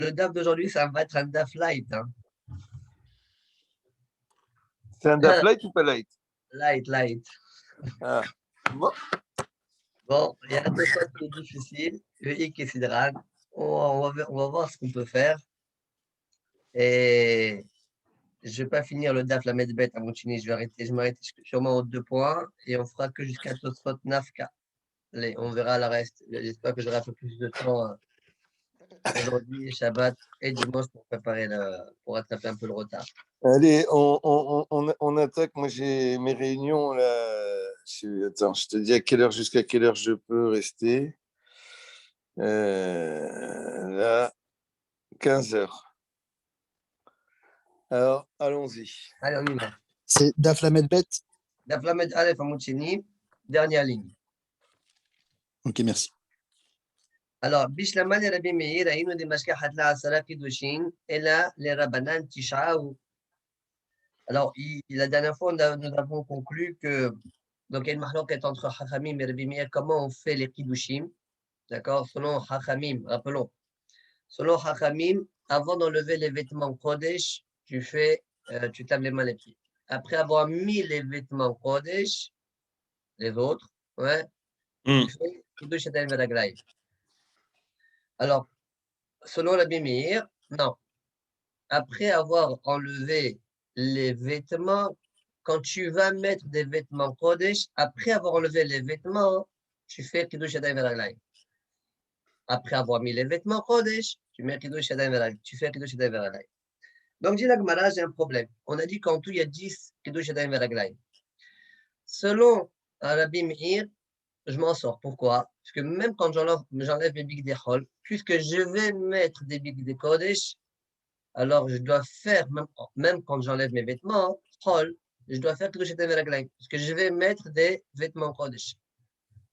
Le DAF d'aujourd'hui, ça va être un DAF light. Hein. C'est un DAF light ou pas light? Light. Ah. Bon. Bon, il y a un Tosfot qui est difficile, le I qui est sidran. On va voir ce qu'on peut faire. Et je ne vais pas finir le DAF la Medbet à Montchini. Je vais m'arrêter sûrement aux 2 points et on fera que jusqu'à Tosfot Nafka. Allez, on verra le reste. J'espère que j'aurai un peu plus de temps aujourd'hui, Shabbat et dimanche pour préparer pour rattraper un peu le retard. Allez, on attaque. Moi, j'ai mes réunions là. Attends, je te dis jusqu'à quelle heure je peux rester. Là, 15 heures. Alors, allons-y. Allez, on y va. C'est Daf Lamed Bet. Daf Lamed Aleph à Montchini, dernière ligne. Ok, merci. Alors, Bishlaman et Rabbi Meir, Aïnou de Mashkahat la Asara Kidushin, et là, les Rabbanan Tishaou. Alors, la dernière fois, nous avons conclu que, donc, il y a une mahloquette entre Hachamim et Rabbi Meir, comment on fait les Kidushim, d'accord, selon Hachamim, rappelons. Selon Hachamim, avant d'enlever les vêtements Kodesh, tu te laves les mains et les pieds. Après avoir mis les vêtements Kodesh, les autres, ouais, tu fais Kiddush Yadayim Veraglayim. Alors, selon Rabbi Meir, non. Après avoir enlevé les vêtements, quand tu vas mettre des vêtements Kodesh, après avoir enlevé les vêtements, tu fais Kiddush Yadayim Veraglayim. Après avoir mis les vêtements Kodesh, tu mets Kiddush Yadayim Veraglayim. Tu fais Kiddush Yadayim Veraglayim. Donc, dit la Gemara, j'ai un problème. On a dit qu'en tout, il y a 10 Kiddush Yadayim Veraglayim. Selon Rabbi Meir, je m'en sors. Pourquoi? Parce que même quand j'enlève mes big hol, puisque je vais mettre des big Kodesh, alors je dois faire, même quand j'enlève mes vêtements, hol, je dois faire Kiddush Yadayim Veraglayim. Parce que je vais mettre des vêtements Kodesh.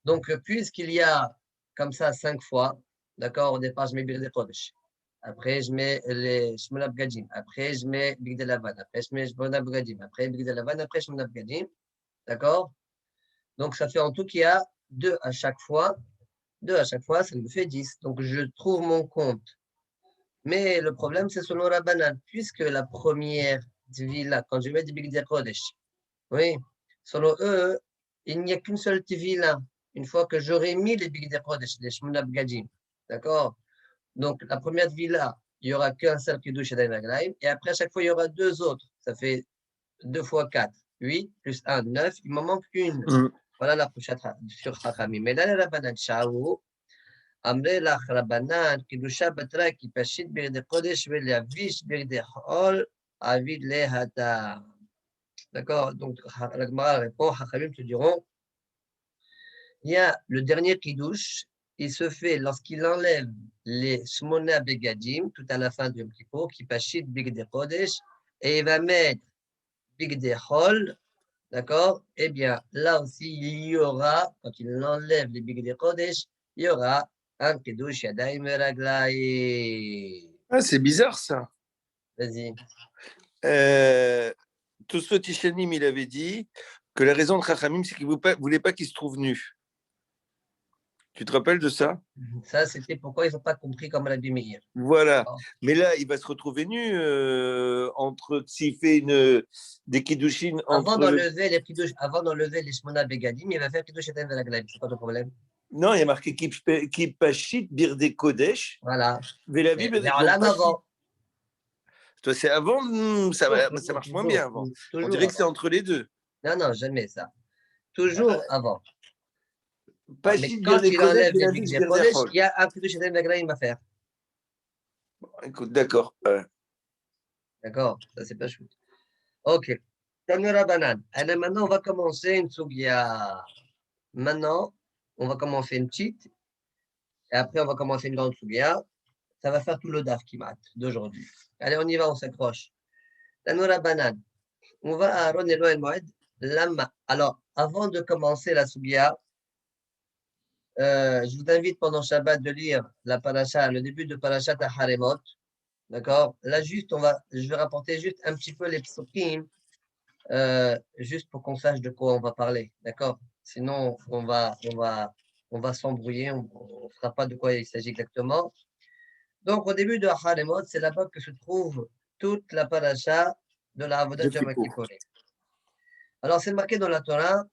Donc, puisqu'il y a comme ça 5 fois, d'accord, au départ, je mets big Kodesh. Après, je mets les Shmona Bgadim. Après, je mets Big de Lavan. Après, je mets Shmona Bgadim. Après, Big de Lavan. Après, Shmona Bgadim. D'accord? Donc, ça fait en tout qu'il y a 2 à chaque fois. 2 à chaque fois, ça me fait 10. Donc, je trouve mon compte. Mais le problème, c'est selon Rabbanan. Puisque la première tvila, quand je mets des Big de Kodesh, oui, selon eux, il n'y a qu'une seule tvila. Une fois que j'aurai mis les Big de Kodesh, les Shmona Bgadim. D'accord? Donc, la première villa, il n'y aura qu'un seul Kiddush Yadayim Veraglayim. Et après, à chaque fois, il y aura 2 autres. Ça fait 2 fois 4, 8, plus 1, 9. Il m'en manque une. Voilà la prochaine sur Chachamim. Mais là, les Rabbanan Shaou, Amre lach Rabbanan, Kiddusha Batra, qui pachit Birde Kodesh, Veliavish Birde Hol, Avid Lehata. D'accord? Donc, la Gemara répond, Chachamim te diront, il y a le dernier Kiddush, il se fait lorsqu'il enlève les Shmona Begadim, tout à la fin du Yom Kippour, qui pachit Bigdei Kodesh, et il va mettre Bigdei Hol, d'accord? Eh bien, là aussi, il y aura, quand il enlève les Bigdei Kodesh, il y aura un Kiddush Yadayim Veraglayim. Ah, c'est bizarre ça. Vas-y. Tosfot Ishanim, il avait dit que la raison de Chachamim, c'est qu'il ne voulait pas qu'il se trouve nu. Tu te rappelles de ça? Ça, c'était pourquoi ils n'ont pas compris comme Rabbi Meir. Voilà. Mais là, il va se retrouver nu s'il fait des kiddushin. Avant d'enlever les Shmona Begadim, il va faire Kiddush Yadayim Veraglayim. C'est quoi ton problème? Non, il y a marqué qui pachit birde kodesh. Voilà. Mais avant. Toi, c'est avant, ça marche moins bien avant. On dirait que c'est entre les deux. Non, jamais ça. Toujours avant. Pachit Mais quand birde il enlève kodesh, les Big de Kodesh, il y a un Kiddush Yadayim Veraglayim à faire. Écoute, d'accord. D'accord, ça c'est pas chouette. Ok. Tanura Banan. Alors maintenant, on va commencer une Sugia. Maintenant, on va commencer une petite. Et après, on va commencer une grande Sugia. Ça va faire tout le DAF qui mate d'aujourd'hui. Allez, on y va, on s'accroche. Tanura Banan. On va à Aaron et Moed. Lama. Alors, avant de commencer la Sugia, je vous invite pendant Shabbat de lire la paracha, le début de Parashat Haremot. D'accord? Là, je vais rapporter juste un petit peu les psukim, juste pour qu'on sache de quoi on va parler. D'accord? Sinon, on va s'embrouiller, on ne fera pas de quoi il s'agit exactement. Donc, au début de Halemot, c'est là-bas que se trouve toute la paracha de la Avodat De Yom Kippour. Kippurim. Alors, c'est marqué dans la Torah,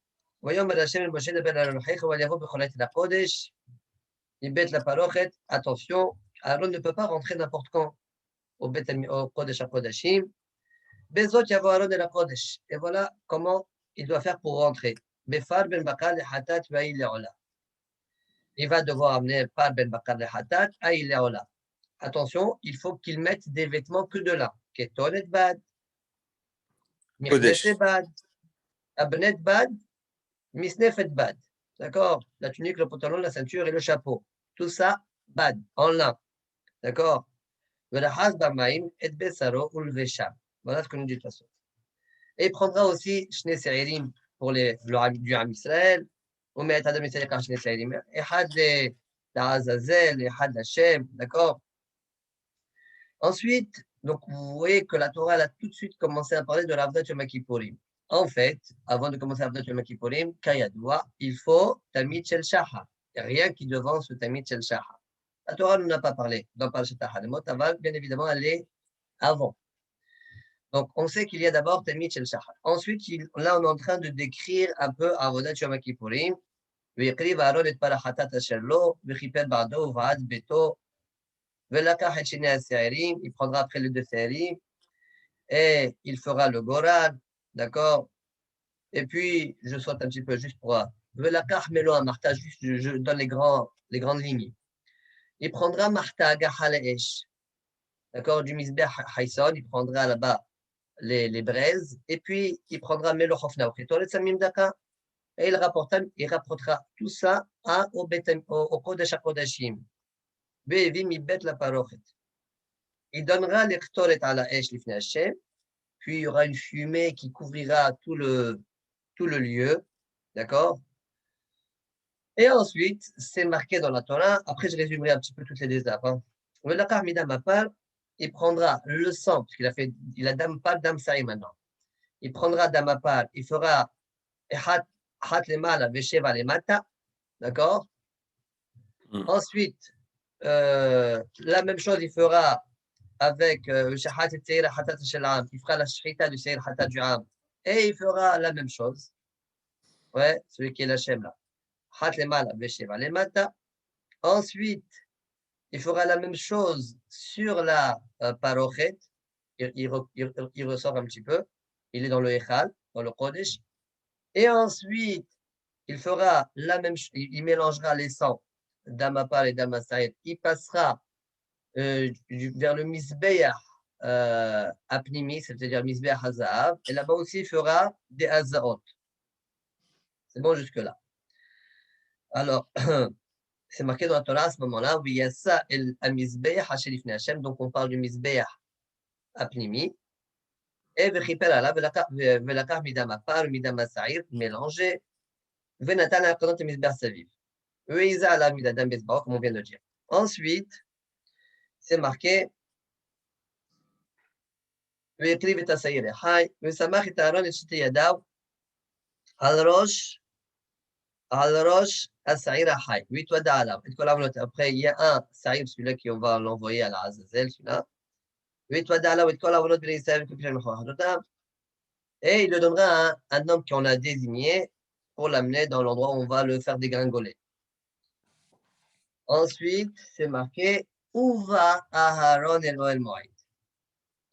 voyons, Hashem el Moshe Daber al Ruhich, wa yavo becholet la Kodesh, ibet la parochet, attention, Aaron ne peut pas rentrer n'importe quand au Kodesh HaKodashim, Bezot yavo Aaron el Kodesh. Et voilà comment il doit faire pour rentrer. Befar ben bakar le hatat ve'il le'ola. Il va devoir amener par ben bakar le hatat à il le'ola. Attention, il faut qu'il mette des vêtements que de lin. Ketonet bad, Kodesh. Mirnete bad, Abnet bad, Misnefet bad. D'accord? La tunique, le pantalon, la ceinture et le chapeau. Tout ça, bad, en lin. D'accord? Velahaz bamaim et besaro ulvesham. Voilà ce que nous dit de toute façon. Et il prendra aussi Shne Se'irim pour du Ham Israël. On met Adam Israël car Shne Se'irim. Et had l'Azazel, et had Hashem. D'accord? Ensuite, donc vous voyez que la Torah elle a tout de suite commencé à parler de l'Avdat Yom Kippourim. En fait, avant de commencer l'Avdat Yom Kippourim, Kayadoua, il faut Tamid Shel Shaha. Il n'y a rien qui devance le Tamid Shel Shaha. La Torah ne nous a pas parlé dans Parashat Halemot, elle va bien évidemment aller avant. Donc, on sait qu'il y a d'abord Tamid Shel Shaha. Ensuite, là, on est en train de décrire un peu Avodat Yom Kippourim. ויקריב אהרון את פרחתת אשר לו, וכיפר בעדו ובעד ביתו, ולקח את שני השעירים, il prendra après les deux sha'arim, et il fera le goran, d'accord? Et puis, je saute un petit peu juste pour velakach melo à Martha, juste je donne les grandes lignes. Il prendra Martha Gahal Esh, d'accord? Du Misbeh Haïson, il prendra là-bas les braises, et puis il prendra Melo Hofna Ochetor, Samim Daka, et il rapportera tout ça au Kodesh HaKodashim. Ve'evi mibet la parochet. Il donnera les Ktoret à la Esh Lifnei Hashem, puis il y aura une fumée qui couvrira tout le lieu, d'accord? Et ensuite, c'est marqué dans la Torah, après je résumerai un petit peu toutes les étapes. Il prendra le sang, parce il a pas dam saï maintenant. Il prendra damapar, il fera hat lemala vesheva lemata, d'accord? Ensuite, la même chose, il fera avec shahat et tseir hatat shelam, il fera la shrita du seir hatat du am, et il fera la même chose. Ouais, celui qui est l'Hachem là. Hat lemala vesheva lemata. Ensuite, il fera la même chose sur la parochet. Il ressort un petit peu. Il est dans le Echal, dans le Kodesh. Et ensuite, il fera la même chose. Il mélangera les sangs d'Amapal et d'Amasaïd. Il passera vers le Misbeach Apnimi, c'est-à-dire Misbeach Hazahav. Et là-bas aussi, il fera des Hazaot. C'est bon jusque-là. Alors, c'est marqué dans la Torah à ce moment-là, donc on parle du Misbeach Apnimi. Et Velakar Midam Apar, Midam Asaïr, mélangé. Venatal la Kodot Misbeach Saviv. Veiza ala Midadam Bezbao, comme on vient de dire. Ensuite, c'est marqué Ve'ekriv et Asaïr et Hay, Vesamach et Aaron et Shite Yadav, Al-Rosh, Al-Sa'ir Hay. Oui, toi, Da'alav. Après, il y a un Sa'ir, celui-là qu'on va l'envoyer à la Azazel, celui-là. Oui, toi, Da'alav, et toi, la volonté de l'Israël, et il le donnera à un homme qu'on a désigné pour l'amener dans l'endroit où on va le faire dégringoler. Ensuite, c'est marqué où va Aaron et l'Oel Moïd.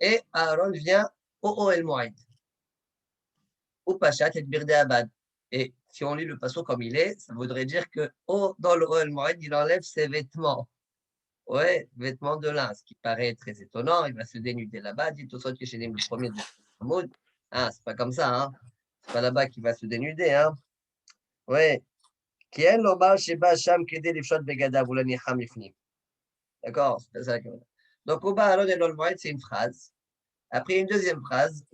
Et Aaron vient au Oel Moïd. Ou Pachat et Birde Abad. Et si on lit le passo comme il est, ça voudrait dire que dans le Oel Moïd, il enlève ses vêtements. Ouais, vêtements de lin, ce qui paraît très étonnant. Il va se dénuder là-bas. Dit au sortir chez le premier de Hamoud. Ah, c'est pas comme ça, hein. C'est pas là-bas qu'il va se dénuder, hein. Ouais. D'accord? C'est ça. Donc, au bas, Aaron et l'Ol Moïd, c'est une phrase. Après, une deuxième phrase.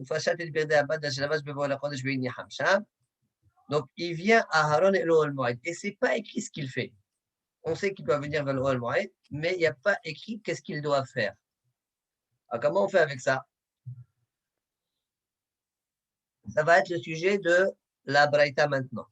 Donc, il vient à Aaron et l'Ol Moïd. Et c'est pas écrit ce qu'il fait. On sait qu'il doit venir vers l'Ol Moïd, mais il n'y a pas écrit qu'est-ce qu'il doit faire. Alors, comment on fait avec ça? Ça va être le sujet de la Braïta maintenant.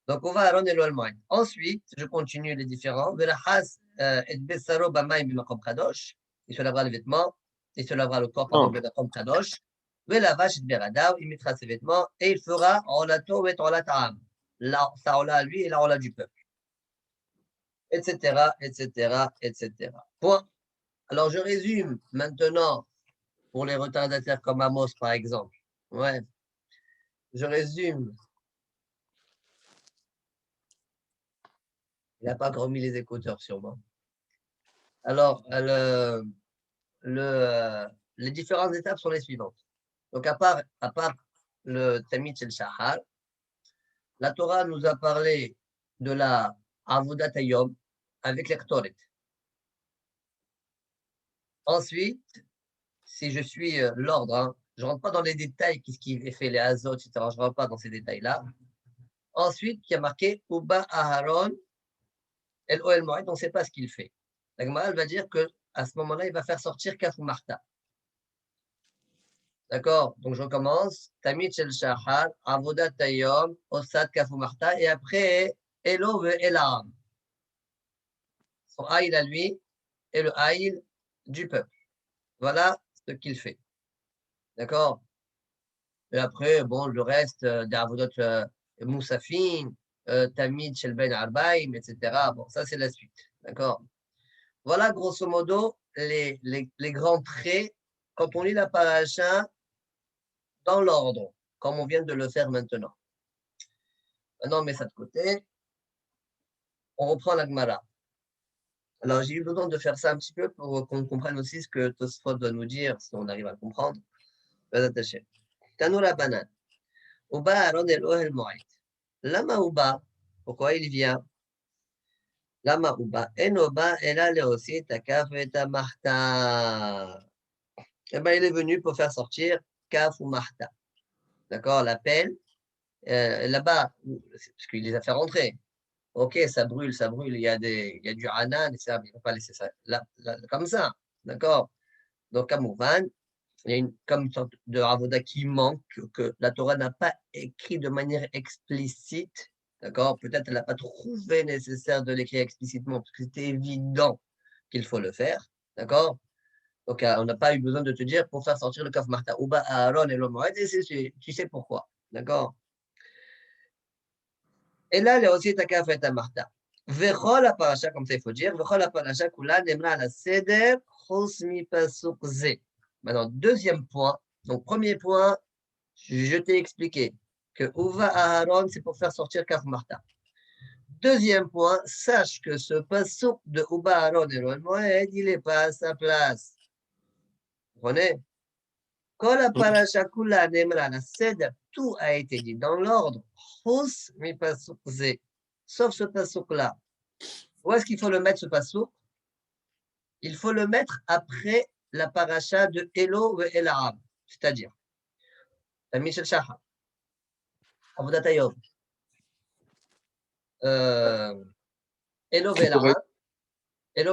Donc, on va à Aaron et l'Ol Moïd. Ensuite, je continue les différents. Velachas et Bessaro Bamaim Bimakom Kadosh, il se lavera les vêtements, il se lavera le corps pendant Bimakom Kadosh, mais la vache de Beradav, il mettra ses vêtements et il fera Olato et Olatam, sa Ola à lui et la Ola du peuple, etc., etc., etc. Point. Alors je résume maintenant pour les retardataires comme Amos par exemple. Ouais, je résume. Il n'a pas encore mis les écouteurs sûrement. Alors, les différentes étapes sont les suivantes. Donc, à part le Tamid Shel Shahar, la Torah nous a parlé de la Avodat Hayom avec les Ktoret. Ensuite, si je suis l'ordre, hein, je ne rentre pas dans les détails, qu'est-ce qui est fait, les azotes, etc. Je ne rentre pas dans ces détails-là. Ensuite, il y a marqué Uba Aharon El Oel Moed, on ne sait pas ce qu'il fait. La Gemara va dire qu'à ce moment-là, il va faire sortir Kaf ou Marta. D'accord? Donc, je recommence. Tamid Shel Shahar, Avodat Hayom, Osad Kaf ou Marta, et après, Elo ve Elam. Son Aïl à lui et le Aïl du peuple. Voilà ce qu'il fait. D'accord? Et après, bon, le reste d'Avodot Moussafin, Tamid Shel Ben Arbaim, etc. Bon, ça, c'est la suite. D'accord? Voilà, grosso modo, les grands traits quand on lit la paracha dans l'ordre, comme on vient de le faire maintenant. Maintenant, on met ça de côté. On reprend la Gemara. Alors, j'ai eu besoin de faire ça un petit peu pour qu'on comprenne aussi ce que Tosfot doit nous dire, si on arrive à le comprendre. Très attaché. Tanoura Banan. Uba Aaron el Ohel Moed. Lama Uba, pourquoi il vient? Lama Uba, Enoba, Ela Leosi, Takaf et Marta. Eh bien, il est venu pour faire sortir Kaf ou Marta. D'accord? L'appel, là-bas, parce qu'il les a fait rentrer. Ok, ça brûle, il y a du hanan, il ne faut pas laisser ça là, comme ça. D'accord? Donc, à Mouvan, il y a comme une sorte de ravoda qui manque, que la Torah n'a pas écrit de manière explicite. D'accord? Peut-être elle n'a pas trouvé nécessaire de l'écrire explicitement, parce que c'était évident qu'il faut le faire. D'accord? Donc, on n'a pas eu besoin de te dire pour faire sortir le Kaf Marta. Uba Aaron et l'Omoed, tu sais pourquoi. D'accord? Et là, il y a aussi ta Kaf et ta Marta. Vechol la paracha, comme ça il faut dire, Vechol la paracha, Kula, Nemra la Seder, Chos mi pasuk ze. Maintenant, deuxième point. Donc, premier point, je t'ai expliqué que Uva Aharon, c'est pour faire sortir Kaf Marta. Deuxième point, sache que ce pasuk de Uba Aharon et Ron Moed, il n'est pas à sa place. Vous comprenez? Quand la paracha Kula Nemra la Seder, tout a été dit dans l'ordre. Chos mi pasuk ze. Sauf ce pasuk-là. Où est-ce qu'il faut le mettre, ce pasuk? Il faut le mettre après la paracha de Elo ve Elam, c'est-à-dire Tamid Shel Shahar, Avodat Hayom, Elo ve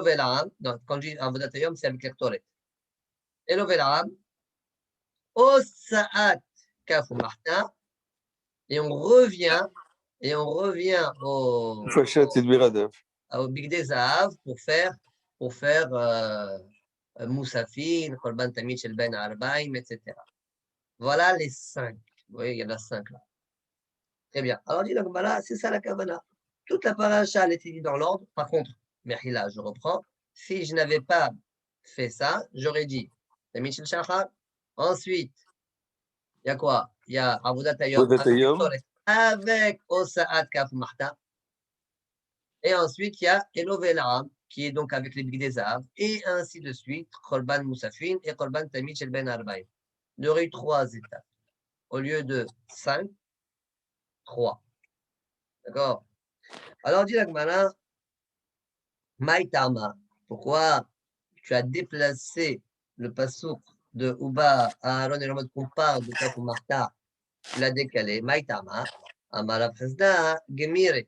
Elam, non, quand je dis Avodat Hayom, c'est avec l'Ektoret. Elo ve Elam, Osaat Kaf ou Marta, et on revient au Bigdei Zahav pour faire Moussafin, Korban Tamid Shel Ben Arbaim, etc. Voilà les 5. Vous voyez, il y en a 5 là. Très bien. Alors, dit la Gemara, c'est ça la Kavana. Toute la paracha, elle était dit dans l'ordre. Par contre, Mechila, je reprends. Si je n'avais pas fait ça, j'aurais dit Tamid Shel Shachar. Ensuite, il y a quoi? Il y a Avodat Hayom avec Osaat Kaf Marta. Et ensuite, il y a Elo Ve'elam, qui est donc avec les Bigdei Zahav. Et ainsi de suite, Korban Moussafin et Korban Tamid Shel Ben Arbaim. Il y aurait eu 3 étapes. Au lieu de 5, 3. D'accord? Alors, dit la Gemara, Maïtama, pourquoi tu as déplacé le passouk de Uba à Aaron et Ramad qu'on parle de Kaf ou Marta, tu l'as décalé. Maïtama, Amara Presda, Gemire.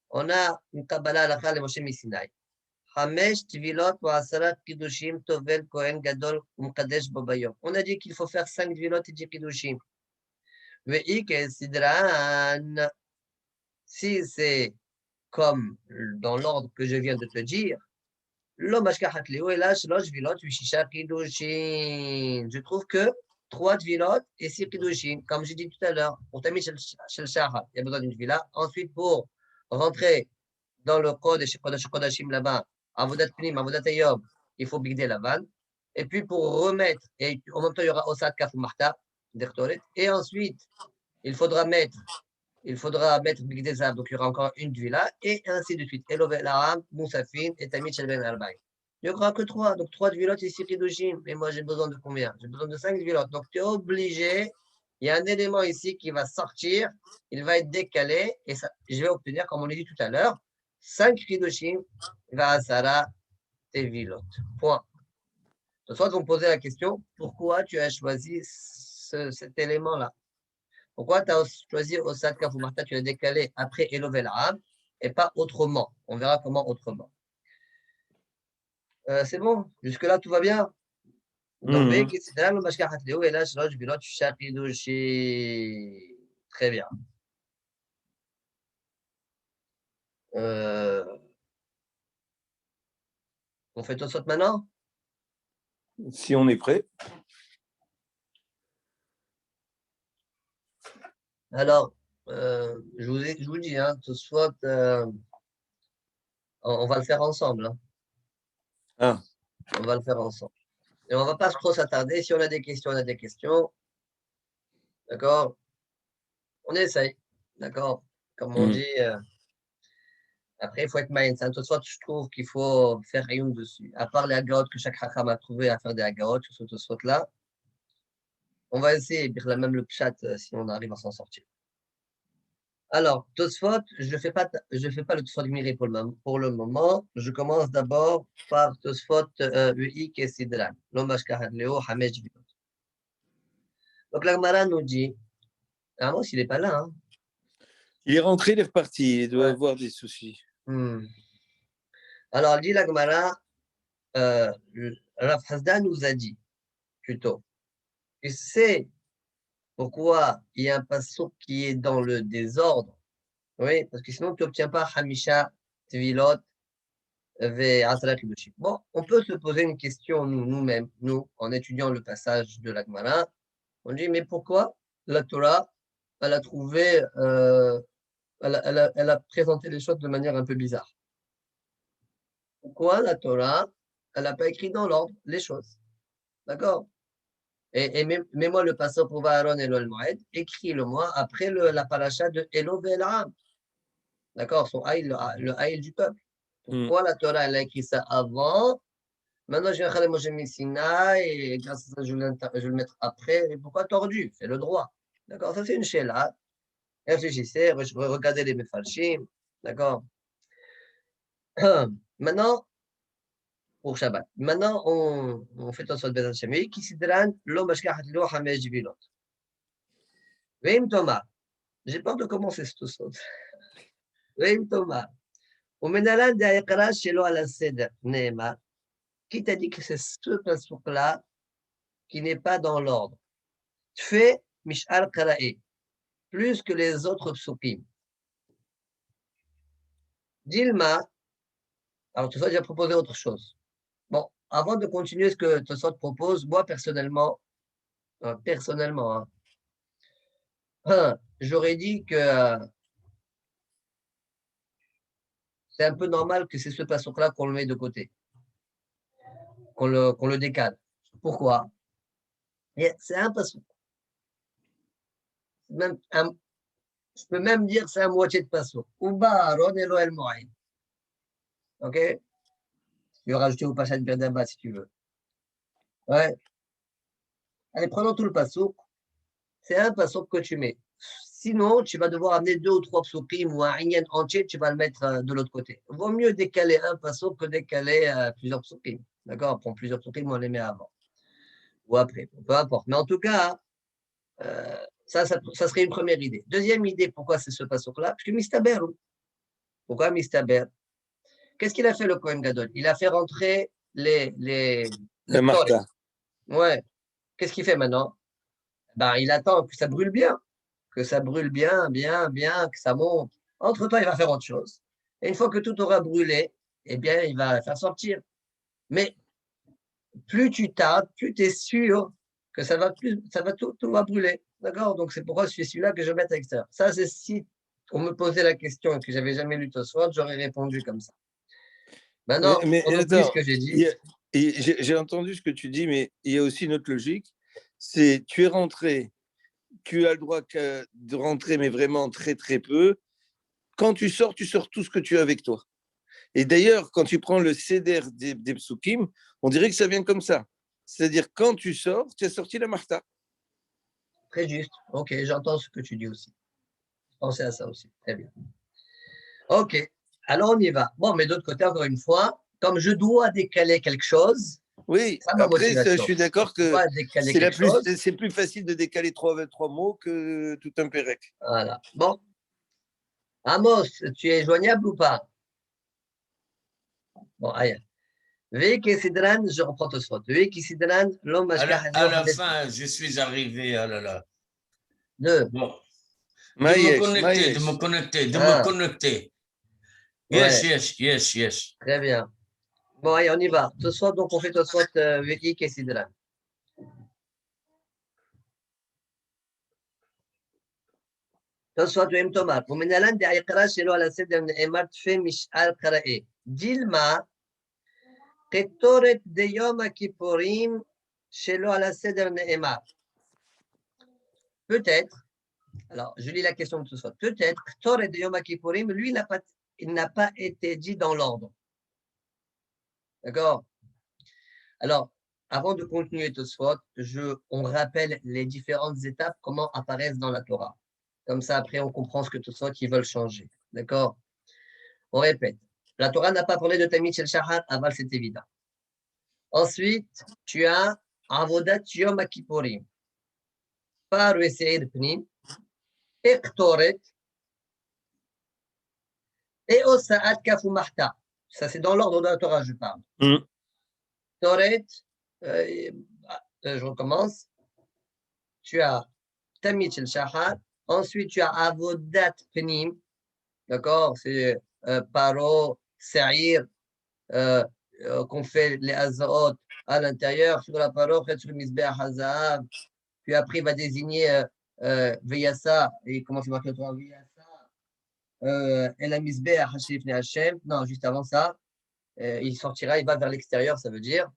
On a une Kabbalah à la Chal et Moshe Misinaï. Hamesh Tvilot ou Asara Kiddushim Tovel Kohen Gadol Umkadesh Bobayom. On a dit qu'il faut faire 5 Tvilot et 10 Kiddushim. Ve'ike Sidran, si c'est comme dans l'ordre que je viens de te dire, je trouve que 3 tvilot et 6 kiddushin, comme j'ai dit tout à l'heure, pour Tamid Shel Shahar, il y a besoin d'une tvila. Ensuite, pour rentrer dans le code Kodesh Kodashim là-bas, Avodat Pnim, Avodat Ayom, il faut bigder la vanne. Et puis pour remettre, et en même temps, il y aura Osat Kaf Marta, et ensuite, il faudra mettre Bigdei Zav, donc il y aura encore une tvila, et ainsi de suite. Elové Laram, Moussafin et Tamid Shel Ben Arbaï. Il n'y aura que 3, donc 3 tvilotes et 6 kiddushim. Mais moi, j'ai besoin de combien? J'ai besoin de 5 tvilotes. Donc tu es obligé, il y a un élément ici qui va sortir, il va être décalé, et ça, je vais obtenir, comme on l'a dit tout à l'heure, 5 kiddushim, va Asara Tevilot. Point. Soit vous me posez la question, pourquoi tu as choisi cet élément-là? Pourquoi tu as choisi Osat Kaf ou Marta, tu l'as décalé après Elové Laram et pas autrement? On verra comment autrement. C'est bon, jusque-là tout va bien. Donc, très bien. On fait tout ça maintenant? Si on est prêt. Alors, je vous dis, hein, tout soit, on va le faire ensemble. Hein. Ah. On va le faire ensemble. Et on ne va pas trop s'attarder. Si on a des questions, on a des questions. D'accord? On essaye. D'accord? Comme on dit. Après, il faut être maïn. Tout soit, je trouve qu'il faut faire rien dessus. À part les agarotes que chaque Hakam a trouvé à faire des agarotes sur ce tout soit là. On va essayer, puis même le pchat, si on arrive à s'en sortir. Alors, Tosfot, je ne fais pas le Tosfot Gmiri pour le moment. Je commence d'abord par Tosfot Uik et Sidran. L'Omash Kahad Leo, Hamesh Vilot. Donc, l'Agmara nous dit, Amos, il n'est pas là. Hein. Il est rentré, il est reparti. Il doit avoir des soucis. Alors, dit l'Agmara, Rav Hasdan nous a dit, plutôt, tu sais pourquoi il y a un passouk qui est dans le désordre. Oui, parce que sinon, tu n'obtiens pas Hamisha Tvilot ve Asra Kiddushim. Bon, on peut se poser une question nous-mêmes, nous, en étudiant le passage de l'Agmara. On dit, mais pourquoi la Torah, elle a trouvé, elle a présenté les choses de manière un peu bizarre? Pourquoi la Torah, elle n'a pas écrit dans l'ordre les choses? D'accord? Et mets-moi le passage pour Aaron et le Moed, écris-le-moi après la paracha de Elo Ve'elam. D'accord? Son haïl, le haïl du peuple. Pourquoi la Torah, elle a écrit ça avant? Maintenant, je vais faire le Moshe Sinaï et grâce à ça, je vais le mettre après. Et pourquoi tordu? C'est le droit. D'accord? Ça, c'est une shéla. Réfléchissez, regardez les Mefalshim. D'accord? Maintenant, pour Shabbat. Maintenant, on fait un sort de Bezat qui sidran lo mashkahat lo hamesh jibilot. Veim Thomas. J'ai peur de commencer ce sort. Veim Thomas. Au menalan de Ayakara shelo ala seder neema. Qui t'a dit que c'est ce passouk-là qui n'est pas dans l'ordre? Fais mishal karae. Plus que les autres psukim. Dilma. Alors, Tosot a proposé autre chose. Bon, avant de continuer ce que Tosot propose, moi, personnellement, j'aurais dit que c'est un peu normal que c'est ce passouk-là qu'on le met de côté, qu'on le décale. Pourquoi? C'est un passouk. Je peux même dire que c'est un moitié de passouk. Uba Aaron Elohel Moïd. Ok? Je vais rajouter au Pachat Berdaba si tu veux. Ouais. Allez, prenons tout le passouk. C'est un passouk que tu mets. Sinon, tu vas devoir amener 2 ou 3 psukim ou un inyan entier, tu vas le mettre de l'autre côté. Il vaut mieux décaler un passouk que décaler plusieurs psukim. D'accord? Prends plusieurs psukim, on les met avant. Ou après, peu importe. Mais en tout cas, ça serait une première idée. Deuxième idée, pourquoi c'est ce passouk-là? Parce que Mistaber. Pourquoi Mistaber? Qu'est-ce qu'il a fait le Kohen Gadol? Il a fait rentrer les Martha. Ouais. Qu'est-ce qu'il fait maintenant? Ben, il attend que ça brûle bien. Que ça brûle bien, que ça monte. Entre-temps, il va faire autre chose. Et une fois que tout aura brûlé, eh bien, il va faire sortir. Mais plus tu tardes, plus tu es sûr que tout va brûler. D'accord? Donc, c'est pourquoi c'est celui-là que je vais mettre à l'extérieur. Ça, c'est si on me posait la question et que j'avais jamais lu Tosfot, j'aurais répondu comme ça. Maintenant, Mais on oublie ce attends, que j'ai dit. j'ai entendu ce que tu dis, mais il y a aussi une autre logique. C'est tu es rentré, tu as le droit de rentrer, mais vraiment très très peu. Quand tu sors tout ce que tu as avec toi. Et d'ailleurs, quand tu prends le Seder des Psukim, on dirait que ça vient comme ça. C'est-à-dire, quand tu sors, tu as sorti la Martha. Très juste. Ok, j'entends ce que tu dis aussi. Pensez à ça aussi. Très bien. Ok, alors on y va. Bon, mais d'autre côté, encore une fois, comme je dois décaler quelque chose, Oui, c'est ça ma après, je motivation. suis d'accord Je que dois décaler quelque chose. c'est plus facile de décaler trois mots que tout un pérec. Voilà. Bon. Amos, tu es joignable ou pas? Bon, allez. Veki Sidran, je reprends tout ça. Veki Sidran, l'homme À la fin, je suis arrivé. Oh là là. Deux. Bon. De me Maïesh, connecter, de me Maïesh. connecter, de me Ah, connecter. Yes, ouais, yes, yes, yes. très bien. Bon, allez, on y va. Tout ça, donc on fait tout ça, Veki Sidran. تصفت وهم تمر ومن الان دعي قراش لو على سيد من امارت في مش القراء ديلما قطورة ديوم كيبوريم شلو على سيد من امار peut-être alors je lis la question de tout ça peut-être قطورة ديوم كيبوريم lui il n'a pas été dit dans l'ordre d'accord alors avant de continuer tout ça on rappelle les différentes étapes comment apparaissent dans la Torah comme ça après on comprend ce que tout ça qu'ils veulent changer d'accord. On répète. La Torah n'a pas parlé de Tamid Shel Shahar, aval c'est évident. Ensuite, tu as Avodat Yom Kippourim. Par Seir Pnim, et Ktoret, et Osaat Kafu Mahta. Ça, c'est dans l'ordre de la Torah, je parle. Ktoret, je recommence. Tu as Tamid Shel Shahar. Ensuite, tu as Avodat Pnim. D'accord? C'est Paro, Seir, qu'on fait les Azaot à l'intérieur, sur la parole, sur le Misbeach Hazav, puis après il va désigner Veyasa, et comment c'est marqué autrement Veyasa, et la Misbeach Hashif Hashem, non, juste avant ça, il sortira, il va vers l'extérieur, ça veut dire.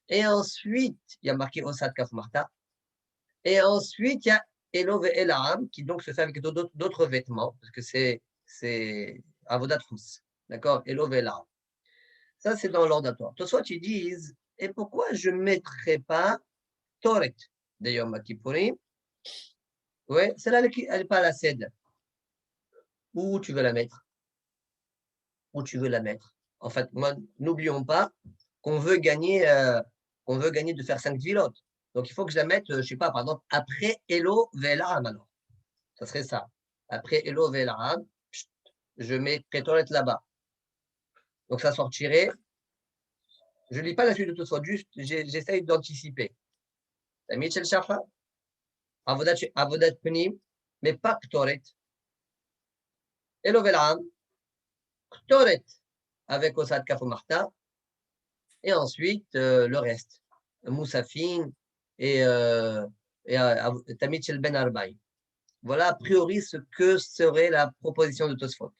Et ensuite, il y a marqué Osad Kaf Marta, et ensuite il y a Elov et Elam, qui donc se fait avec d'autres vêtements, parce que c'est Avodat Fous, d'accord, Elov et Elam. Ça, c'est dans l'ordre à toi. Soit tu dises, et pourquoi je ne mettrais pas Toret de Yom Kippourim? Oui, celle-là, elle n'est pas à la cède. Où tu veux la mettre? Où tu veux la mettre? En fait, moi, n'oublions pas qu'on veut gagner de faire 5 vilotes. Donc, il faut que je la mette, je ne sais pas, par exemple, après Elo Ve'elam, alors. Ça serait ça. Après Elo Ve'elam, je mets Toret là-bas. Donc, ça sortirait. Je ne lis pas la suite de tout ça, juste j'essaye d'anticiper. Tamid Shel Shachar, Avodat Pnim, mais pas Ktoret. Elo Ve'elam, Ktoret avec Osad Kaf Marta, et ensuite le reste, Moussafine et Tamid Shel Ben Arbaï. Voilà a priori ce que serait la proposition de Tosfot.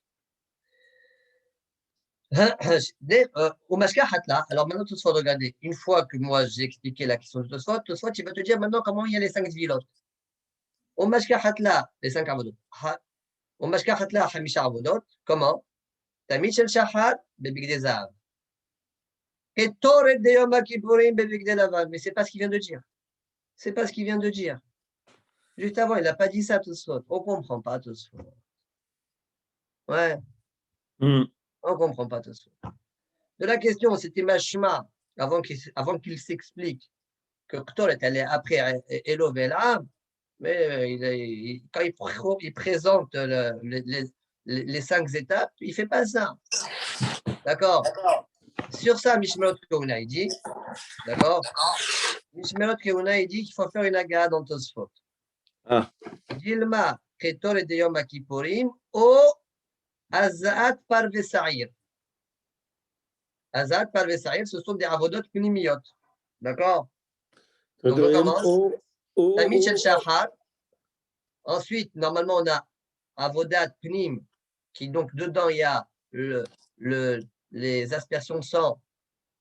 Au Mashkahat là, alors maintenant Tosfot, regardez, une fois que moi j'ai expliqué la question de Tosfot, Tosfot il va te dire maintenant comment il y a les 5 vilotes. Au Mashkahat là, les 5 avodot. Au Mashkahat là, Hamisha avodot, comment? Tamid Shel Shachar, Bebigde Zahav. Et Toret de Yom Kippourim, Bebigde Lavan. Mais c'est pas ce qu'il vient de dire. C'est pas ce qu'il vient de dire. Juste avant, il n'a pas dit ça tout de suite. On ne comprend pas tout de suite. Ouais, on ne comprend pas tout de suite. De la question, c'était Mashma, avant qu'il s'explique que Ktoret, elle est après Elo Ve'elam, mais quand il présente les 5 étapes, il ne fait pas ça. D'accord? Sur ça, Mishmerot Keuna, il dit, d'accord? Mishmerot Keuna, il dit qu'il faut faire une aga dans Tosfot. Dilma, Ketoret de Yom Kippourim, ou Azat Parve Sa'ir. Azat Parve Sa'ir, ce sont des avodot pnimiyot. D'accord? Donc, on commence. Tamid Shel Shahar. Ensuite, normalement, on a avodat pnim, qui donc dedans, il y a les aspersions de sang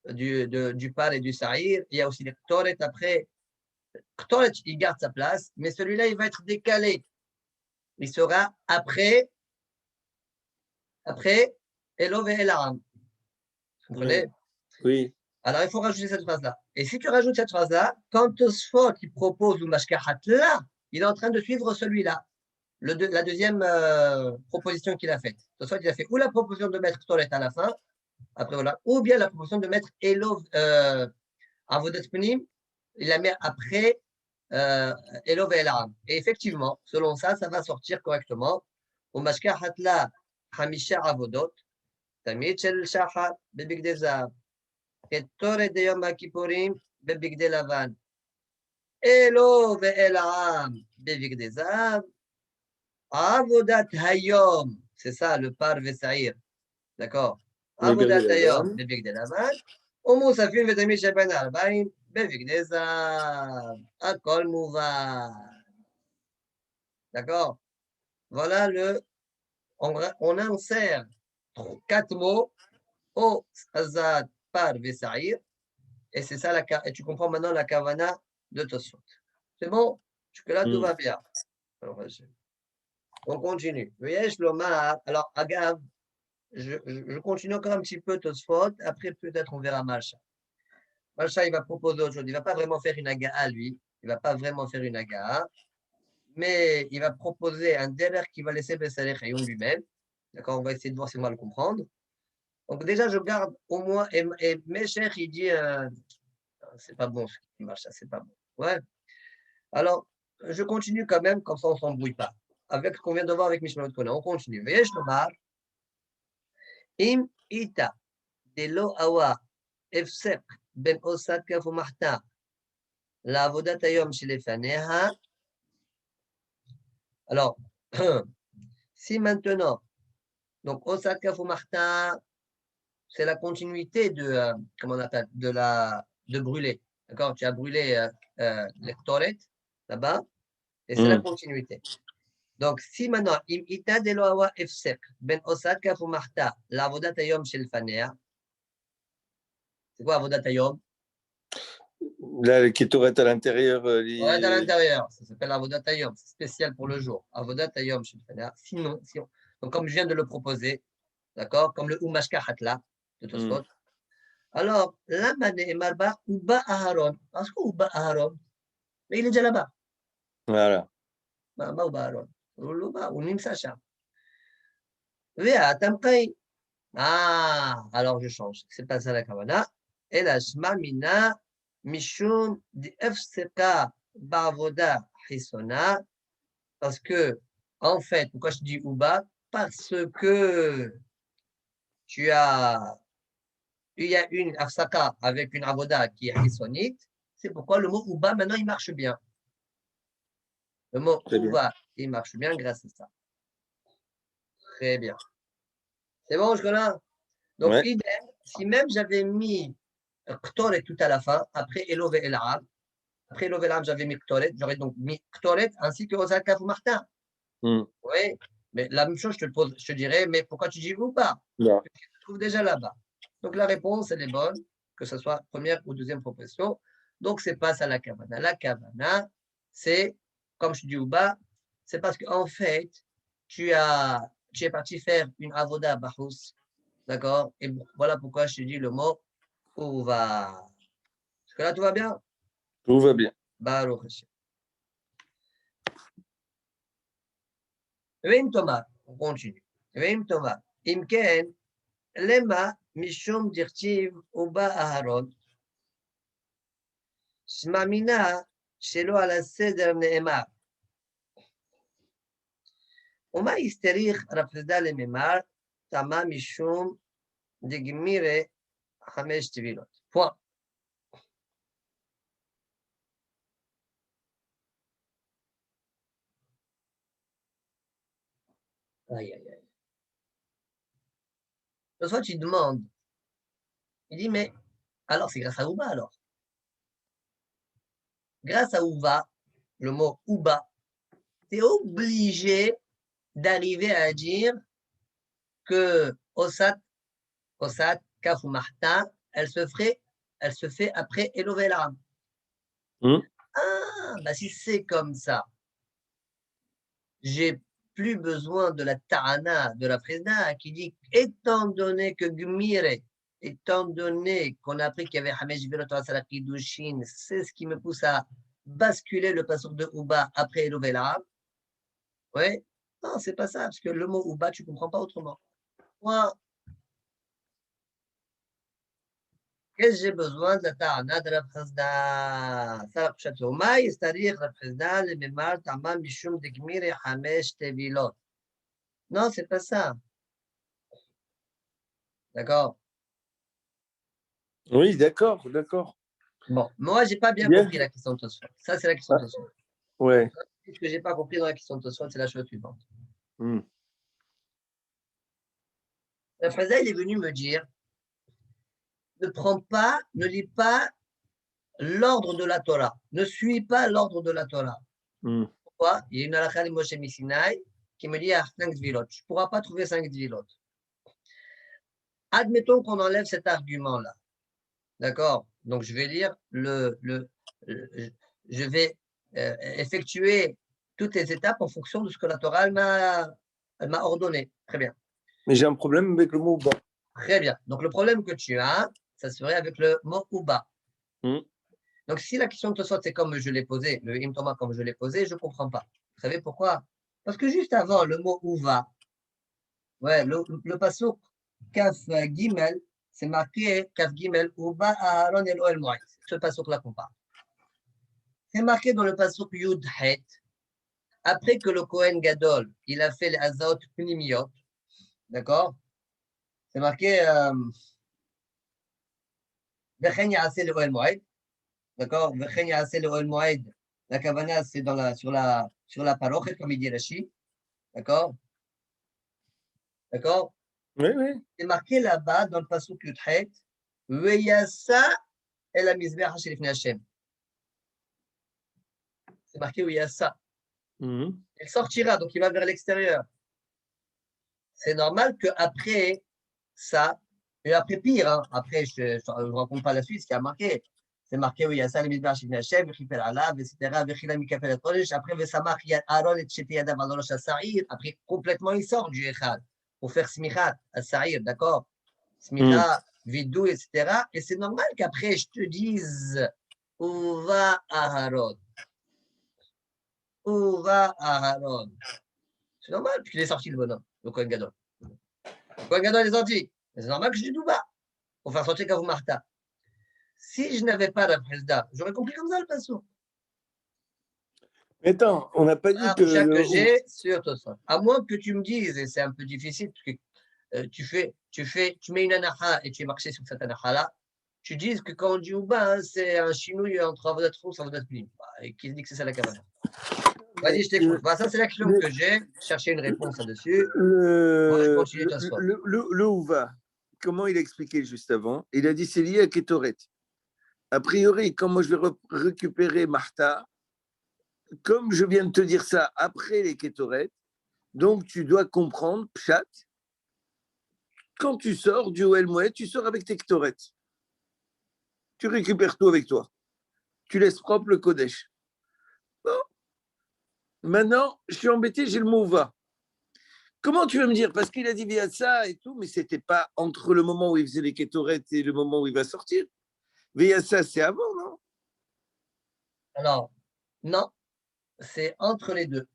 du par et du sa'ir. Il y a aussi les ktoret. Après, ktoret, il garde sa place, mais celui-là, il va être décalé. Il sera après Elov et Elam. Vous comprenez? Oui. Alors, il faut rajouter cette phrase-là. Et si tu rajoutes cette phrase-là, quand Tosfot il propose le mashkahat là, il est en train de suivre celui-là. La deuxième proposition qu'il a faite. Tosfot, il a fait ou la proposition de mettre Ktoret à la fin, après voilà, ou bien la proposition de mettre Elov Avodat Pnim, il la met après Elov et Elam. Et effectivement, selon ça, ça va sortir correctement. Au mashkahat là, Hamisha Avodot, Tamid Shel Shahar, Bebik Dezab. כתורת דיום הכיפורים בבגדי לבן. אלו ואל העם בבגדי זהב. עבודת היום, c'est ça le par וסעיר, d'accord? עבודת היום בבגדי לבן, ומוספים ותמיד שבין הארבעים בבגדי זהב. הכל מובן. D'accord? Voilà on insère 4 mots au azad par וסעיר. Et c'est ça, et tu comprends maintenant la kavana de Tosfot. C'est bon? Jusque-là, tout va bien. Alors, on continue. Alors, Agav, je continue encore un petit peu Tosfot. Après, peut-être, on verra Malcha. Malcha, il va proposer autre chose. Il ne va pas vraiment faire une aga'a, lui. Il ne va pas vraiment faire une aga'a. Mais il va proposer un derer qui va laisser Bessalech Hayoum lui-même. D'accord? On va essayer de voir si on va le comprendre. Donc, déjà, je garde au moins. Et Meshech, il dit. C'est pas bon ce qui marche, ça, c'est pas bon. Ouais. Alors, je continue quand même, comme ça on ne s'embrouille pas. Avec ce qu'on vient de voir avec Mishmael Kona, on continue. Veyesh lomar, im ita delo awa efsek ben osat kaf umahta לעבודת היום שלפניה. Alors, si maintenant, donc osat kaf umahta, c'est la continuité de, comment on appelle, de brûler. D'accord? Tu as brûlé les ktoret là-bas, et c'est la continuité. Donc, si maintenant, im ita de loawa efsek, ben osad kaf umahta, l'avodat ayom shel fanea. C'est quoi avodat ayom? Là, le kétoret à l'intérieur. Ouais, à l'intérieur. Ça s'appelle avodat ayom. C'est spécial pour le jour. Avodat ayom shel fanea. Sinon, donc comme je viens de le proposer, d'accord, comme le umashka hatla de Tosfot. Alors, la mané marba uba aharon. Parce que uba aharon, mais il est déjà là-bas. Voilà. Ma uba aharon. Ou nimsa sham. Vea, tamkai. Ah, alors je change. C'est pas ça la kavana. Et la shma mina mishum di efseka bavoda hisona. Parce que, en fait, pourquoi je dis uba? Parce que il y a une afsaka avec une avoda qui est hisonite. C'est pourquoi le mot uba, maintenant, il marche bien. Le mot uba, il marche bien grâce à ça. Très bien. C'est bon, je connais? Donc, Ouais. idem, si même j'avais mis Ktoret tout à la fin, après Elov et Elam. Après Elov et Elam, j'avais mis Ktoret. J'aurais donc mis Ktoret ainsi que Ozal Kaf ou Martin. Oui, mais la même chose, je te dirais, mais pourquoi tu dis ou pas? Non. Tu te trouves déjà là-bas. Donc la réponse, elle est bonne, que ce soit première ou deuxième proposition. Donc c'est pas ça la Kavana. La Kavana, c'est, comme je dis ou bas, c'est parce qu'en fait, tu es parti faire une avoda bahous. D'accord? Et voilà pourquoi je te dis le mot Ouva. Est-ce que là, tout va bien? Tout va bien. Baruch Hashem. Veim Tomar, on continue. Veim Tomar. Imken, lema mishum dirtiv uba aharon. Shmamina shelo ala seder ne'emar. ומה הסתריך רב חסדא לממר, תמה משום דגמירה 5 טבילות. Point. Aïe, aïe, aïe. Soit tu demandes, il dit, mais alors c'est grâce à Ouba alors. Grâce à Ouba, le mot Ouba, tu es obligé d'arriver à dire que Osat, Kaf ou Mahta, elle se fait après Elovelam. Ah, bah si c'est comme ça, j'ai plus besoin de la Ta'ana, de la Fresna, qui dit étant donné que Gmire, étant donné qu'on a appris qu'il y avait Hamesh Virot Asara Kiddushin, c'est ce qui me pousse à basculer le passage de Ouba après Elovelam. Oui, non, c'est pas ça, parce que le mot Ouba, tu ne comprends pas autrement. Moi, qu'est-ce que j'ai besoin de la Ta'ana de la Fresna? Ça, la prochaine fois. Maï, c'est-à-dire la Fresna, le Memar, Tamam, Mishum, de Gmire, Hamesh, Tevilot. Non, c'est pas ça. D'accord? Oui, d'accord, d'accord. Bon, moi, j'ai pas bien Bien. compris la question de Tosfot. Ça, c'est la question de Tosfot. Ouais. Ce que j'ai pas compris dans la question de Tosfot, c'est la chose suivante. Hmm. La Fresna, il est venu me dire, ne lis pas l'ordre de la Torah. Ne suis pas l'ordre de la Torah. Hmm. Pourquoi? Il y a une halakha de Moshe Misinaï qui me dit à 5 dvilot. Tu ne pourras pas trouver 5 dvilot. Admettons qu'on enlève cet argument-là. D'accord? Donc, je vais lire je vais effectuer toutes les étapes en fonction de ce que la Torah elle m'a ordonné. Très bien. Mais j'ai un problème avec le mot Ouba. Très bien. Donc, le problème que tu as, ça serait avec le mot Ouba. Hmm. Donc, si la question de Tosfot, c'est comme je l'ai posé, le Im Toma comme je l'ai posé, je ne comprends pas. Vous savez pourquoi? Parce que juste avant, le mot Ouva, ouais, le passouk Kaf Gimel, c'est marqué Kaf Gimel, Ouba Aaron El Oel Moïse. Ce passouk-là qu'on parle. C'est marqué dans le passouk Yud Het, après que le Kohen Gadol, il a fait les Azot Pnimiot, d'accord? C'est marqué Vechen Yaaseh le Oel Moed, d'accord? Vechen Yaaseh le Oel Moed, la kavana, c'est sur la parochet, comme il dit Rashi, d'accord? D'accord? Oui, oui. C'est marqué là-bas, dans le passouk Yud Het, Veyasa El Amizbeach Shelifnei Hashem. C'est marqué Veyasa. Hmm. Il sortira, donc il va vers l'extérieur. C'est normal qu'après ça, et après pire, hein, après je ne raconte pas la suite, ce qui a marqué. C'est marqué, oui, il y a ça, le Midbar Shivne Hashem, Vechipel Alav, etc. Vechila Mikafel Atoresh. Après, Vesamach Aaron et Tcheti Yadav Adorosh Asa'ir. Après, complètement, il sort du Echad pour faire Smichat Asa'ir, d'accord? Smicha, Vidou, etc. Et c'est normal qu'après, je te dise, où va Aaron? Où va Aaron? C'est normal, puisqu'il est sorti le bonhomme, le Kohen Gadol. Le Kohen Gadol est sorti. C'est normal que je dise Douba pour faire sortir Kavou Martha. Si je n'avais pas la Presda, j'aurais compris comme ça le passou. Mais attends, on n'a pas dit que. Que j'ai sur Tosfot. À moins que tu me dises, et c'est un peu difficile, parce que tu mets une anacha et tu es marché sur cette anacha-là, tu dis que quand on dit Ouba, hein, c'est un chinouille entre Avodat Rousse et Avodat Plim. Et qui dit que c'est ça la cabane. Vas-y, je t'écoute. Bah, ça, c'est la question que j'ai. Chercher une réponse là-dessus. Moi, je continue Tosfot. Le Ouva, comment il a expliqué juste avant? Il a dit c'est lié à Ketoret. A priori, quand moi je vais récupérer Martha, comme je viens de te dire ça après les Ketoret, donc tu dois comprendre, Pshat, quand tu sors du Oel Moed, tu sors avec tes Ketoret. Tu récupères tout avec toi. Tu laisses propre le Kodesh. Bon. Maintenant, je suis embêté, j'ai le mot va. Comment tu veux me dire? Parce qu'il a dit via ça et tout, mais ce n'était pas entre le moment où il faisait les Ketoret et le moment où il va sortir. Via ça, c'est avant, non? Alors, non, c'est entre les deux.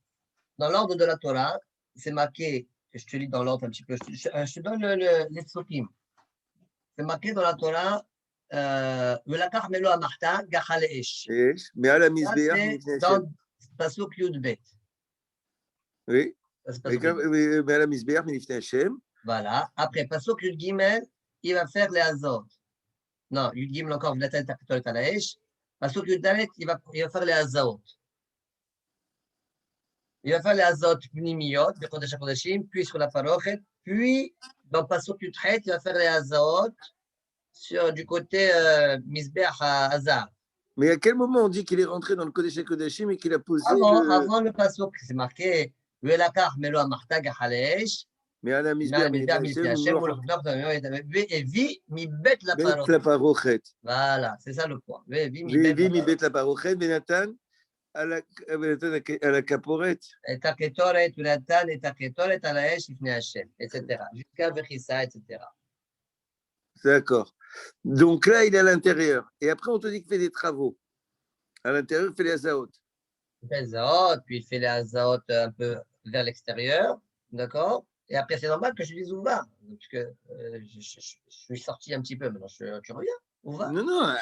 Dans l'ordre de la Torah, c'est marqué, je te lis dans l'ordre un petit peu, je te donne les psukim. C'est marqué dans la Torah, Velakach melo amarta gachal esh. Mais à la Ça, misbéach, c'est dans Pasuk Yud Bet. oui. Ça, c'est Mais Pasuk Yud Bet. à la misbéach, Minifne Hashem. Voilà. Après, Pasuk Yud Gimel, il va faire les Azot. Non, Yud Gimel encore, V'natan takatolet ala esh. Pasuk Yud Dalet, il va faire les Azot. Il va faire les Azot Pnimiyot, de Kodesh HaKodeshim, puis sur la Parochet, puis dans Pasuk Yutret, il va faire les Hazaot du côté Misbeach à Hazar. Mais à quel moment on dit qu'il est rentré dans le Kodesh HaKodashim et qu'il a posé Avant le Pasuk, c'est marqué Velakach Melo Amarta Gachalesh, mais à la Misbeh, mais et vit mi bet la Bet parole. la parochet. Voilà, c'est ça le point. Vivi mi bet la parochet, Benatan à la caporette. Et ta ketoret, Unatan, et ta ketoret à la Esh, Ifne Hashem, etc. Jusqu'à Vechissa, etc. D'accord. Donc là, il est à l'intérieur. Et après, on te dit qu'il fait des travaux. À l'intérieur, il fait les Hazaot. Il fait les Hazaot, puis il fait les Hazaot un peu vers l'extérieur. D'accord? Et après, c'est normal que je dise où va. Parce que je suis sorti un petit peu. Maintenant, tu reviens. Où va? Non, non,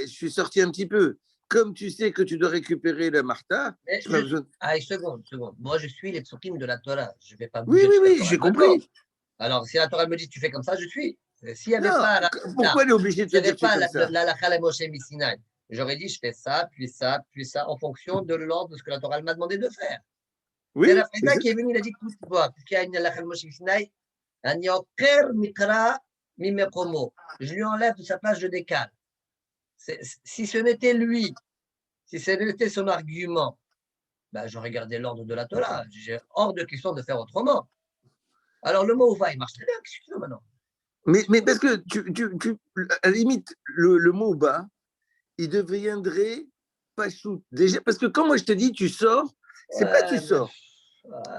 je suis sorti un petit peu. Comme tu sais que tu dois récupérer la Martha, tu n'as pas besoin. Ah, seconde. Moi, je suis les tsukim de la Torah. Je ne vais pas Oui, bouger. oui, oui, j'ai compris. Alors, si la Torah me dit tu fais comme ça, je suis. S'il n'y avait Non, pas pourquoi elle est obligée de te dire tu fais comme ça? l'halakha la Moshe Missinai, j'aurais dit je fais ça, puis ça, puis ça, en fonction de l'ordre de ce que la Torah m'a demandé de faire. Oui. C'est la Freda qui est venue, il a dit écoute, puisqu'il y a une halakha la Moshe Missinai, je lui enlève de sa place, je décale. Si ce n'était lui, si ce n'était son argument, ben, j'aurais gardé l'ordre de la Torah. J'ai hors de question de faire autrement. Alors le mot va, il marche très bien. Qu'est-ce que tu veux maintenant? Mais parce que à la limite, le mot bas, il deviendrait pas chou. Déjà, parce que quand moi je te dis tu sors, c'est pas tu sors.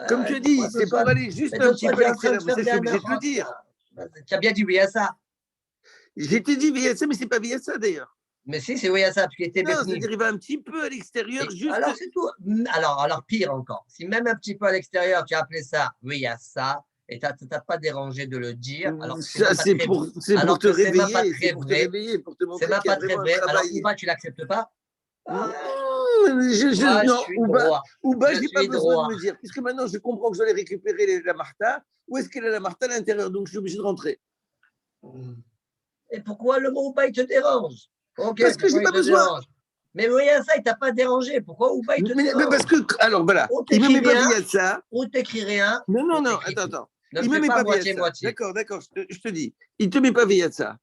Comme tu dis, c'est pour aller juste un petit peu à l'extérieur. Mais ça, je suis obligé de te le dire. Tu as bien dit oui à ça. J'ai dit via ça, mais c'est pas via ça d'ailleurs. Mais si, c'est oui à ça, parce qu'il était non, c'est-à-dire il va un petit peu à l'extérieur, juste. Alors c'est tout. Alors pire encore. Si même un petit peu à l'extérieur, tu as appelé ça oui à ça, et tu n'as pas dérangé de le dire, alors c'est pour te réveiller, c'est pour te réveiller, pour te montrer qu'il y a vraiment un travail. Alors Ouba, tu l'acceptes pas? Non, Ouba, je n'ai pas besoin de me dire, puisque maintenant je comprends que je vais aller récupérer la Martha. Où est-ce qu'elle a la Martha à l'intérieur? Donc je suis obligé de rentrer. Et pourquoi le mot Ouba, il te dérange? Parce que je n'ai pas besoin. Mais oui, ça, il t'a pas dérangé. Pourquoi Ouba, il te dérange? Mais parce que, alors voilà, il ne me met pas via ça. Ou t'écris rien. Non, attends. Il ne me met pas via ça. D'accord, je te dis. Il ne te met pas via ça.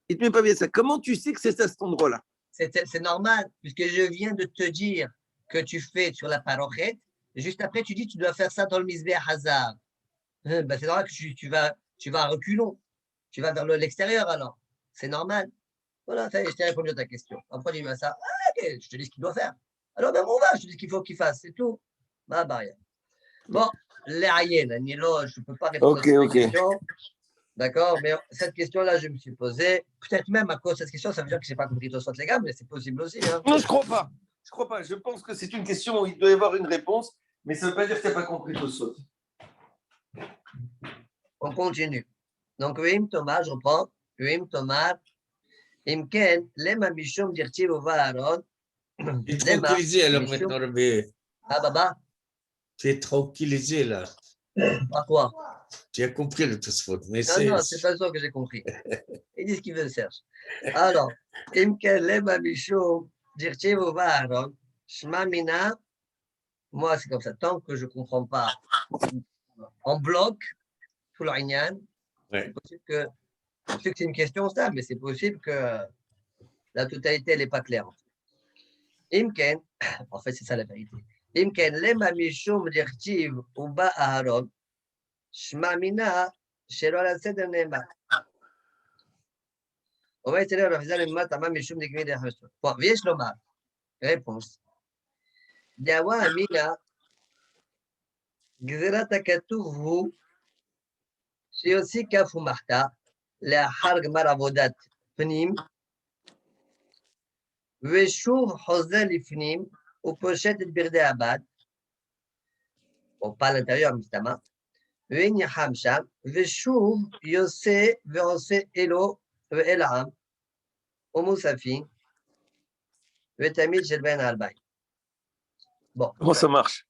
Comment tu sais que c'est à cet endroit-là? C'est normal, puisque je viens de te dire que tu fais sur la parochet. Juste après, tu dis tu dois faire ça dans le misbeh hazar. Ben, c'est normal que tu vas à reculons. Tu vas vers l'extérieur alors. C'est normal. Voilà, je t'ai répondu à ta question. Après, tu dis ça. Ah, ok, je te dis ce qu'il doit faire. Alors, ben, on va, je te dis ce qu'il faut qu'il fasse, c'est tout. Bah, rien. Bon, les Ayen, Nilo, je ne peux pas répondre à cette question. D'accord, mais cette question-là, je me suis posée. Peut-être même à cause de cette question, ça veut dire que je n'ai pas compris Tosfot, les gars, mais c'est possible aussi. Hein. Non, je ne crois pas. Je pense que c'est une question où il doit y avoir une réponse, mais ça ne veut pas dire que tu n'as pas compris Tosfot. On continue. Donc, Wim Thomas, je reprends. Wim Thomas. Imken, lema mishum dirtiv uvaron. Tu es tranquillisé alors maintenant, Rabbi. Ah, Baba. Tu es tranquillisé là. Par quoi? Tu as compris le Tosfot. Mais non, c'est pas ça que j'ai compris. Il dit ce qu'il veut, Serge. Alors, Imken, lema mishum dirtiv uvaron. Shma mina. Moi, c'est comme ça. Tant que je ne comprends pas en bloc tout l'Inyan, c'est possible que. Je sais que c'est une question stable, mais c'est possible que la totalité n'est pas claire. Imken, en fait, c'est ça la vérité. Imken, lema mishum dirtiv uba aharon, shma mina, shelo la seder nema. On va essayer de refaire le mat, ama mishum dikmi de hasto. Bon, viesh lomar. Réponse. Dawa amina, gzerat akatuvu, שיוציא כף ומחתה לאחר גמר עבודת פנים, ושוב חוזר לפנים ופושט את בגדי הבד, או פעל אינטריור מסתמה, וניחם שם, ושוב יוצא ועושה אלו ואל העם, ומוספין, ותמיד של בין הארבעים. Bon. Comment ça marche?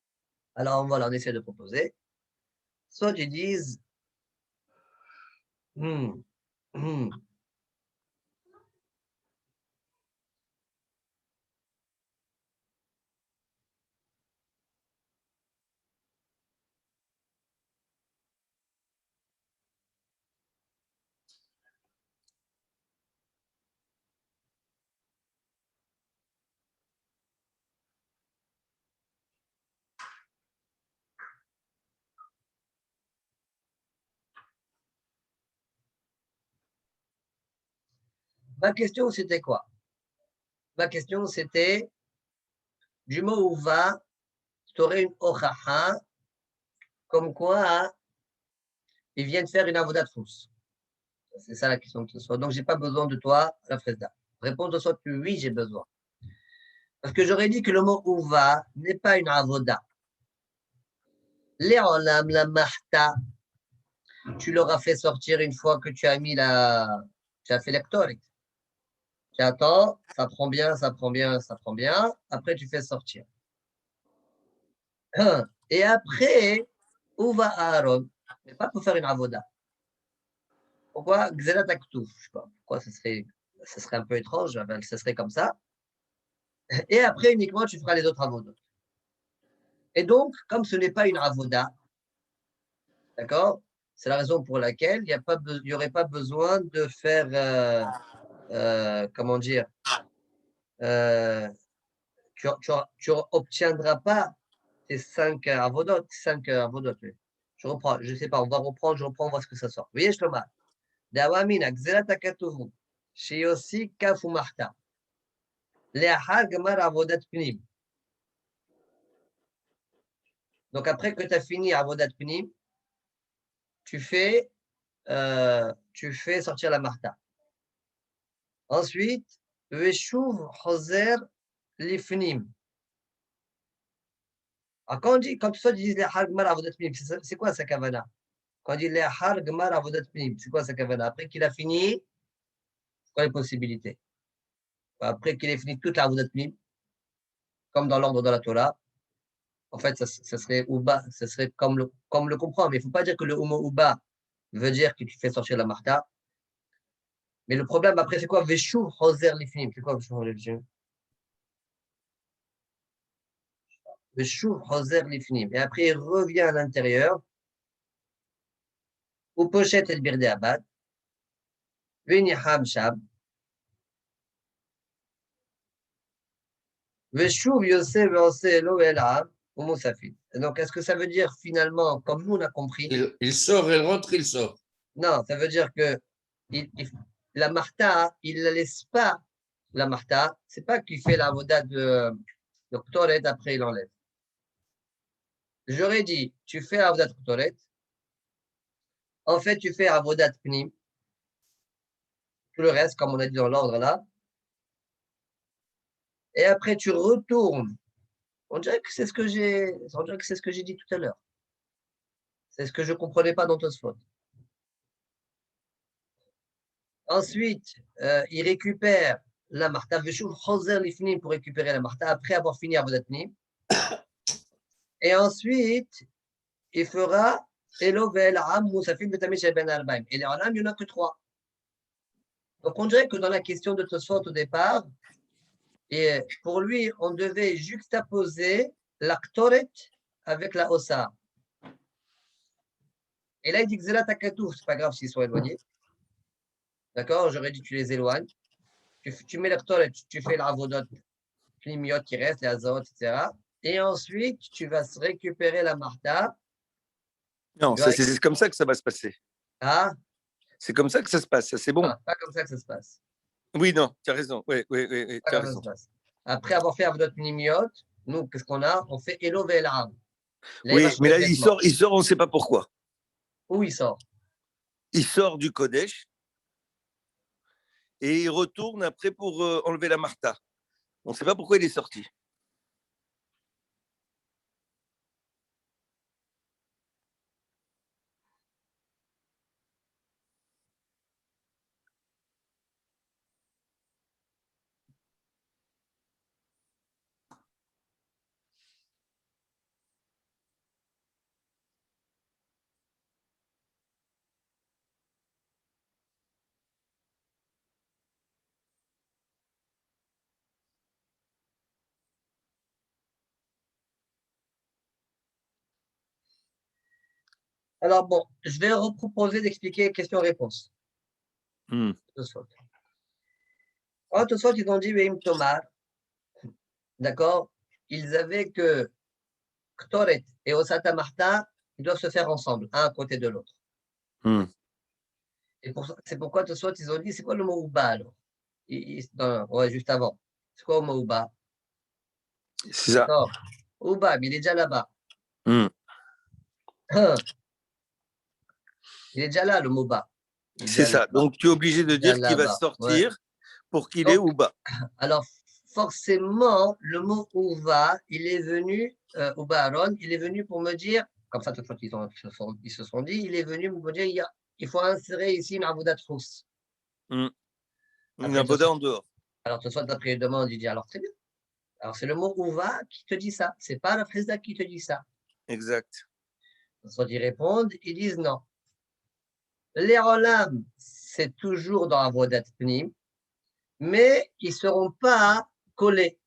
Alors voilà, on essaie de proposer. Soit ils disent Ma question, c'était quoi? Ma question, c'était du mot où va, tu aurais une ochaha, comme quoi ils viennent faire une avodat fausse. C'est ça la question de ce soir. Donc, je n'ai pas besoin de toi, la Fresda. Réponse de soit que oui, j'ai besoin. Parce que j'aurais dit que le mot ouva n'est pas une avoda. L'éolam, la mahta, tu l'auras fait sortir une fois que tu as mis tu as fait l'ectorique. Tu attends, ça prend bien, ça prend bien, ça prend bien. Après, tu fais sortir. Et après, ouva Aaron, mais pas pour faire une avoda. Pourquoi Xelat Aktouf? Je sais pas. Pourquoi ce serait un peu étrange, ce serait comme ça. Et après, uniquement, tu feras les autres avodas. Et donc, comme ce n'est pas une avoda, d'accord? C'est la raison pour laquelle il n'y aurait pas besoin de faire, comment dire, tu obtiendras pas tes 5 avodot, 5 avodot. Oui. Je reprends, je ne sais pas, on va reprendre, je reprends, on voit ce que ça sort. Vous voyez, Shlomo? Dawamina, Gzerat Akatuvu, Sheyosi Kafu Mahta, Leahar Gemar Avodat Pnim. Donc, après que tu as fini Avodat Pnim, tu fais sortir la Martha. Ensuite, Veshuv Hoser Lifnim. Alors, quand tu dis les Hargmar Avodat Pnim, c'est quoi sa kavana? Quand on dit les Hargmar Avodat Pnim, c'est quoi sa kavana? Après qu'il a fini, c'est quoi les possibilités? Après qu'il ait fini toute la Avodat Pnim, comme dans l'ordre de la Torah, en fait, ça serait Uba, ça serait comme le comprend, mais il ne faut pas dire que le Umo Uba veut dire que tu fais sortir la Martha. Mais le problème après, c'est quoi? Veshuv Hoser Lifnim. C'est quoi Veshuv Hoser Lifnim? Veshuv Hoser Lifnim. Et après, il revient à l'intérieur. Ou pochette et birdé abad. Veniham shab. Veshuv Yosef Veose Lo Elam. Ou Moussafid. Donc, est-ce que ça veut dire finalement, comme nous on a compris? Il sort, il rentre, il sort. Non, ça veut dire que la Martha, il ne la laisse pas, la Martha. C'est pas qu'il fait la voda de Ktoret, après il enlève. J'aurais dit, tu fais Avodat Ktoret. En fait, tu fais Avodat Pnim. Tout le reste, comme on a dit dans l'ordre là. Et après, tu retournes. On dirait que c'est ce que j'ai dit tout à l'heure. C'est ce que je ne comprenais pas dans Tosfot. Ensuite, il récupère la Martha. Veshuv Choser Lifnim pour récupérer la Martha après avoir fini Avodat Pnim. Et ensuite, il fera Elo ve'elam Moussafim betamish ben arbaim. Et les olam, il n'y en a que 3. Donc, on dirait que dans la question de Tosfot au départ, et pour lui, on devait juxtaposer la Ktoret avec la Ossa. Et là, il dit Xelat Akatouf, c'est pas grave s'ils sont éloignés. D'accord? J'aurais dit tu les éloignes. Tu mets la Ktoret, tu fais l'avodot, Plimiot qui reste, les Azot, etc. Et ensuite, tu vas récupérer la Martha. Non, c'est comme ça que ça va se passer. Ah? C'est comme ça que ça se passe, ça c'est bon. Non, pas comme ça que ça se passe. Oui, non, tu as raison. Oui, tu as raison. Après avoir fait Avodot Minimiot, nous, qu'est-ce qu'on a? On fait Elo ve'elam. Oui, mais là, il sort, on ne sait pas pourquoi. Où il sort? Il sort du Kodesh et il retourne après pour enlever la Martha. On ne sait pas pourquoi il est sorti. Alors bon, je vais reproposer d'expliquer question-réponse. Tosfot, ils ont dit Veim Tomar, d'accord, ils avaient que Ktoret et Osata Marta, ils doivent se faire ensemble, un à côté de l'autre. Et c'est pourquoi Tosfot, ils ont dit, c'est quoi le mot Uba alors? ouais, juste avant. C'est quoi au mot Ouba? C'est ça. D'accord. Ouba, mais il est déjà là-bas. Hmm. Il est déjà là, le mot bas. Il est C'est déjà ça. là-bas. Donc, tu es obligé de Il est déjà dire qu'il va là-bas. Ouais. sortir pour qu'il est Donc, ou bas. alors, forcément, le mot Ouva, il est venu, Ouba Aaron, il est venu pour me dire, comme ça, toute fois ils se sont dit, il est venu pour me dire, il faut insérer ici une avodat trousse. Hmm. Une Après, avoda en dehors. alors, de toute façon, après, il demande, il dit, alors très bien. Alors, c'est le mot Ouva qui te dit ça. C'est pas la Fresda qui te dit ça. Exact. Soit ils répondent, ils disent non. Les Olam, c'est toujours dans Avodat Pnim, mais ils ne seront pas collés.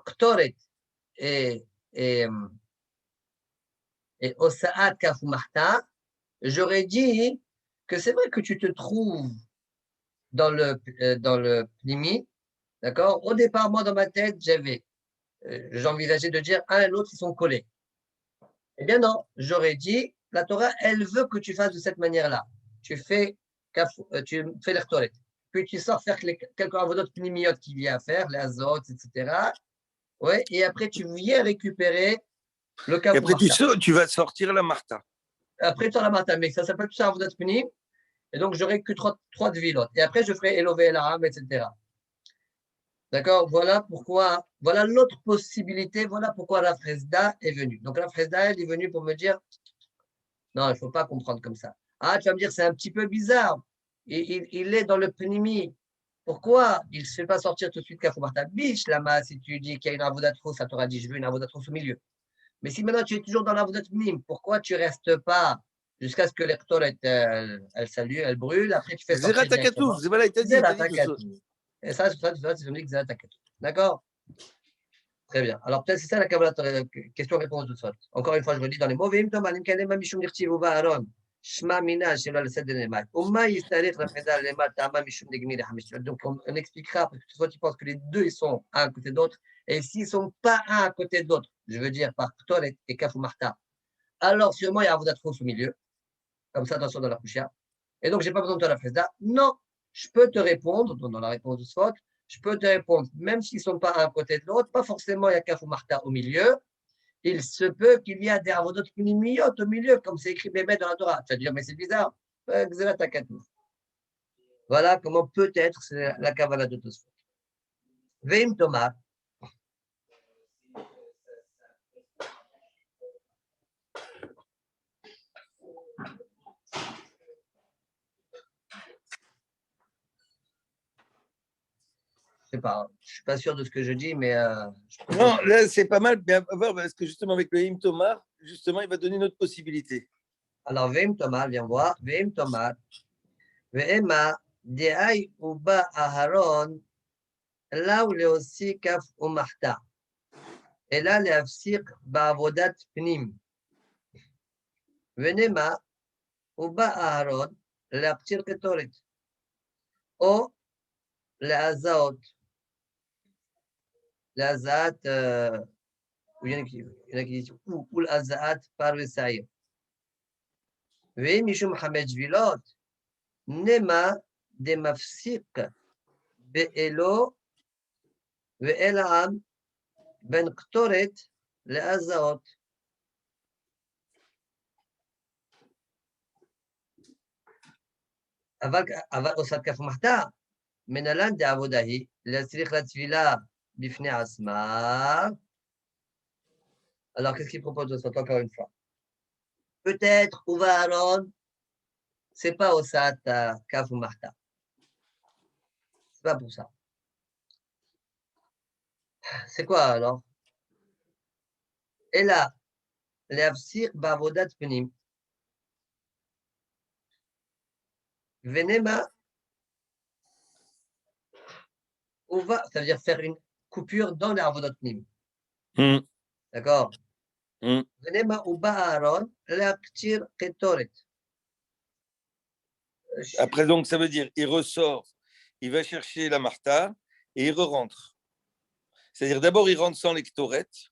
Ktoret et, et, et Osa'at Kaf Mahta, j'aurais dit que c'est vrai que tu te trouves dans le Pnimi, d'accord? Au départ, moi, dans ma tête, j'envisageais de dire un et l'autre, ils sont collés. Eh bien non, j'aurais dit, la Torah, elle veut que tu fasses de cette manière-là. Tu fais l'Echtoret. Puis tu sors faire quelques d'autres pnimiotes qu'il y a à faire, les azotes, etc. Ouais, et après, tu viens récupérer le Et Kaf après, Marta. tu vas sortir la Martha. Après, tu as la Marta, mais ça s'appelle tout ça Avodat Pnim. Et donc, j'aurai que trois de vilotes. Et après, je ferai Elové El Aram, etc. D'accord? Voilà pourquoi, voilà l'autre possibilité, voilà pourquoi la Fresda est venue. Donc, la Fresda, elle est venue pour me dire, non, il ne faut pas comprendre comme ça. Ah, tu vas me dire, c'est un petit peu bizarre. Il est dans le Pnimi. Pourquoi il ne se fait pas sortir tout de suite Kafumarta Biche, là-bas, si tu dis qu'il y a une avodatros, ça t'aura dit, je veux une avodatros au milieu. Mais si maintenant tu es toujours dans l'avodat Pnim, pourquoi tu ne restes pas jusqu'à ce que l'Ektor, elle salue, elle brûle, après tu fais sortir Zérat directement. Takatouf, voilà, il t'a dit tout ça. Et ça, c'est ce que Zérat Takatouf. D'accord? Très bien. Alors, peut-être c'est ça la question-réponse de ça. Encore une fois, je redis dans les mots. Donc, on expliquera, parce que soit tu penses que les deux, ils sont un à côté d'autre, et s'ils ne sont pas un à côté d'autre, je veux dire par Ktor et Kaf ou Marta, alors sûrement il y a Avodatros au milieu, comme ça, attention dans la Kushia. Et donc, je n'ai pas besoin de toi la Fresda. Non, je peux te répondre, dans la réponse de Sfot, je peux te répondre, même s'ils ne sont pas un à côté de l'autre, pas forcément il y a Kaf ou Marta au milieu, il se peut qu'il y a des avodot pnimiyot au milieu, comme c'est écrit bébé dans la Torah. Tu vas dire, mais c'est bizarre. Voilà comment peut-être c'est la Kavala de Tosfot. Veim Tomar. Je ne sais pas, je ne suis pas sûr de ce que je dis, mais. Non, là, c'est pas mal, mais à voir, parce que justement, avec le Him Tomar, justement, il va donner une autre possibilité. Alors, Veim Tomar, viens voir. Veim Tomar. Ve'ema de'ai uba aharon, là où aussi kaf umahta. Et là, להפסיק בעבודת פנים. ונמה, ובא אהרון להפציר קטורת, או להזעות, להזעת, ou להזעת פר ושעיר. ואם משום 5 גבילות, נמה דמפסיק באלו ואל העם בין קטורת להזעות. אבל עושת כף ומחתה, מנהלן דעבודה היא להצריך לתפילה בפני עצמה. Alors, qu'est-ce qu'il propose de ça encore une fois? Peut-être, Ouva Aaron, c'est pas Osat Kaf ou Marta. C'est pas pour ça. C'est quoi alors? Et là, l'Afsir Bavodat Penim. Venema, Ouva, ça veut dire faire une coupure dans l'Avodat Penim. D'accord? Venema Ouba Aaron, l'Aktir Ketoret. Après, donc, ça veut dire, il ressort, il va chercher la Martha et il re-rentre. C'est-à-dire, d'abord, il rentre sans l'ectorette.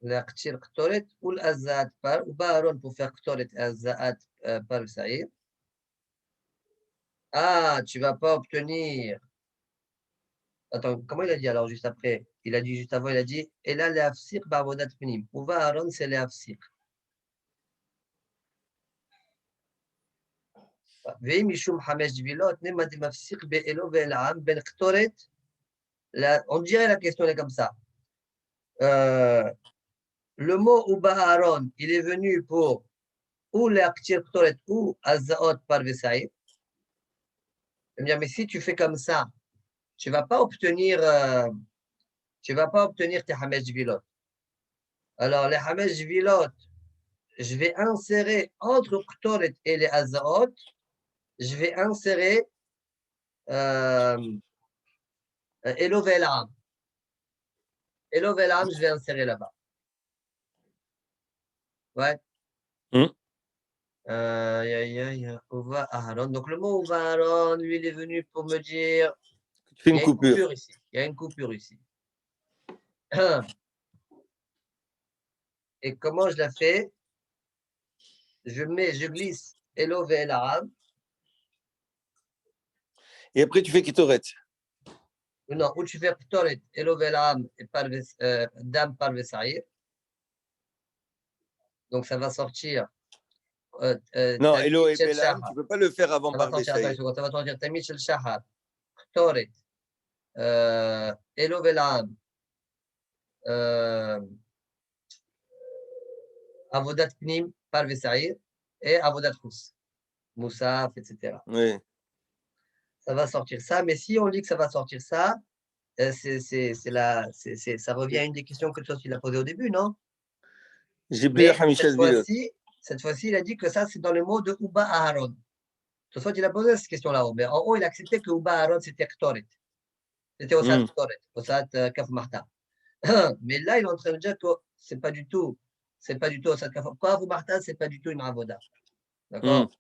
להקציר קטורת ולעזת פר, ובא אהרון pour faire קטורת עזת פר ושעיר. Ah, tu vas pas obtenir. Attends, comment il a dit alors juste après? Il a dit juste avant, il a dit et là, les afsir ba'avodat pnim. Uva Aaron, c'est les afsir. ואם משום 5 גבילות, נמא דמפסיק באלו ואלעם בין קטורת, on dirait la question est comme ça. Le mot Uba Aaron, il est venu pour ou l'aktir Ktoret ou Azaot par Vesaïr. Mais si tu fais comme ça, tu ne vas pas obtenir tes Hamesh Vilot. Alors, les Hamesh Vilot, je vais insérer entre Ktoret et les Azaot, je vais insérer Elo Velam. Elo Velam, je vais insérer là-bas. Ouais. Uva Aaron. Donc, le mot Uva Aaron, lui, il est venu pour me dire Tu fais il y une a une coupure. coupure ici. Il y a une coupure ici. Et comment je la fais? Je glisse Elo Velam. Et après, tu fais Kitoret. Non, où tu fais Ktoret, Elo Velam et Dam par Vesaïr. Donc, ça va sortir. Non, Elo et Belam, tu ne peux pas le faire avant Ça va par sortir, attends une Vesaïr. seconde, ça va sortir Tamid Shel Shahar, Ktoret, Elo Velam, Avodat Pnim par Vesaïr et Avodat Khous, Moussaf, etc. Oui. Ça va sortir ça, mais si on dit que ça va sortir ça, ça revient à une des questions que toi tu l'as posée au début, non? J'ai plus la Mais Hamichel Vilot. cette fois-ci, il a dit que ça, c'est dans le mot de Uba Aaron. De toute façon, il a posé cette question-là. Mais en haut, il a accepté que Uba Aaron, c'était Ktoret. C'était Osat Ktoret, Osat Kaf Marta. Mais là, il est en train de dire que c'est pas du tout Osat Kaf Marta, c'est pas du tout une avoda. D'accord?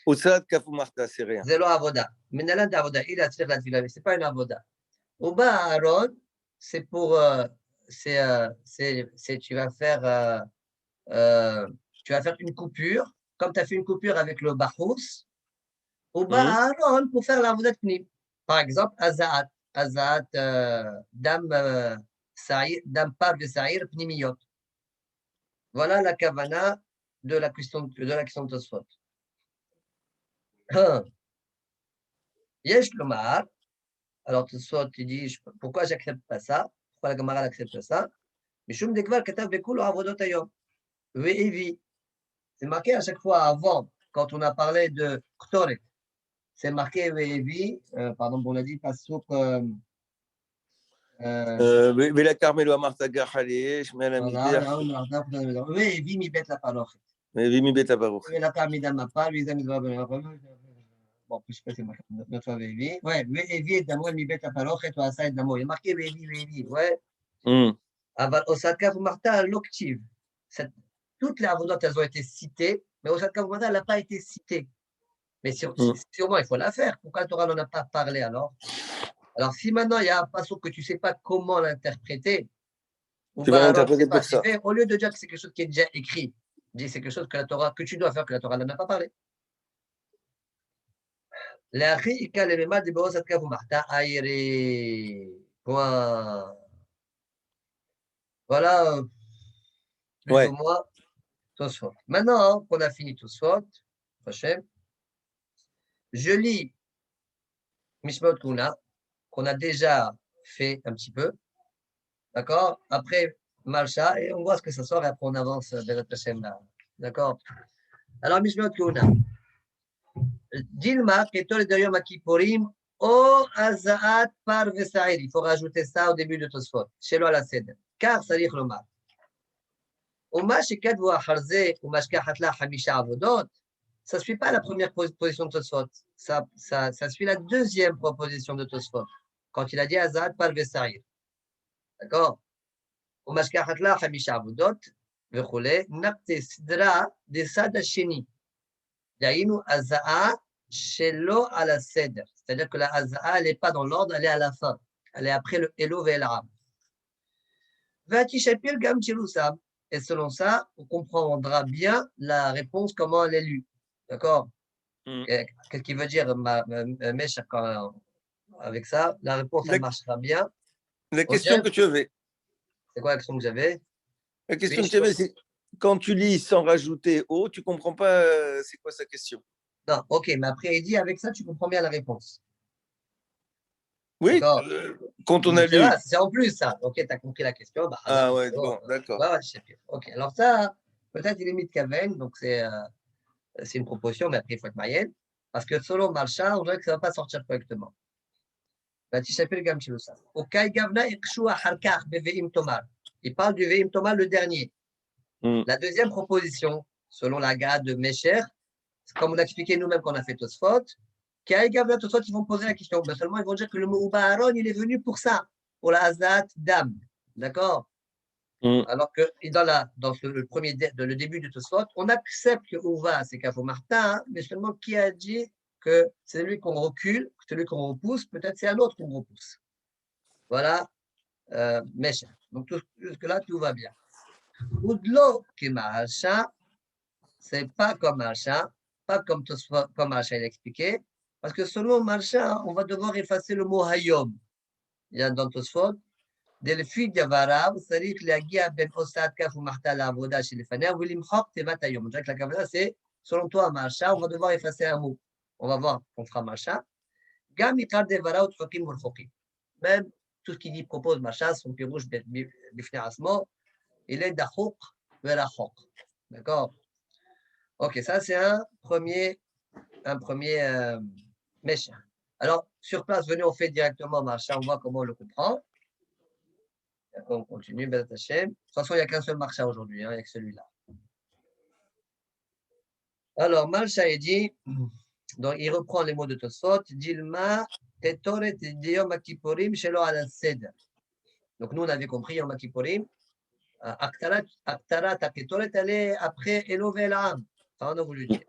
Osat Kaf Marta, c'est rien. Zéro avoda. Mais Nalan d'avoda, il a tiré la tefila, mais c'est pas une avoda. Uba Aaron, c'est pour, tu vas faire une coupure, comme tu as fait une coupure avec le Bahous, Uba Aaron pour faire la avodat pnim. Par exemple, Azaat, Dam Par de Saïr Pnimiyot. Voilà la kavana de la question de Tosfot. Yesh Lomar. Alors Tosfot, il dit pourquoi j'accepte pas ça? Pourquoi la Gemara n'accepte ça? Mishum Dekvar Katav Bekul Avodot Ayom. Ve'evi. C'est marqué à chaque fois avant, quand on a parlé de Ktoret. C'est marqué Ve'evi. Pardon, on a dit Pasuk. Vela Carmelo Marta Gachale, Shmel Amidber. Ve'evi mi bet la parochet. Ve'evi mi bet la parochet. Vela Carmida Mapal, Visa Midva bon, je sais pas, c'est marqué notre fois Ve'evi. Ouais, Ve'evi et Damo mi bet la parochet, ou Asa et Damo. Il est marqué Ve'evi, ouais. Aval Osaka Marta l'octive. Toutes les avodotes, elles ont été citées, mais Osaka Marta, elle n'a pas été citée. Mais sûrement, il faut la faire. Pourquoi la Torah n'en a pas parlé alors? Alors, si maintenant il y a un passage que tu ne sais pas comment l'interpréter, tu vas l'interpréter pour ça. Au lieu de dire que c'est quelque chose qui est déjà écrit, dis c'est quelque chose que la Torah, que tu dois faire, que la Torah n'en a pas parlé. Point. Voilà, plus ou moins, Tosfot. Maintenant qu'on a fini Tosfot, je lis Mishmot Kuna, qu'on a déjà fait un petit peu. D'accord? Après Malcha, et on voit ce que ça sort, et après on avance vers le Hashem là. D'accord? Alors, Mishmot Kuna. Dilma, Ketol de Yom Kippourim, O Azaat par Vesaïr. Il faut rajouter ça au début de Tosfot. Shelo la Seder. Car, Sarich Lomar. Oma Shekad Harze, ou Mashkahatla Hamisha Avodot. Ça ne suit pas la première position de Tosfot. Ça suit la deuxième proposition de Tosfot. Quand il a dit Azaat par Vesaïr. D'accord? ומשכחת חמישה עבודות וכולי, נקטה סדרה דסד השני. דהיינו, הזעה שלא על הסדר. C'est-à-dire que la הזעה, elle n'est pas dans l'ordre, elle est à la fin. Elle est après le Elo ve'elam. והתשפיר גם תירוסם. Et selon ça, on comprendra bien la réponse, comment elle est lue. D'accord? Qu'est-ce qu'il veut dire, Mesh, avec ça? La réponse, elle marchera bien. La question que tu avais. C'est quoi la question que j'avais? La question que tu avais, c'est quand tu lis sans rajouter O, tu ne comprends pas c'est quoi sa question. Non, ok, mais après, il dit avec ça, tu comprends bien la réponse. Oui, quand on a lu. C'est en plus ça. Ok, tu as compris la question. Bah, ah ouais, bon, d'accord. Ouais, je sais plus. Ok, alors ça, peut-être il est mitkaven, donc c'est une proposition, mais après, il faut être moyenne. Parce que selon Marcha, on dirait que ça ne va pas sortir correctement. Il parle du Ve'im Tomar, le dernier. La deuxième proposition, selon la gare de Mesher, comme on a expliqué nous-mêmes quand on a fait Tosfot, Tosfot, ils vont poser la question. Mais seulement, ils vont dire que le mot Ubaharon, il est venu pour ça, pour la Hazat Dam. D'accord? Alors que dans le début de Tosfot, on accepte que Uva, c'est Kafo Martin, hein, mais seulement qui a dit que c'est lui qu'on recule, c'est lui qu'on repousse, peut-être c'est un autre qu'on repousse. Voilà, Mesher. Donc, jusque-là, tout va bien. Oudlo qui Mahacha, c'est pas comme Mahacha, pas comme Mahacha l'a expliqué, parce que selon Mahacha, on va devoir effacer le mot Hayom. Il y a dans Tosfot, dès le fil d'Avarav, c'est-à-dire qu'il y a Gia ben Osad Kaf ou Mahta la Avoda chez les Faner, Willim Hok Tevat Hayom. On dirait que la Kavana, c'est selon toi, Mahacha, on va devoir effacer un mot. On va voir qu'on fera Mahacha. Gam Ikar Devara ou Tfokim ou Tfokim. Même tout ce qu'il dit propose Mahacha, son pirouche bifne asmo, il est d'Achouk vers Achouk. D'accord? Ok, ça c'est un premier méchant. Alors, sur place, venez, on fait directement marcha, on voit comment on le comprend. On continue, Ben Hachem. De toute façon, il n'y a qu'un seul marcha aujourd'hui, hein, avec celui-là. Alors, marcha est dit, donc il reprend les mots de Tosfot, Dilma, Tetoret, Yom Kippurim, Shelo al Seder. Donc, nous, on avait compris Yom Kippurim. Aktarat, Ketoret, elle est après Elovelam. Ça, on a voulu dire.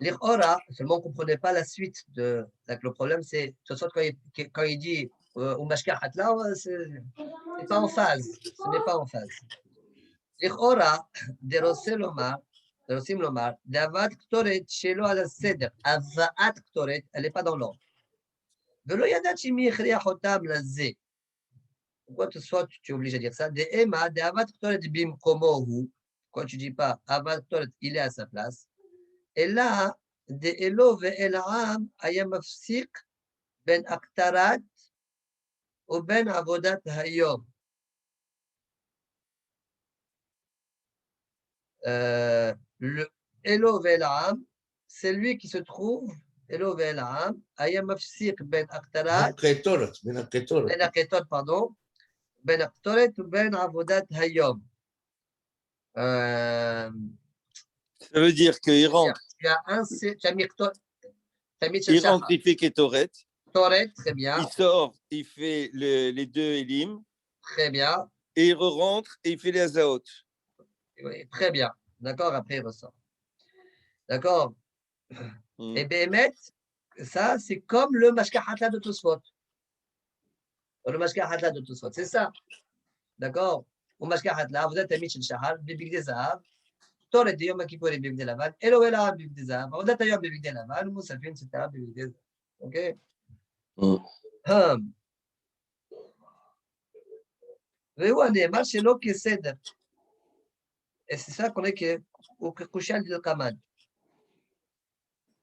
L'Ikhora, seulement on ne comprenait pas la suite. Le problème, c'est quand il dit Umashka Hatla, ce n'est pas en phase. Ce n'est pas en phase. L'Ikhora, de Rosim Lomar, d'Avad Ktoret, Shelo al Seder, Avaat Ktoret, elle n'est pas dans l'ordre. Velo Yadat Shimi Khriya Hotam Lazé. Pourquoi tu es obligé de dire ça? De Emma, d'Avad Ktoret Bim Komohu. Quand tu ne dis pas Avad Ktoret, il est à sa place. Et là, de Elo ve'elam aya mafsik ben aktarat ou ben avodat hayom. Le Elo ve'elam, c'est lui qui se trouve, Elo ve'elam aya mafsik ben aktarat, ben aketot, pardon, ben aktoret ou ben avodat hayom. Ça veut dire qu'il rentre. Tu as mis Il rentre, il fait Ketoret. Toret, très bien. Il sort, il fait les deux Elim. Très bien. Et il re-rentre et il fait les Azaot. Oui, très bien. D'accord, après il ressort. D'accord. Et Béhémet, ça, c'est comme le Mashkahata de Tosfot. Le Mashkahata de Tosfot, c'est ça. D'accord. Au Mashkahata, vous êtes Amit Shahar, Bibik des Zahav, Toret de Yom Kippur et Bibik de Lavan, Eloela Bibik des Zahav, vous êtes ailleurs Bibik de Lavan, Moussafin, etc. Bibik des Zahav. Ok. והוא הנאמר שלא כסדר. C'est ça qu'on est au Kushal de Kaman.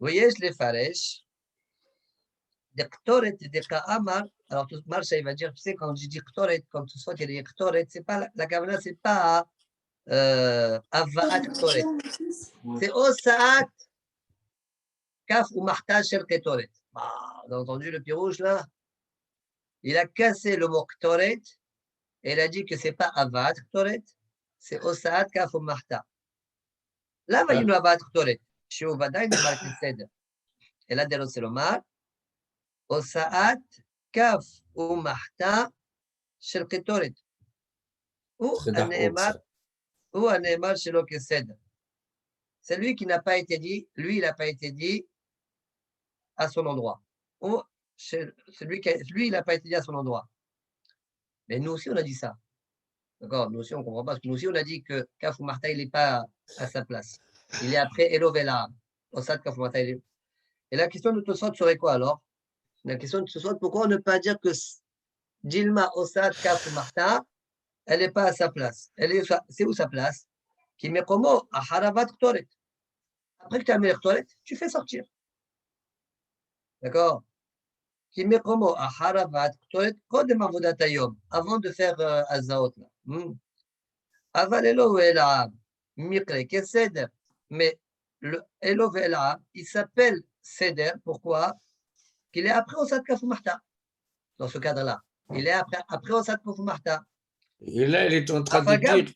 ויש לפרש, דקטורת דקאמר, alors tout marche, il va dire, tu sais, quand je dis ktoret, comme tout soit, il y a ktoret, c'est pas, la kavana, c'est pas avaat ktoret. C'est osaat kaf ou martaj shel ktoret. Vous avez entendu le pirouge là? Il a cassé le mot ktoret et il a dit que c'est pas avaat ktoret, c'est osaat kaf ou marta. Là, il y a avaat ktoret. שהוא ודאי נאמר כסדר. אלא דרוצה לומר, הוצאת כף ומחתה של קטורת. הוא הנאמר שלו כסדר. C'est lui qui n'a pas été dit, lui, il n'a pas été dit à son endroit. Lui, il n'a pas été dit à son endroit. Mais nous aussi, on a dit ça. D'accord? Nous aussi, on ne comprend pas. Parce que nous aussi, on a dit que Kaf ou Marta, il n'est pas à sa place. Il est après Elovela. Osat Kaf Mahta. Et la question de Tosot serait quoi alors? La question de Tosot, pourquoi ne pas dire que Dilma Osat Kaf Mahta, elle n'est pas à sa place? C'est où sa place? Qui met comme mot à Haravat Ktoret. Après que tu as mis Ktoret, tu fais sortir. D'accord? Qui met comme mot à Haravat Ktoret, Kodem Avodat Hayom, avant de faire Azaot. Aval Elo Ve'elav, Mikre, que Seder. Mais le Elo Ve'elav, il s'appelle Seder. Pourquoi? Qu'il est après Osat Kaf Mahta. Dans ce cadre-là. Il est après Osat Kaf Mahta. Et là, elle est en train de Afalgav. dire,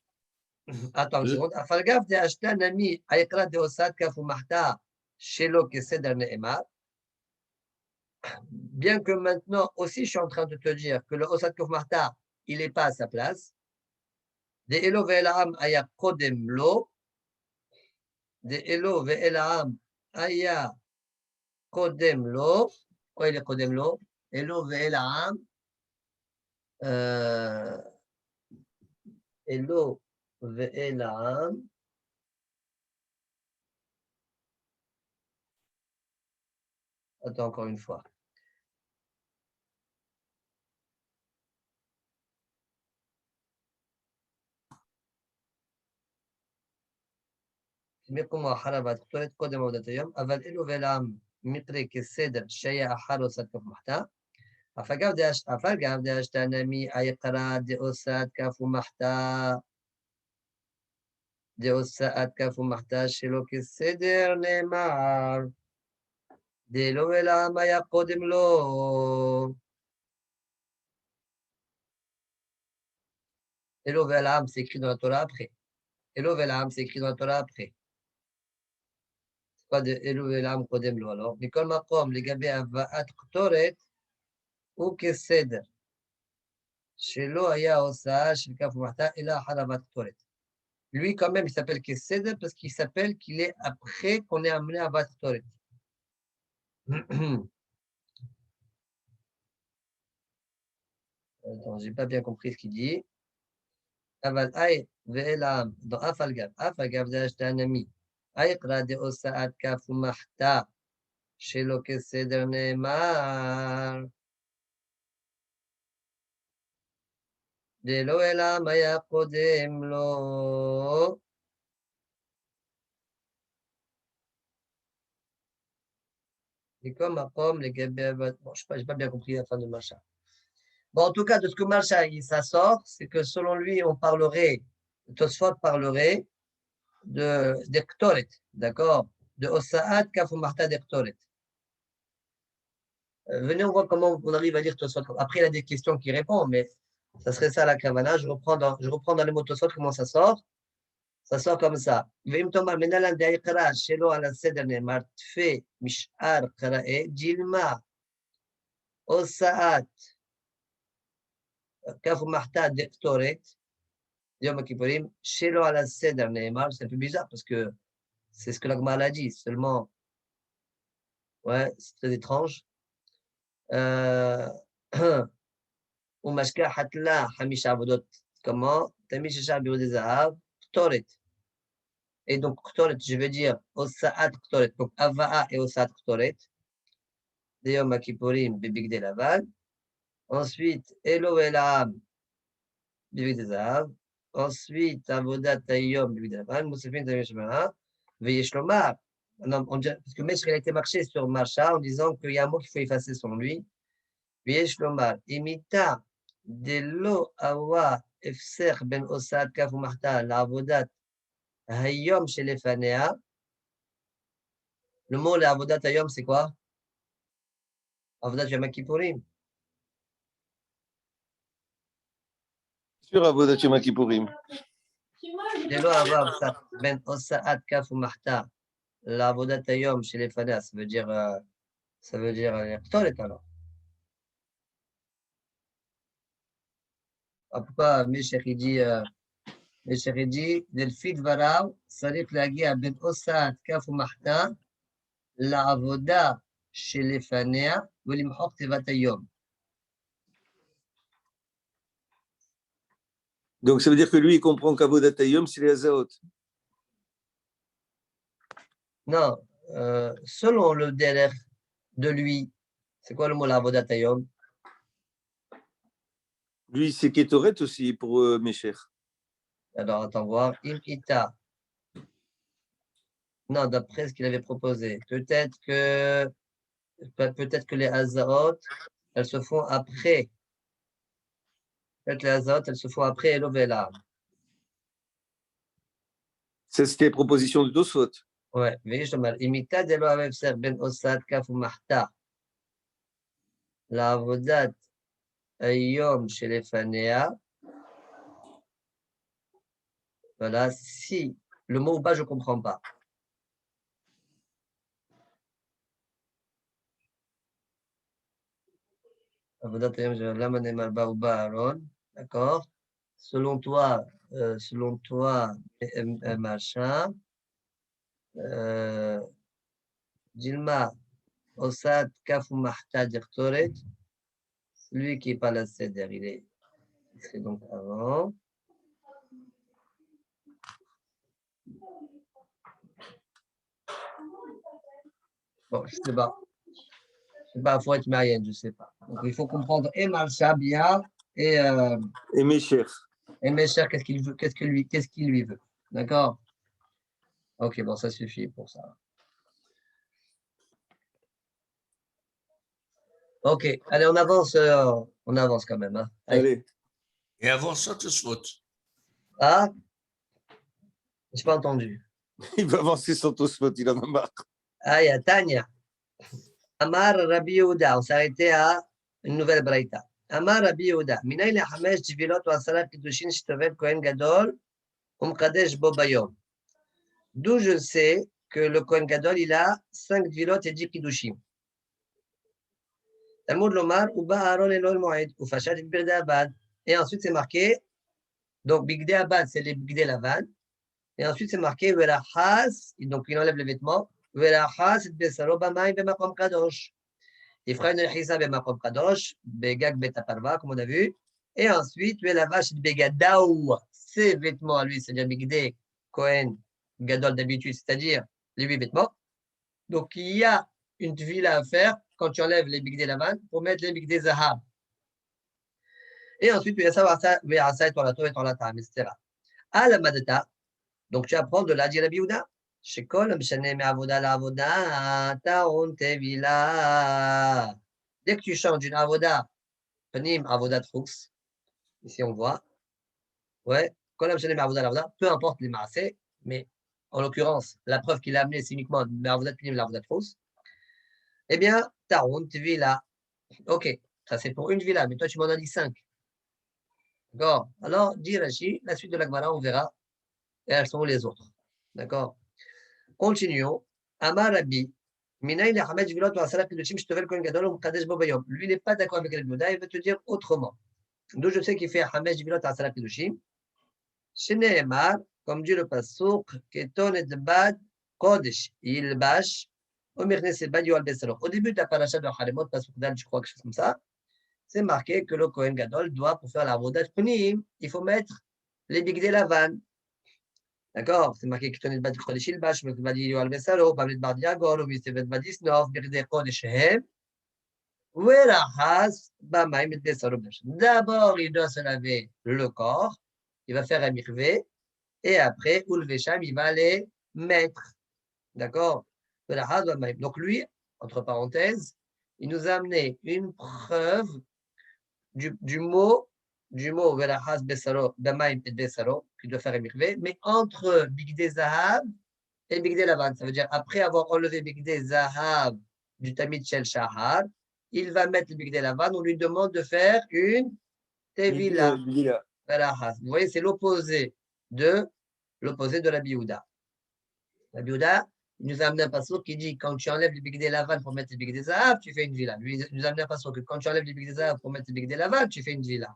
Attends une seconde. Afalgav de Ashta Nami, Aykra de Osat Kaf Mahta, Shelo que Seder Ne'emar. Bien que maintenant aussi, je suis en train de te dire que le Osat Kaf Mahta, il n'est pas à sa place. De Elo Ve'elav Aya Kodem Lo. De Elo Ve'elav Aya Kodem Lo. Quoi il est Kodem Lo? Elo Ve'elav. Elo Ve'elav. Attends encore une fois. כמו החרבת כתורת קודם עבודת היום, אבל אלו ולעם מקרה כסדר שהיה אחר עושת כף מחתה, אף אגב דאשתנמי עיקרא דעושת כף ומחתה, דעושת כף ומחתה שלא כסדר נאמר, דלא ולעם היה קודם לו. אלו ולעם, c'est écrit dans la Torah après. אלו ולעם, c'est écrit dans la Torah après. pas de אלו ולעם קודם לו, alors. מכל מקום, לגבי הבאת קטורת, הוא כסדר. שלא היה הוצאה של כף ומחתה, אלא אחר הבאת קטורת. Lui, quand même, il s'appelle Keseder parce qu'il s'appelle qu'il est après qu'on est amené à battre Toret. Attends, j'ai pas bien compris ce qu'il dit. Aval ay ve'elam dans Afalgav. Afalgav d'Ashtanami. Aïkra de Osaat Kaf Mahta. Shelo Keseder Neemar. De lo elam aya kodem lo. Et comme Akom, les Gabé, bon, je n'ai pas bien compris la fin de Macha. Bon, en tout cas, de ce que Macha ça sort, c'est que selon lui, on parlerait, Tosfot parlerait de Ktoret, d'accord? De Osaat Kaf Marta de Ktoret. Venez, on voit comment on arrive à lire Tosfot. Après, il a des questions qui répondent, mais ça serait ça la Kavana. Je reprends dans les mots Tosfot comment ça sort. Ça sort comme ça. ואם תאמר מנהלן דהיקרא שלא על הסדר נאמר תפה משאר קראי ג'ילמה הוצאת כף ומחתה דקטורית יום הכיפורים שלא על הסדר נאמר, c'est un peu bizarre parce que c'est ce que l'Agma a dit, seulement ouais, c'est très étrange. ומשכחת לה 5 עבודות כמו תמיד 6 בירודי זהב קטורית. Et donc, Ktoret, je veux dire, Osaat Ktoret, donc Ava'a et Osaat Ktoret, de Yom Kippourim, Bibigde Laval. Ensuite, Elo Elam, Bibigde Zahav. Ensuite, Avodat Tayyom, Bibigde Laval. Moussefin Tayyom Shemara. Veyesh Lomar. Parce que Mesh, il a été marché sur Macha en disant qu'il y a un mot qu'il faut effacer sur lui. Veyesh Lomar. Imita de Lo Awa Efser Ben Osaat Kaf Mahta, la Avodat Hayom chez les Fanea. Le mot la Avodat Hayom, c'est quoi? Avodat Yom Kippourim. Sur Avodat Yom Kippourim. Delo Avav Ben Osaat Kaf Mahta. La Avodat Hayom chez les Fanea, ça veut dire Ktoret alors. Pourquoi Meshach dit Delphid Varav, Sarif Lagia Ben Osaat Kaf Mahta. La Avoda chez les Fanea, Volimchok Tevat Hayom. Donc ça veut dire que lui, il comprend qu'Avodat Hayom, c'est les Azaot. Non, selon le derech de lui, c'est quoi le mot l'avodat hayom? Lui, c'est Ketoret aussi pour mes chers. Alors, attends voir. Im ita. Non, d'après ce qu'il avait proposé. Peut-être que les azarot, elles se font après. Peut-être les azarot, elles se font après Elovela. Ça, c'était proposition de Tosfot. Ouais. Imita de lo avev ser ben osad kaf ou mahta. La avodat ayom chez les fanéas. Voilà. Si le mot ou pas, je ne comprends pas. Avodat ayom, l'amané malba ou baaron. D'accord. Selon toi, machin. Dilma, Osad, Kaf ou Mahta, Dirtoret. Celui qui n'est pas la Seder, il serait donc avant. Bon, je ne sais pas. Je ne sais pas, il faut être marié, je ne sais pas. Donc, il faut comprendre et Malcha bien et mes chers. Et Mesher, qu'est-ce qu'il lui veut. D'accord? Ok, bon, ça suffit pour ça. Ok, allez, on avance quand même. Hein. Allez. Et avant ça, tu se fautes. Ah, je n'ai pas entendu. Il va avancer sans Tosfot, il en a marre. Ah, il y a Tania. Amar Rabbi Yehuda, on s'est arrêté à une nouvelle braïta. Amar Rabbi Yehuda, Minaï le Hamesh Tvilot ou Asara Kiddushin Shtovel Kohen Gadol Umkadesh Bo Bayom. D'où je sais que le Kohen Gadol, il a 5 Tvilot et 10 Kiddushim. Talmud Lomar, Uba Aaron Elol Moed, Ufashat et Bigdei Abad. Et ensuite, c'est marqué, donc Bigdei Abad, c'est les Bigdei Lavan. Et ensuite, c'est marqué, Verachas, donc il enlève les vêtements, Verachas et Besaro Bamaim Bemakom Kadosh. Il fera une rechisa Bemakom Kadosh, Begag Betaparva, comme on a vu. Et ensuite, Velavash et Begadaou, ses vêtements à lui, c'est-à-dire Bigdei Kohen Gadol d'habitude, c'est-à-dire les 8 vêtements. Donc, il y a une tvila à faire quand tu enlèves les Bigdei Lavan pour mettre les Bigdei Zahab. Et ensuite, tu vas savoir ça, et ton lato et ton latam, etc. À la madata, donc tu apprends de la Rabbi Yehuda. Shekol mshane me'avoda la'avoda, ta'on tevila. Dès que tu changes d'une avoda, panim avoda trux, ici on voit, ouais, kol mshane me'avoda la'avoda, peu importe les maaseh, mais en l'occurrence, la preuve qu'il a amenée, c'est uniquement me'avoda panim l'avoda trux. Eh bien, ta'on tevila. Ok, ça c'est pour une villa, mais toi tu m'en as dit 5. D'accord? Alors, dit Rashi, la suite de la Gemara, on verra. Et elles sont les autres. D'accord? Continuons. Amar Rabbi. Lui n'est pas d'accord avec le Bouddha, il veut te dire autrement. D'où je sais qu'il fait Hamesh Vilot Asara Pidushim. Shneemar, comme dit le Pasuk, Keton et Bad Kodesh, Ilbash, Omirnes et Bad Yoal Besalo. Au début de la paracha de Harimot, Pasuk Dal, je crois, quelque chose comme ça, c'est marqué que le Kohen Gadol doit, pour faire la Avodat Pnim, il faut mettre les Bigdei Lavan. D'accord? C'est marqué que tu n'es pas de Chodesh Ilbash, mais tu vas dire Yoal Besalo, Bablit Bardiagor, ou Mistevet Badisnov, Bigdei Kodeshem, Verahas, Bamaim et Besalo. D'abord, il doit se laver le corps, il va faire un mirvé, et après, Ulvesham, il va les mettre. D'accord? Verahas, Bamaim. Donc lui, entre parenthèses, il nous a amené une preuve du mot Verahas Besaro, Bamaim et Besaro, qui doit faire émirvé, mais entre Bigdei Zahab et Bigdei Lavan. Ça veut dire, après avoir enlevé Bigdei Zahab du Tamid Shel Shahar, il va mettre le Bigdei Lavan, on lui demande de faire une Tevila. Verahas. Vous voyez, c'est l'opposé de la Biouda. La Biouda, il nous a amené un passage qui dit quand tu enlèves les Bigdei Lavan pour mettre les Bigdei Zahab, tu fais une villa. Lui, il nous a amené un passage que quand tu enlèves les Bigdei Zahab pour mettre les Bigdei Lavan, tu fais une villa.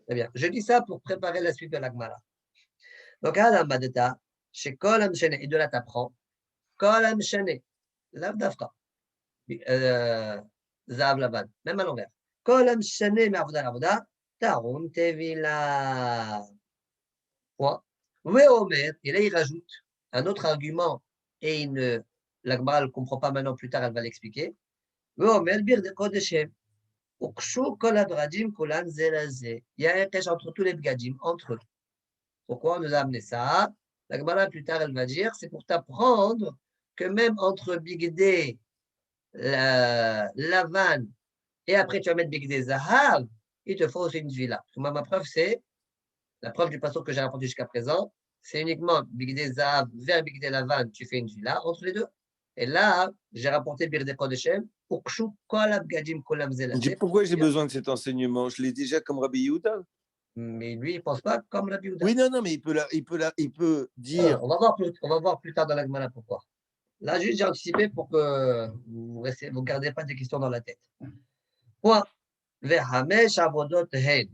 Très bien. Je dis ça pour préparer la suite de la Gemara. Donc, à la Madeta, chez Kol Amshene, et de là t'apprends, Kol Amshene, Lav Dafka, Zav Lavan, même à l'envers. Kol Amshene, Me'avoda Lavoda, Tarum Tevila. Point. Veomer, et là il rajoute un autre argument et une La Gemara ne le comprend pas maintenant, plus tard, elle va l'expliquer. Il y a un pêche entre tous les bgadim, entre eux. Pourquoi on nous a amené ça? La Gemara, plus tard, elle va dire, c'est pour t'apprendre que même entre bigdé, la vanne, et après tu vas mettre bigdé zahav, il te faut aussi une villa. Ma preuve, c'est la preuve du passage que j'ai rapporté jusqu'à présent, c'est uniquement bigdé zahav vers bigdé la vanne, tu fais une villa entre les deux. Et là, j'ai rapporté Birde Kodeshem, Ukshu kol abgadim kolam zelazé. Pourquoi j'ai besoin de cet enseignement? Je l'ai déjà comme Rabbi Yehuda. Mais lui, il ne pense pas comme Rabbi Yehuda. Oui, non, mais il peut dire. On va voir plus tard dans la Gemara pourquoi. Là, juste j'ai anticipé pour que vous ne gardez pas des questions dans la tête. Point. Vehamesh avodot hen.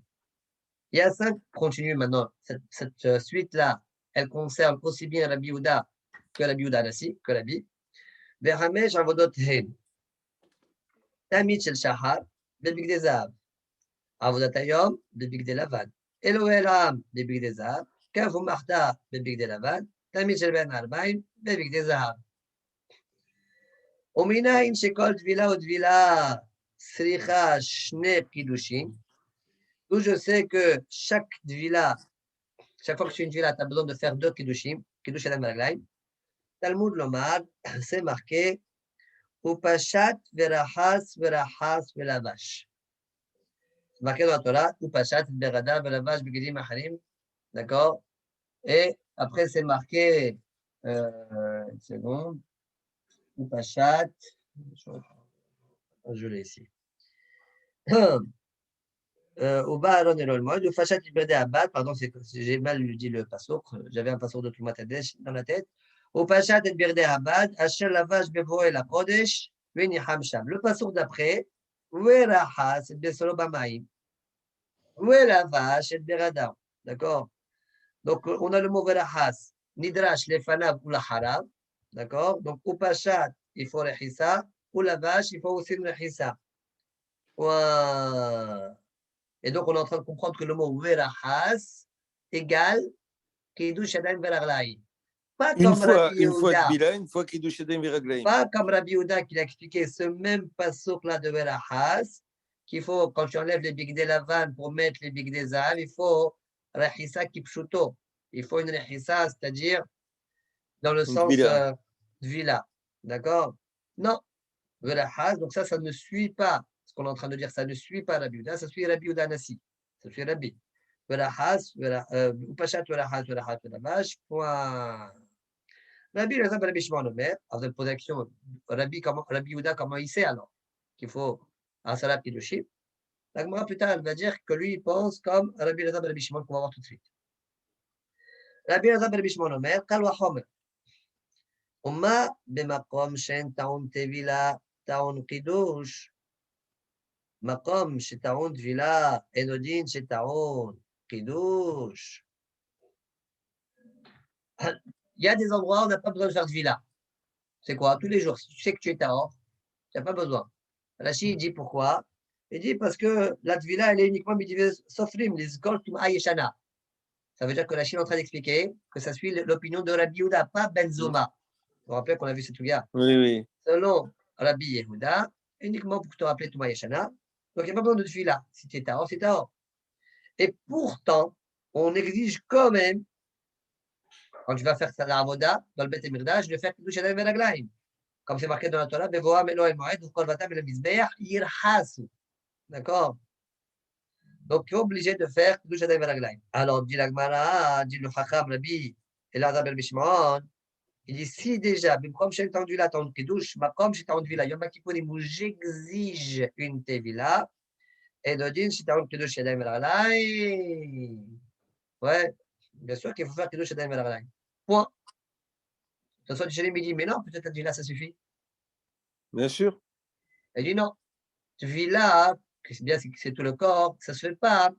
Il y a 5, continue maintenant. Cette suite-là, elle concerne aussi bien Rabbi Yehuda que Rabbi Yehuda Nassi, que Rabbi. Vehamesh avodot hen. Tamid shel shahar, bebigde zahav. Avodat hayom, bebigde lavan. Elohel ham, bebigde zahav. Kavu marta, bebigde lavan. Tamid shel ben arbaim, bebigde zahav. ומנין שכל טבילה וטבילה צריכה שני קידושים, d'où je sais que chaque tvila, chaque fois que tu fais une tvila, tu as besoin de faire 2 kiddushim, kiddush adam veraglaim. Talmud lomar, c'est marqué, upashat verahas verahas velavash. C'est marqué dans la Torah, upashat berada velavash begidim acharim, d'accord? Et après c'est marqué, une seconde, upashat, je l'ai ici. Au bas, Aaron et l'Olmoïd, le Fachat Iberde Abad, pardon, j'ai mal dit le passouk, j'avais un passouk de Tumatadèche dans la tête. Au Fachat Iberde Abad, Asher Lavash Bebo et la Kodesh, Veni Hamsham. Le passouk d'après, Uerahas et Besolo Bamaim. Ueravash et Beradam. D'accord? Donc, on a le mot Verahas, Nidrash, Lefanav ou la Haram. D'accord? Donc, au Fachat, il faut le Hissa, ou la vache, il faut aussi le Hissa. Et donc, on est en train de comprendre que le mot verahas égale kiddush yadayim veraglaim. Pas Une comme fois Rabbi Yehuda. Tvila, une fois kiddush yadayim veraglaim. Pas comme Rabbi Yehuda qui a expliqué ce même passouk-là de verahas, qu'il faut, quand tu enlèves les bigdé lavan pour mettre les bigdé zahav, il faut rehissa kipshuto. Il faut une rehissa, c'est-à-dire dans le sens tvila. D'accord? Non. Verahas, donc ça ne suit pas. Ce qu'on est en train de dire, ça ne suit pas Rabbi Yehuda, ça suit Rabbi Yehuda Nassi. Ça suit Rabbi. Verahas, Upashat, Verahas, Verahas, Veravash, point. Rabbi Shimon Omer, avec protection, Rabbi Yehuda, comment il sait alors qu'il faut un salat Kiddushim? La Gemara plus tard, elle va dire que lui, il pense comme Rabbi Shimon, qu'on va voir tout de suite. Rabbi Shimon Omer, Kalwa Homer. Umma, bemakom, shen, taon, tevila, taon, kiddush. מקום שטעון טבילה, אינו דין שטעון קידוש. Il y a des endroits où on n'a pas besoin de faire de villa. C'est quoi? Tous les jours. Si tu sais que tu es tahor, tu n'as pas besoin. Rashi dit pourquoi? Il dit parce que la villa, elle est uniquement sofrim, les zkol tum'a yeshana. Ça veut dire que Rashi est en train d'expliquer que ça suit l'opinion de Rabbi Yehuda, pas Ben Zoma. Vous vous rappelez qu'on a vu ce truc-là? Oui. Selon Rabbi Yehuda, uniquement pour te rappeler tum'a yeshana. Donc, il n'y a pas besoin de villa. Si tu es tahor, c'est tahor. Et pourtant, on exige quand même, quand tu vas faire la avoda dans le Beth Emirdage, de faire Kiddush Yadayim Veraglaim. Comme c'est marqué dans la Torah, Bevoa Melo El Moed, Ukol Vatam El Mizbeach, Yirhasu. D'accord? Donc, tu es obligé de faire Kiddush Yadayim Veraglaim. Alors, dit la Gemara, dit le Chacham, Rabbi, et l'Azab El Bishmaon, il dit si déjà, comme j'ai entendu là, ton Kiddush, comme j'ai entendu là, Yom Kippourim, où j'exige une Tevila, et de dire si tu as un Kiddush Yadayim Veraglaim. Ouais, bien sûr qu'il faut faire Kiddush Yadayim Veraglaim. Point. Ça soit du il dit, mais non, peut-être la Tevila, ça suffit. Bien sûr. Il dit non. Tevila, c'est bien, c'est tout le corps, ça se fait pas.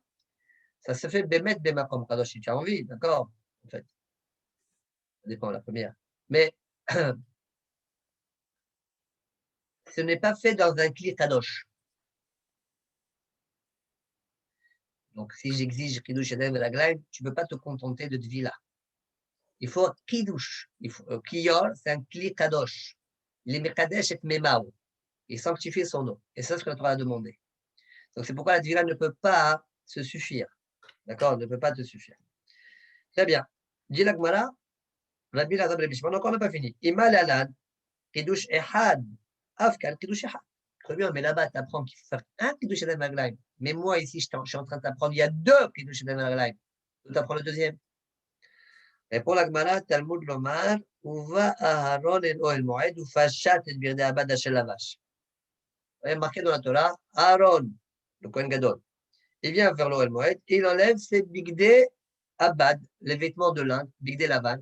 Ça se fait Bémet, Bémakom, Kadosh, si tu as envie, d'accord? En fait, ça dépend de la première. Mais ce n'est pas fait dans un Kli Kadosh. Donc, si j'exige Kiddush Yadayim Veraglaim, tu ne peux pas te contenter de Tvila. Il faut Kiddush. Kiyol, c'est un Kli Kadosh. il est Mekadesh et Memao. Il sanctifie son nom. Et c'est ce que la Torah a demandé. Donc c'est pourquoi la Tvila ne peut pas se suffire. D'accord? Ne peut pas te suffire. Très bien. Dit la Gemara, Rabbi Lazar Rabbi Shimon, donc on n'a pas fini. Imal Alan, Kiddush Ehad, Afkan, Kiddush Ehad. Très bien, mais là-bas, tu apprends qu'il faut faire un Kiddush Edem Raglaim. Mais moi, ici, je suis en train de t'apprendre, il y a deux Kiddush Edem Raglaim. Tu apprends le deuxième. Et pour la Gemara, Talmud Lomar, Uva Aharon el Oel Moed, ou Fashat et Birde Abad Hachel Lavash. Vous avez marqué dans la Torah, Aaron, le Kohen Gadol, il vient vers l'Oel Moed et il enlève ses bigdé Abad, les vêtements de lin, bigdé Lavan,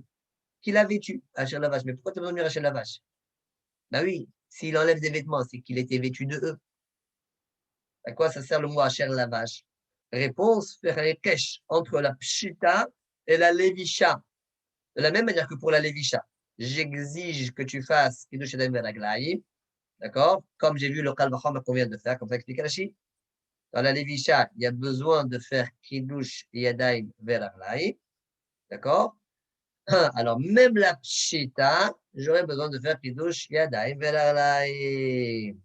qu'il a vêtu à Hachel Lavash. Mais pourquoi tu as besoin de dire Hachel Lavash? Ben oui, s'il enlève des vêtements, c'est qu'il était vêtu de eux. À quoi ça sert le mot Hachel Lavash? Réponse, faire un kesh entre la Pshita et la Lévisha. De la même manière que pour la Lévisha, j'exige que tu fasses Kiddush Edem Veraglaïm, d'accord? Comme j'ai vu le Kalvacham qu'on vient de faire, comme ça explique Rashi. Dans la Lévisha, il y a besoin de faire Kiddush Yadayim Veraglaïm, d'accord? Alors, même la Pshita, j'aurais besoin de faire Kiddush Yadayim Veraglaïm.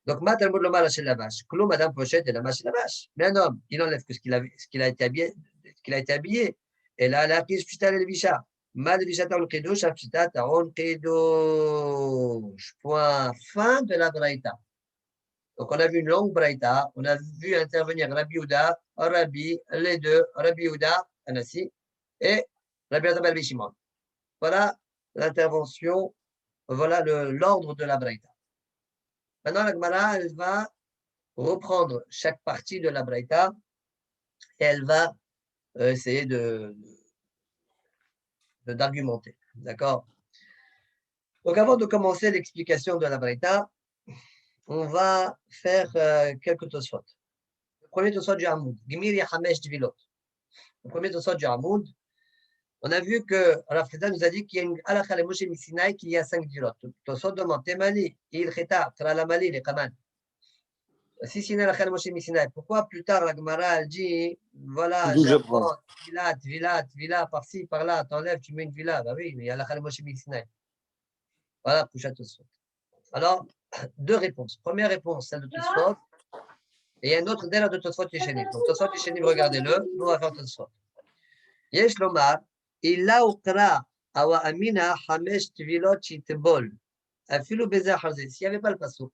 Donc, ma Talmud Lomar Hachel Lavash, Klo Madame Pochette et la Machel Lavash. Mais un homme, il enlève que ce qu'il a été habillé. Et là, la Pshita et Lévisha. Ma Lévisha Taon Kiddush, Pshita Taon Kiddush. Point fin de la Braïta. Donc, on a vu une longue Braïta. On a vu intervenir Rabbi Yehuda, Rabbi, les deux, Rabbi Yehuda, Anassi, et Rabbi Azabal Bishimon. Voilà l'intervention, voilà l'ordre de la Braïta. Maintenant, la Gemara, elle va reprendre chaque partie de la Braïta et elle va essayer d'argumenter. D'accord? Donc, avant de commencer l'explication de la Braïta, on va faire quelques tosfot. Le premier tosfot du Hamoud, Gmir Yahamesh Dvilot. Le premier tosfot du Hamoud, on a vu que Rafrida nous a dit qu'il y a une halakha le Moshe Misinaï qu'il y a 5 dvilot. Tosfot demande Temali, Il Cheta, Tralamali, les Kaman. Si c'est une halakha le Moshe Misinaï, pourquoi plus tard la Gemara elle dit voilà, D'où je j'apprends prends. Tvila, par-ci, par-là, t'enlèves, tu mets une Tvila. Bah oui, mais il y a halakha le Moshe Misinaï. Voilà, Pushat Tosfot. Alors, deux réponses. Première réponse, celle de Tosfot. Et il y a une autre d'elle de Tosfot Yeshenim. Donc, Tosfot Yeshenim, regardez-le. Nous, on va faire Tosfot. Yesh Lomar, Illa Ukra, Awa Amina, Hamesh Tvilot, Chitbol. Afilou Beza Harze. S'il n'y avait pas le pasouk,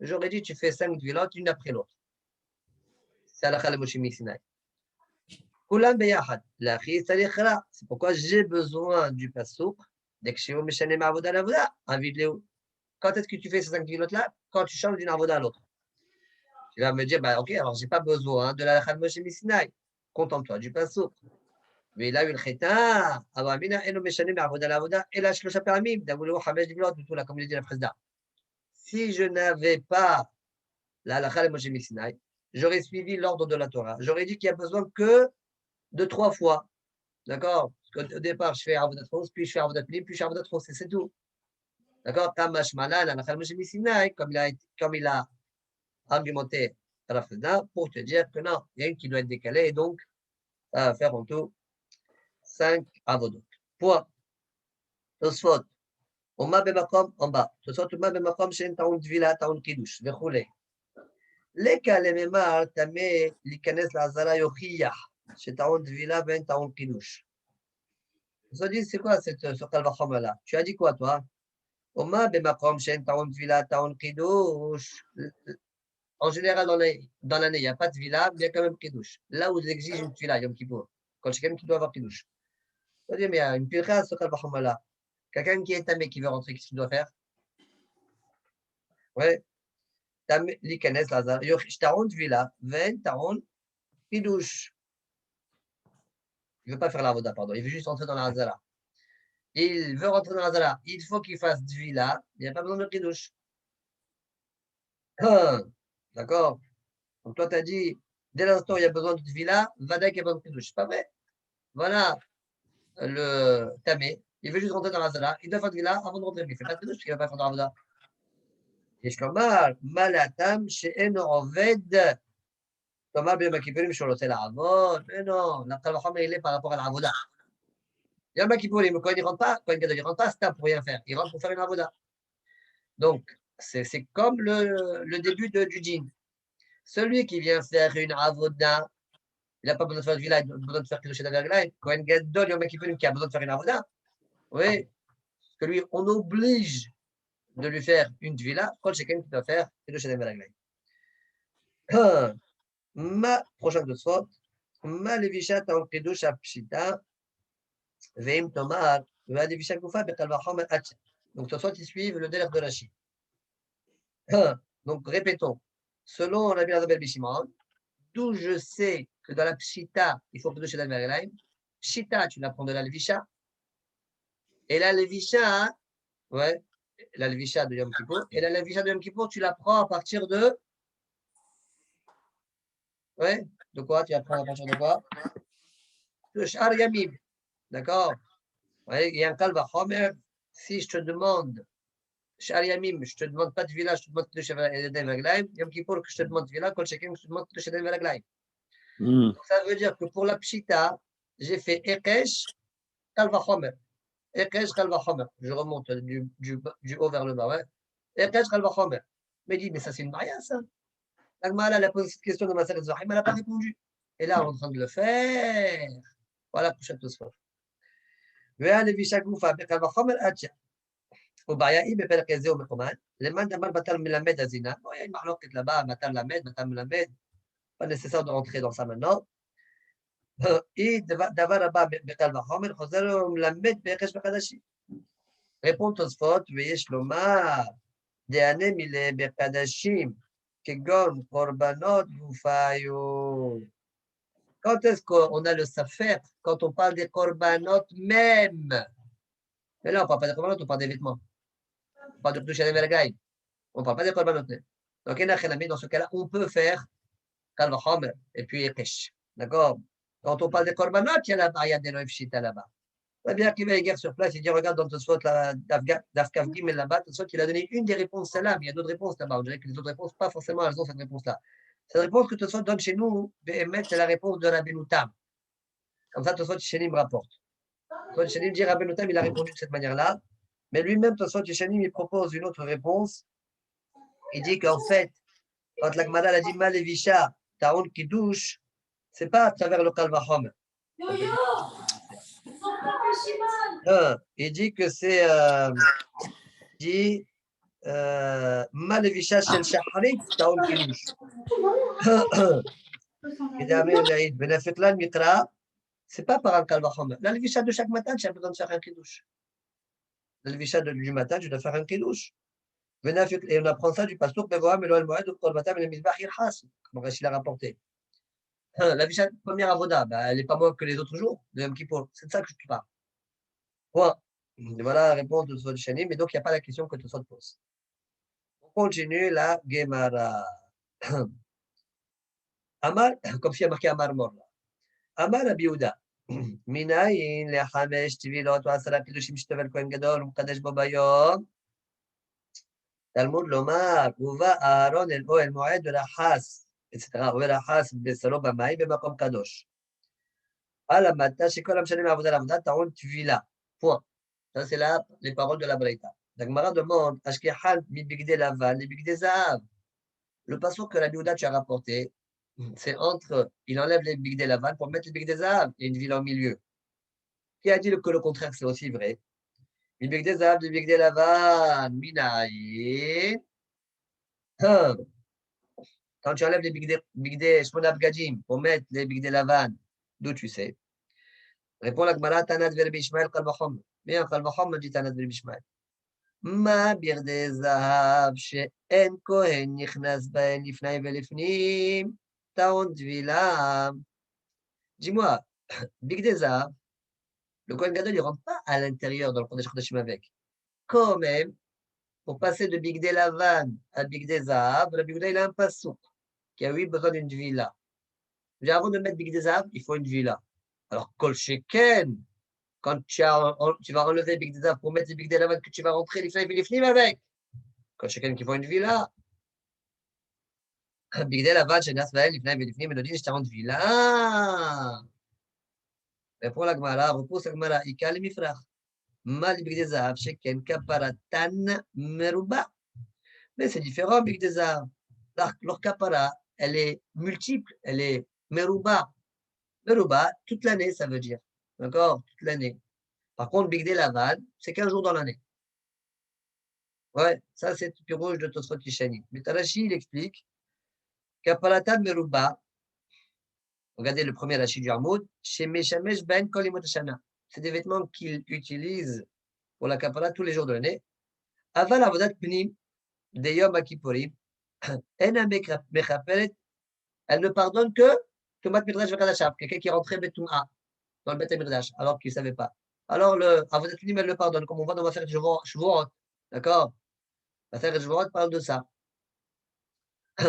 j'aurais dit tu fais 5 tvilot, une après l'autre. C'est la Khala Moshe Sinai. Kulam Beyahad. La Khira, c'est pourquoi j'ai besoin du pasouk. Dès que je suis au Meshanem Avoda Lavoda, un vidéo. Quand est-ce que tu fais ces 5 tvilot-là? Quand tu changes d'une avoda à l'autre. Tu vas me dire, bah, ok, alors j'ai pas besoin de la Khala Moshe Sinai. Contente-toi du pasouk. Mais là, il khita, Avamina, et le Meshanem Avoda Lavoda, et la Shlosha Paramim, Davulu Hamesh Tvilot, tout là, comme il dit la présidente. Si je n'avais pas la halakha de Moshe Sinai, j'aurais suivi l'ordre de la Torah. J'aurais dit qu'il n'y a besoin que de 3 fois. D'accord? Parce qu'au départ, je fais Avodat Chos, puis je fais Avodat Plim, puis je fais Avodat Chos, c'est tout. D'accord? Tamash Mala, la halakha de Moshe Sinai, comme il a argumenté Rafida, pour te dire que non, il y a une qui doit être décalée, et donc, ça va faire en tout 5 Avodot. Point. Tosfot. Oma bemakom en bas. Tosfot Oma bemakom shen taoun tvila, taoun kiddush, vechulei. Leka lememar tameh likanes lazara yochiyah, chez taoun tvila ben taoun kiddush. On se dit, c'est quoi ce kalvachom là? Tu as dit quoi toi? Oma bemakom shen taoun tvila, taoun kiddush. En général, dans l'année, il n'y a pas de tvila, mais il y a quand même kiddush. Là où ils exigent une tvila, Yom Kippour, quand c'est quelqu'un qui doit avoir kiddush. On dit, mais il y a une pilcha ce kalvachom là. Quelqu'un qui est tamé, qui veut rentrer, qu'est-ce qu'il doit faire? Ouais. להיכנס לעזרה, שטעון טבילה ואין טעון קידוש. Il ne veut pas faire l'avoda, pardon, il veut juste rentrer dans la hazara. Il veut rentrer dans la hazara, il faut qu'il fasse tvila, il n'y a pas besoin de kiddush. D'accord? Donc toi, tu as dit, dès l'instant où il y a besoin de tvila, vada qu'il y a besoin de kiddush. C'est pas vrai. Voilà le tamé, il veut juste rentrer dans la hazara, il doit faire tvila avant de rentrer, mais il ne fait pas de kiddush parce qu'il ne va pas faire de l'avoda. יש לומר, מה לאדם שאינו עובד, כלומר ביום הכיפורים שהוא רוצה לעבוד, non, la קל וחומר il est par rapport à l'avoda. Yom Kippourim, quand il ne rentre pas, quand il ne rentre pas, c'est pour rien faire. Il rentre pour faire une avoda. Donc, c'est comme le début du djinn. Celui qui vient faire une avoda, il n'a pas besoin de faire de villa, il a besoin de faire quelque chose d'Averglaï. Kohen Gadol, Yom Kippur, qui a besoin de faire une avoda. Oui, parce que lui, on oblige de lui faire une villa, quand chacun qui doit faire quelque chose d'Averglaï. Ma prochaine de soit, ma levisha ta'on kedush apshita, veim tomar, va levisha kufa bekalvachom atcha. Donc, ce soit, ils suivent le délai de Rashi. Donc, répétons. Selon Rabbi Azabel Bishimon, d'où je sais que dans la pshita, il faut kedush d'Averglaï. Pshita, tu l'apprends de la levisha. Et la levisha, ouais, la levisha de Yom Kippour. Et la levisha de Yom Kippour, tu l'apprends à partir de. Ouais, de quoi? Tu apprends à partir de quoi? De Shar Yamim. D'accord? Ouais, il y a un kalva chomer. Si je te demande Shar Yamim, je ne te demande pas de villa, je te demande de Shadem Raglaim. Yom Kippour, que je te demande de villa, quand chacun, je te demande de Shadem Raglaim. Ça veut dire que pour la pshita, j'ai fait Ekesh, kalva chomer. Ekesh, kalva chomer. Je remonte du haut vers le bas. Ouais. Ekesh, kalva chomer. Mais il dit, mais ça, c'est une maria, ça. L'Agmara, elle a posé cette question de Maseret Zahim, elle n'a pas répondu. Et là, on est en train de le faire. Voilà, prochaine chose. ואני בשגופה בקל וחומר עד ש... ובעיה היא בפרק הזה ומקומן, למאן דאמר בטל מלמד הזינה, bon, il y a une מחלוקת là-bas, מתי מלמד, pas nécessaire de rentrer dans ça maintenant. Et דבר הבא בקל וחומר, חוזר ומלמד בהקש בקדשים. רפון תוספות, ויש לומר, דענה מילה בקדשים, כגון קורבנות גופיו. Quand est-ce qu'on a le safer? Quand on parle des korbanot même. Mais là, on ne parle pas des korbanot, on parle des vêtements. On parle de Pdusha Vergaï. On ne parle pas des korbanot même. Donc, dans ce cas-là, on peut faire Kalvachomer et puis Ekesh. D'accord? Quand on parle des korbanot, il y a la barrière des Loïfchita là-bas. Très bien qu'il y ait guerre sur place, il dit regarde dans Tosfot, d'Afkavgim et là-bas, Tosfot, il a donné une des réponses, celle-là, mais il y a d'autres réponses là-bas. On dirait que les autres réponses, pas forcément, elles ont cette réponse-là. Cette réponse que Tosfot donne chez nous, c'est la réponse de Rabbeinu Tam. Comme ça, Tosfot Yeshanim rapporte. Tosfot Yeshanim dit Rabbeinu Tam, il a répondu de cette manière-là. Mais lui-même, Tosfot Yeshanim, il propose une autre réponse. Il dit qu'en fait, quand la Gemara a dit Malevisha, Taon Kiddush, c'est pas à travers le Kalvachom. Il dit que c'est. Dit Malevisha Shel Shacharit, Taon Kiddush. C'est pas par un Kalvachom. La Levisha de chaque matin, tu as besoin de faire un Kiddush. La Levisha du matin, tu dois faire un Kiddush. Et on apprend ça du pasteur Bevoam et Loel Moed, Kol Batam et le Mizbach Irhas, comme Rachid l'a rapporté. La Levisha première avoda, elle n'est pas moins que les autres jours de Yom Kippour. C'est de ça que je te parle. Point. Voilà la réponse de Tosfot Shanim, mais donc il n'y a pas la question que Tosfot pose. On continue la Gemara. Amar, comme s'il y a marqué Amar mort. Amar Abiouda. Minayin lechamesh tvilot v'asara kidushim shtovel kohen gadol u'mkadesh bo bayom. Talmud lomar uva Aaron el Ohel Moed verachas, etc. Verachas besalo b'mayim b'makom kadosh. Al hamata shekol hamshanim avoda l'avoda ta'on tvila. Point. Ça c'est là les paroles de la Braïta. La Gemara demande Ashkehan mi bigde lavan et bigde zahav. Le passage que la Biouda tu as rapporté, c'est entre, il enlève les bigde lavan pour mettre les bigde zahav et une ville au milieu. Qui a dit que le contraire c'est aussi vrai? Mi bigde zahav, mi bigde lavan, minaïn. Quand tu enlèves les bigde shmonab gadim pour mettre les bigde lavan, d'où tu sais? Répond la Gemara Tanat verbi Ishmael kalvachom. Bien, kalvachom me dit Tanat verbi Ishmael. מה בגדי זהב שאין כהן נכנס בהן לפני ולפנים, טעון טבילה. Dis-moi, bigde zahav, le Kohen Gadol, il ne rentre pas à l'intérieur dans le Kodesh Kodashim avec. Quand même, pour passer de bigde lavan à bigde zahav, le bigde il a un passouk qui a eu besoin d'une villa. Avant de mettre bigde zahav, il faut une villa. Alors, kol sheken, quand tu vas enlever bigde zahav pour mettre les bigde lavan que tu vas rentrer les flim avec. Quand chacun qui voit une villa, bigde lavan, shenas vael, les flim, et je t'ai villa. Répond la Gemara, repousse la Gemara, ikal mifrach. Mal bigde zahav, sheken kaparatan meruba. Mais c'est différent, Big des Zahav. Leur kapara, elle est multiple, elle est merouba. Merouba, toute l'année, ça veut dire. D'accord? Toute l'année. Par contre, Big Day Lavan, c'est 15 jours dans l'année. Ouais, ça, c'est le pirouge de Tosfot Kishani. Mais Tarashi, il explique qu'Apalata Merouba, regardez le premier Rashi du Hamoud, chez Meshamesh Ben Kolimot Shana. C'est des vêtements qu'il utilise pour la kapara tous les jours de l'année. Aval Avodat Pnim, de Yom Kippurim, Ena Mechaperet, elle ne pardonne que Tumat Midrash Vakadashab, quelqu'un qui est rentré Betum'a dans le Beth Midrash, alors qu'il ne savait pas. Alors, le Avodat Pnim, elle le pardonne, comme on voit dans l'affaire de Shavuot. D'accord? L'affaire de Shavuot parle de ça.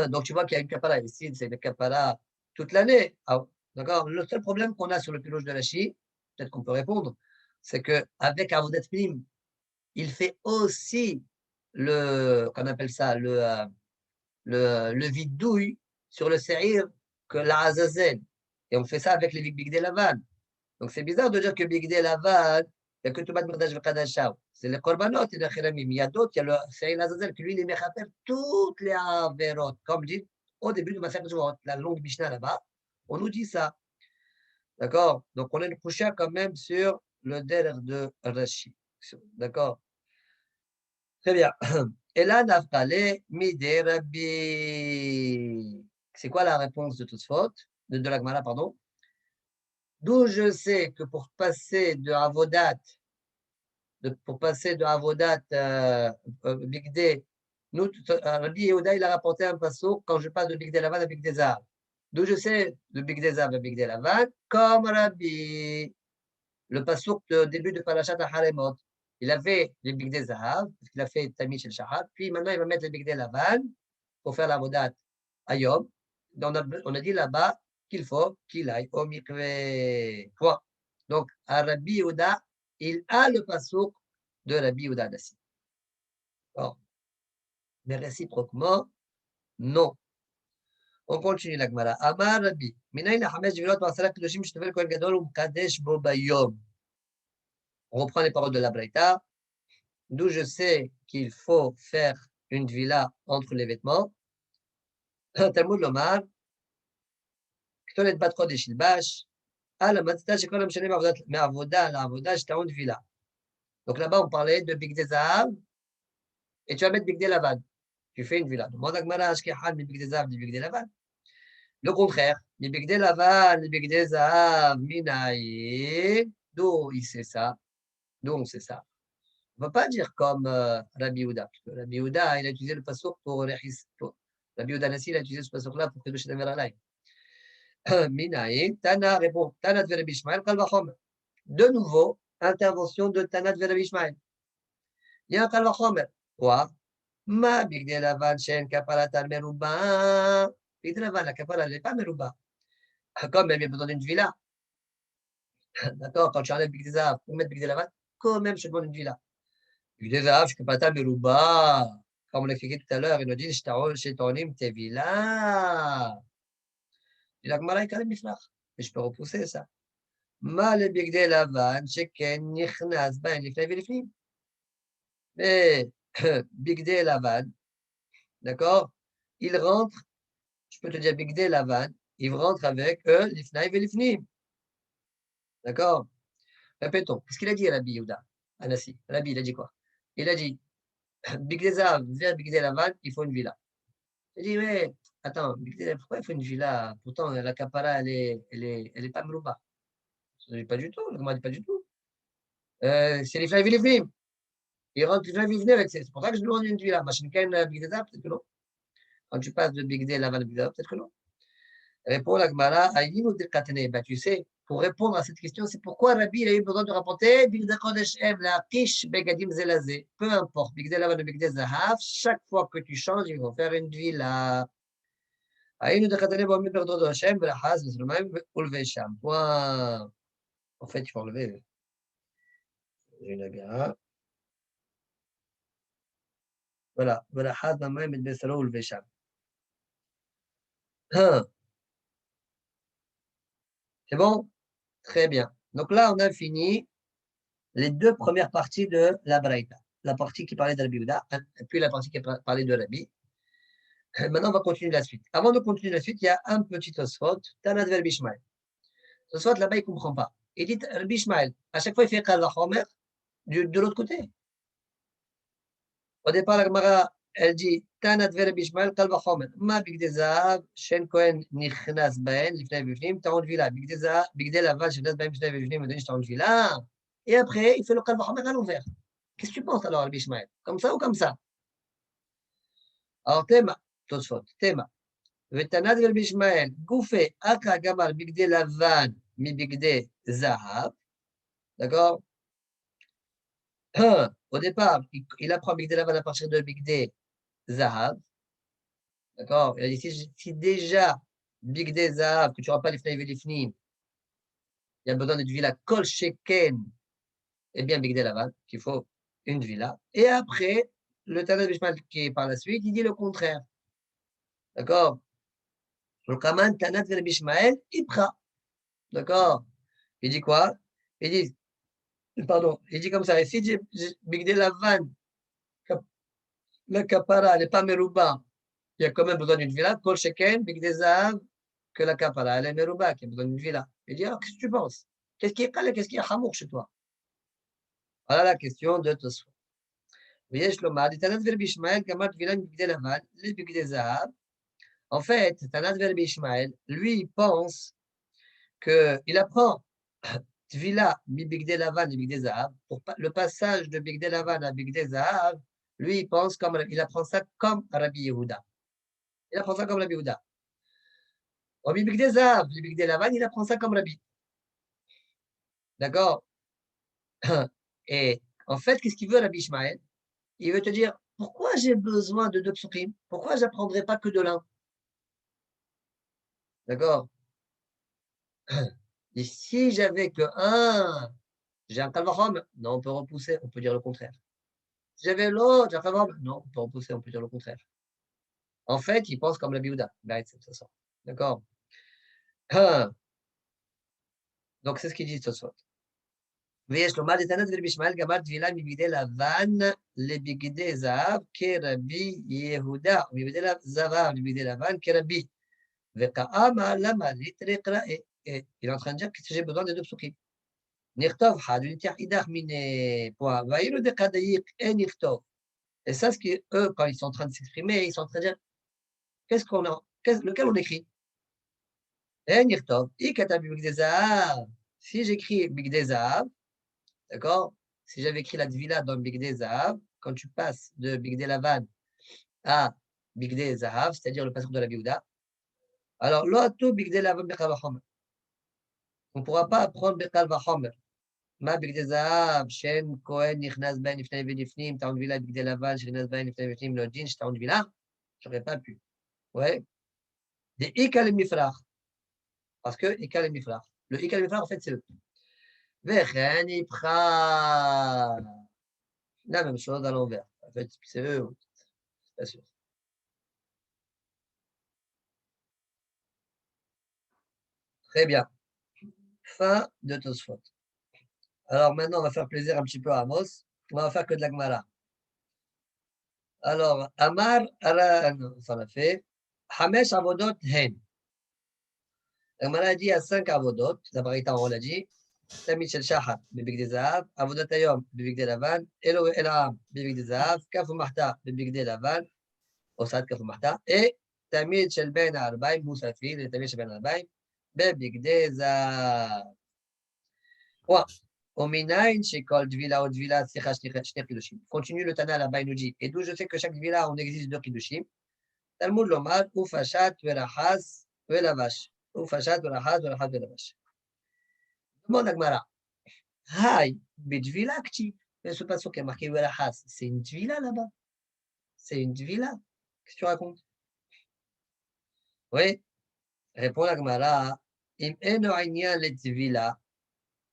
Donc, tu vois qu'il y a une kapara ici, c'est une kapara toute l'année. Ah, d'accord? Le seul problème qu'on a sur le piloge de la Chi, peut-être qu'on peut répondre, c'est qu'avec Avodat Pnim, il fait aussi qu'on appelle ça, le vidouille sur le séhir que la Azazel. Et on fait ça avec les Bigdei Lavan. Donc, c'est bizarre de dire que Bigdei Lavan, il n'y a que Tumat Mirdash Vekadashav. C'est les Korbanot et les Chiramim. Il y a d'autres, il y a le séhir Azazel, qui lui, il est Mechaper toutes les Averot. Comme dit au début de ma série, la longue Mishnah là-bas, on nous dit ça. D'accord? Donc, on a une coucha quand même sur le der de Rashi. D'accord? Très bien. Et là, Naftale, Midé, Rabbi. C'est quoi la réponse de Tosfot, de la Gemara, pardon? D'où je sais que pour passer de Avodat, Bigdé, nous, Rabbi Yehuda, il a rapporté un passeau quand je passe de Bigdé Lavan à Bigdé Zahav. D'où je sais de Bigdé Zahav à Bigdé Lavan, comme Rabbi, le passeau de début de Parashat Haremot. Il a fait les Bigdé Zahav, parce qu'il a fait Tamish el Shahat, puis maintenant il va mettre les Bigdé Lavan pour faire l'Avodat Ayom. On a dit là-bas qu'il faut qu'il aille au mikvé. Point. Donc, à Rabbi Yehuda, il a le passouk de Rabbi Yehuda Dassi. Bon. Mais réciproquement, non. On continue la Gemara. Amar Rabbi, minayin la-5 jvilot v'asara kedoshim shetovel kohen gadol u'mkadesh bo bayom. On reprend les paroles de la Braïta, d'où je sais qu'il faut faire une villa entre les vêtements. Talmud lomar, ktonet bat chodesh ilbash, al hamatzta shekol hamshane me'avoda la'avoda shtaon villa. Donc là-bas, on parlait de Bigdei Zahav, et tu vas mettre Bigdei Lavan. Tu fais une villa. Demande à Gmara, Ashkehal, Bigdei Zahav, Bigdei Lavan. Le contraire, Bigdei Lavan, Bigdei Zahav, Minaï. D'où il sait ça? D'où on sait ça? On ne va pas dire comme Rabbi Yehuda. Parce que Rabbi Yehuda, il a utilisé le passouk pour Rechis. Rabbi Yehuda Nassi, il a utilisé ce passouk-là pour que le Shadamer Alay. Minaï, Tana répond, Tanat Verabi Ishmael, Kalvachom. De nouveau, intervention de Tanat Verabi Ishmael. Il y a un Kalvachomer. Quoi? Ma Bigdei Lavan, Shen Kapalatan Meruba. Bigdei Lavan, la Kapala, elle n'est pas Meruba. Comme même, il y a besoin d'une villa. D'accord? Quand tu enlèves Bigdei Zahav pour mettre Bigdei Lavan, quand même, je te demande une villa. Bigdei Zahav, Kapalatan Meruba. Comme on l'a expliqué tout à l'heure, il nous dit chez Tonim, tes villas. Et la Gemara est quand même miflach. Mais je peux repousser ça. Ma le Bigdei Lavan, Sheken Nichnas, Ben, Lifnei Velifnim. Mais Bigdei Lavan, d'accord? Il rentre, je peux te dire Bigdei Lavan, il rentre avec l'ifnaï et l'ifnim. D'accord? Répétons. Qu'est-ce qu'il a dit à Rabbi Yehuda? Anassi. Rabbi, il a dit quoi? Il a dit Bigdei Zahav vers Bigdei Lavan, il faut une villa. Il a dit, mais attends, pourquoi il faut une villa? Pourtant, la kapara, elle est pas mrouba. Je ne dis pas du tout, le Gemara dit pas du tout. C'est l'ifnaï et l'ifnim. Il rentre l'ifnaï et l'ifnim avec c'est pour ça que je demande une villa. Machinken Bigdei Zahav, peut-être que non. Quand tu passes de Bigdei Lavan à Bigdei Zahav, peut-être que non. Répond la Gemara, ben, tu sais, pour répondre à cette question, c'est pourquoi Rabbi il a eu besoin de rapporter peu importe, Bigdei Lavan ou Bigdei Zahav, chaque fois que tu changes, ils vont faire une villa. Point. En fait, il faut enlever une agara. Voilà. C'est bon? Très bien. Donc là, on a fini les deux premières parties de la Braïta. la partie qui parlait de Rabbi Yehuda, et puis la partie qui parlait de Rabbi. Maintenant, on va continuer la suite. Avant de continuer la suite, il y a un petit Tosfot, Tanad Rabbi Ishmael. Tosfot, là-bas, il ne comprend pas. Il dit Rabbi Ishmael, à chaque fois, il fait Kal Vachomer de l'autre côté. Au départ, la Gemara, elle dit Tanad Rabbi Ishmael, Kal Vachomer. Ma Bigde Zahav, Shen Kohen Nichnas Baen, Lifnei Bifnim, Taon Vila. Bigde Zahav, Bigde Laval, Shevnas Baen, Lifnei Bifnim, Odin, Taon Vila. Et après, il fait le Kal Vachomer à l'envers. Qu'est-ce que tu penses alors, Rabbi Ishmael? Comme ça ou comme ça? Alors, Théma, Tosfot, Théma. Vetanad Rabbi Ishmael, Goufé, Aka Gamal, Bigde Lavan, Mi Bigde Zahav. D'accord? Au départ, il apprend Bigde Lavan à partir de Bigde Zahav. D'accord? Il a dit si déjà Bigde Zahav, que tu n'auras pas l'ifnei velifnim, il y a besoin d'une villa Kol Sheken, eh bien Bigde Lavan, qu'il faut une villa. Et après, le Tanad Bishmael qui est par la suite, il dit le contraire. D'accord? Le Kaman Tanad Bishmael, Ipra. D'accord? Il dit quoi? Il dit, pardon, il dit comme ça, et si Bigde Lavan, la Kapara, n'est pas Merouba, il y a quand même besoin d'une villa, Kol Sheken, Bigde Zahav, que la Kapara, elle est Merouba, qui a besoin d'une villa. Il dit, alors, qu'est-ce que tu penses? Qu'est-ce qui est Kale, qu'est-ce qui est Hamour chez toi? Voilà la question de Tosfot. ויש לומר, תנת ורבי ישמעאל גמר טבילה מבגדי לבן לבגדי זהב. En fait, Tanad Verbi Ishmael, lui, il pense qu'il apprend Tvila mi Bigde Lavan et Bigde Zahav. Pour le passage de Bigde Lavan à Bigde Zahav, lui, il pense comme, il apprend ça comme Rabbi Yehuda. Il apprend ça comme Rabbi Yehuda. Rabbi Bigde Zahav, Bigde Lavan, il apprend ça comme Rabbi. D'accord? Et en fait, qu'est-ce qu'il veut Rabbi Ishmael? Il veut te dire, pourquoi j'ai besoin de deux psukim? Pourquoi je n'apprendrai pas que de l'un? D'accord? Et si j'avais que un, j'ai un kalvachom, non, on peut repousser, on peut dire le contraire. Si j'avais l'autre, j'ai un kalvachom, non, on peut repousser, on peut dire le contraire. En fait, il pense comme la Biouda. D'accord? Donc, c'est ce qu'il dit ce soir. ויש לומר לטענת רבי ישמעאל גמר טבילה מבגדי לבן לבגדי זהב כרבי יהודה, מבגדי זהב לבגדי לבן כרבי. וכאמר למה ליטריק ראה. Il est en train de dire que j'ai besoin de deux psukim. נכתוב חד ונתיח אידך מן פועה, והיינו דקדאיק אין נכתוב. Et ça, ce qui, eux, quand ils sont en train de s'exprimer, ils sont en train de dire, qu'est-ce qu'on a, lequel on écrit? En נכתוב, ikata bigde zahav. Si j'écris bigde zahav, d'accord? Si j'avais écrit la Tvila dans bigde zahav, quand tu passes de bigde lavan à bigde zahav, c'est-à-dire le passage de la Biouda, alors, lo atou bigde lavan bechal vachomer. On ne pourra pas apprendre bechal vachomer. Ma bigde zahav, shen kohen nichnas ben ifnei venifnim, ta'on vila bigde lavan, nichnas ben ifnei venifnim, lo din, ta'on vila. J'aurais pas pu. Ouais. Des ikal mifrach. Parce que ikal mifrach. Le ikal mifrach, en fait, c'est le. Vechen ipra. La même chose à l'envers. En fait, c'est eux. C'est pas sûr. Très bien. Fin de Tosfot. Alors maintenant, on va faire plaisir un petit peu à Amos. On va faire que de la Gemara. Alors, Amar, ça l'a fait. Hamesh avodot hen. La Gemara dit à 5 avodot. La Baraita, on l'a dit. תמיד של שחר בבגדי זהב, עבודת היום בבגדי לבן, אלו אל העם בבגדי זהב, כף ומחתה בבגדי לבן, הוצאת כף ומחתה, תמיד של בין הארבעים, מוספי, זה תמיד של בין הארבעים, בבגדי זהב. ומניין שכל דבילה או דבילה, סליחה, שני חידושים. Continue le Tana là-bas, il nous dit, et d'où je sais que chaque דבילה, on existe deux חידושים, תלמוד לומר, ופשט ורחס ולבש. ופשט ורחס ורחס ולבש. Demande à Gmara. Aïe, Bedvila active. Mais ce pas qui est marqué Verahas. C'est une Tvila là-bas. C'est une Tvila. Qu'est-ce que tu racontes? Oui. Répond la Gmara. Im eno inyan le Tvila.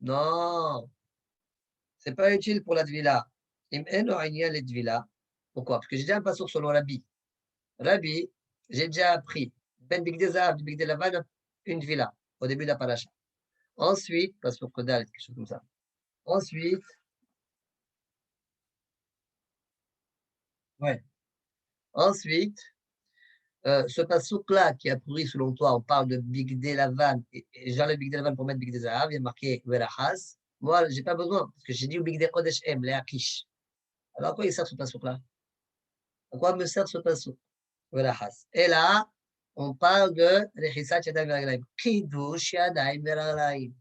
Non. C'est pas utile pour la Tvila. Im eno inyan le Tvila. Pourquoi? Parce que j'ai déjà un passage selon Rabbi. Rabbi, j'ai déjà appris. Ben Bigde Zahav, Bigde Lavan, une Tvila. Au début de la paracha. Ensuite, parce que Kodal, quelque chose comme ça. Ensuite, Ouais. Ensuite, ce pasouk-là qui a pourri selon toi, on parle de Bigdé Lavan, et j'enlève Bigdé Lavan pour mettre Bigdé Zahav, il y a marqué Verahas. Moi, je n'ai pas besoin, parce que j'ai dit Bigdé Kodesh M, les Akish. Alors, à quoi il sert ce pasouk-là? À quoi me sert ce pasouk? Verahas. Et là, on parle de Rechisat Yadayim Veraglaim. Kiddush Yadayim Veraglaim.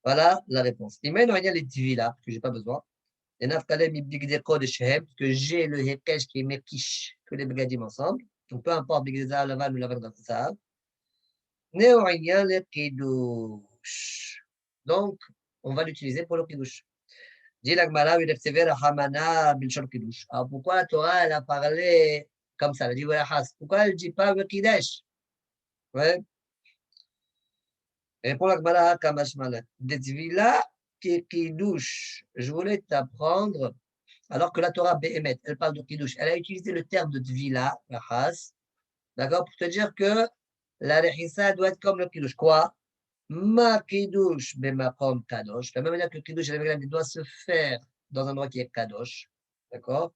Voilà la réponse. Il mène les Tvila, parce que je n'ai pas besoin. Et Nafkalem Bigdé Kodesh M, parce que j'ai le Hekesh qui est Mekish, tous les Begadim ensemble. Donc, peu importe Bigdé Zahav, Lavan ou Lavan Zahav. Néoïen le Kiddush. Donc, on va l'utiliser pour le Kiddush. Dit la Gemara, il est Hamana Bilshon Kiddush. Alors, pourquoi la Torah, elle a parlé comme ça? Elle a dit Verahas. Pourquoi elle ne dit pas Vekidesh? Ouais. Et pour la Gemara, Kamashmalat. Des Tvila qui Kiddush. Je voulais t'apprendre, alors que la Torah Behemet, elle parle de Kiddush. Elle a utilisé le terme de Tvila, Verahas, d'accord, pour te dire que la Rechissa doit être comme le Kiddush. Quoi? Ma Kiddush bemakom kadosh. De la même manière que le Kiddush il doit se faire dans un endroit qui est kadosh. D'accord?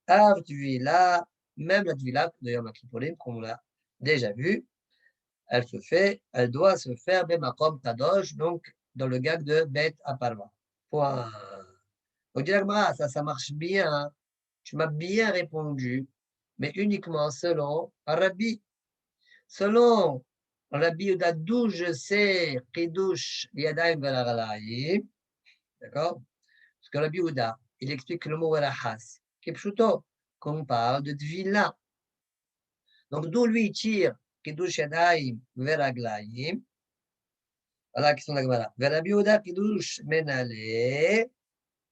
Av Tvila, même la Tvila, d'ailleurs ma Kippolim, comme on l'a déjà vu, elle doit se faire bemakom kadosh, donc dans le gag de Bet Aparva. Point. Donc, ça marche bien. Hein. Tu m'as bien répondu, mais uniquement selon Rabbi. Selon Rabbi Yehuda, d'où je sais Kiddush Yadayim Veraglaim, d'accord? Parce que Rabbi Yehuda, il explique le mot Verahas, qui est pshuto, qu'on parle de Tvila. Donc, d'où lui tire Kiddush Yadayim Veraglaim. Voilà la question de la Gemara. Rabbi Yehuda Kiddush Menale.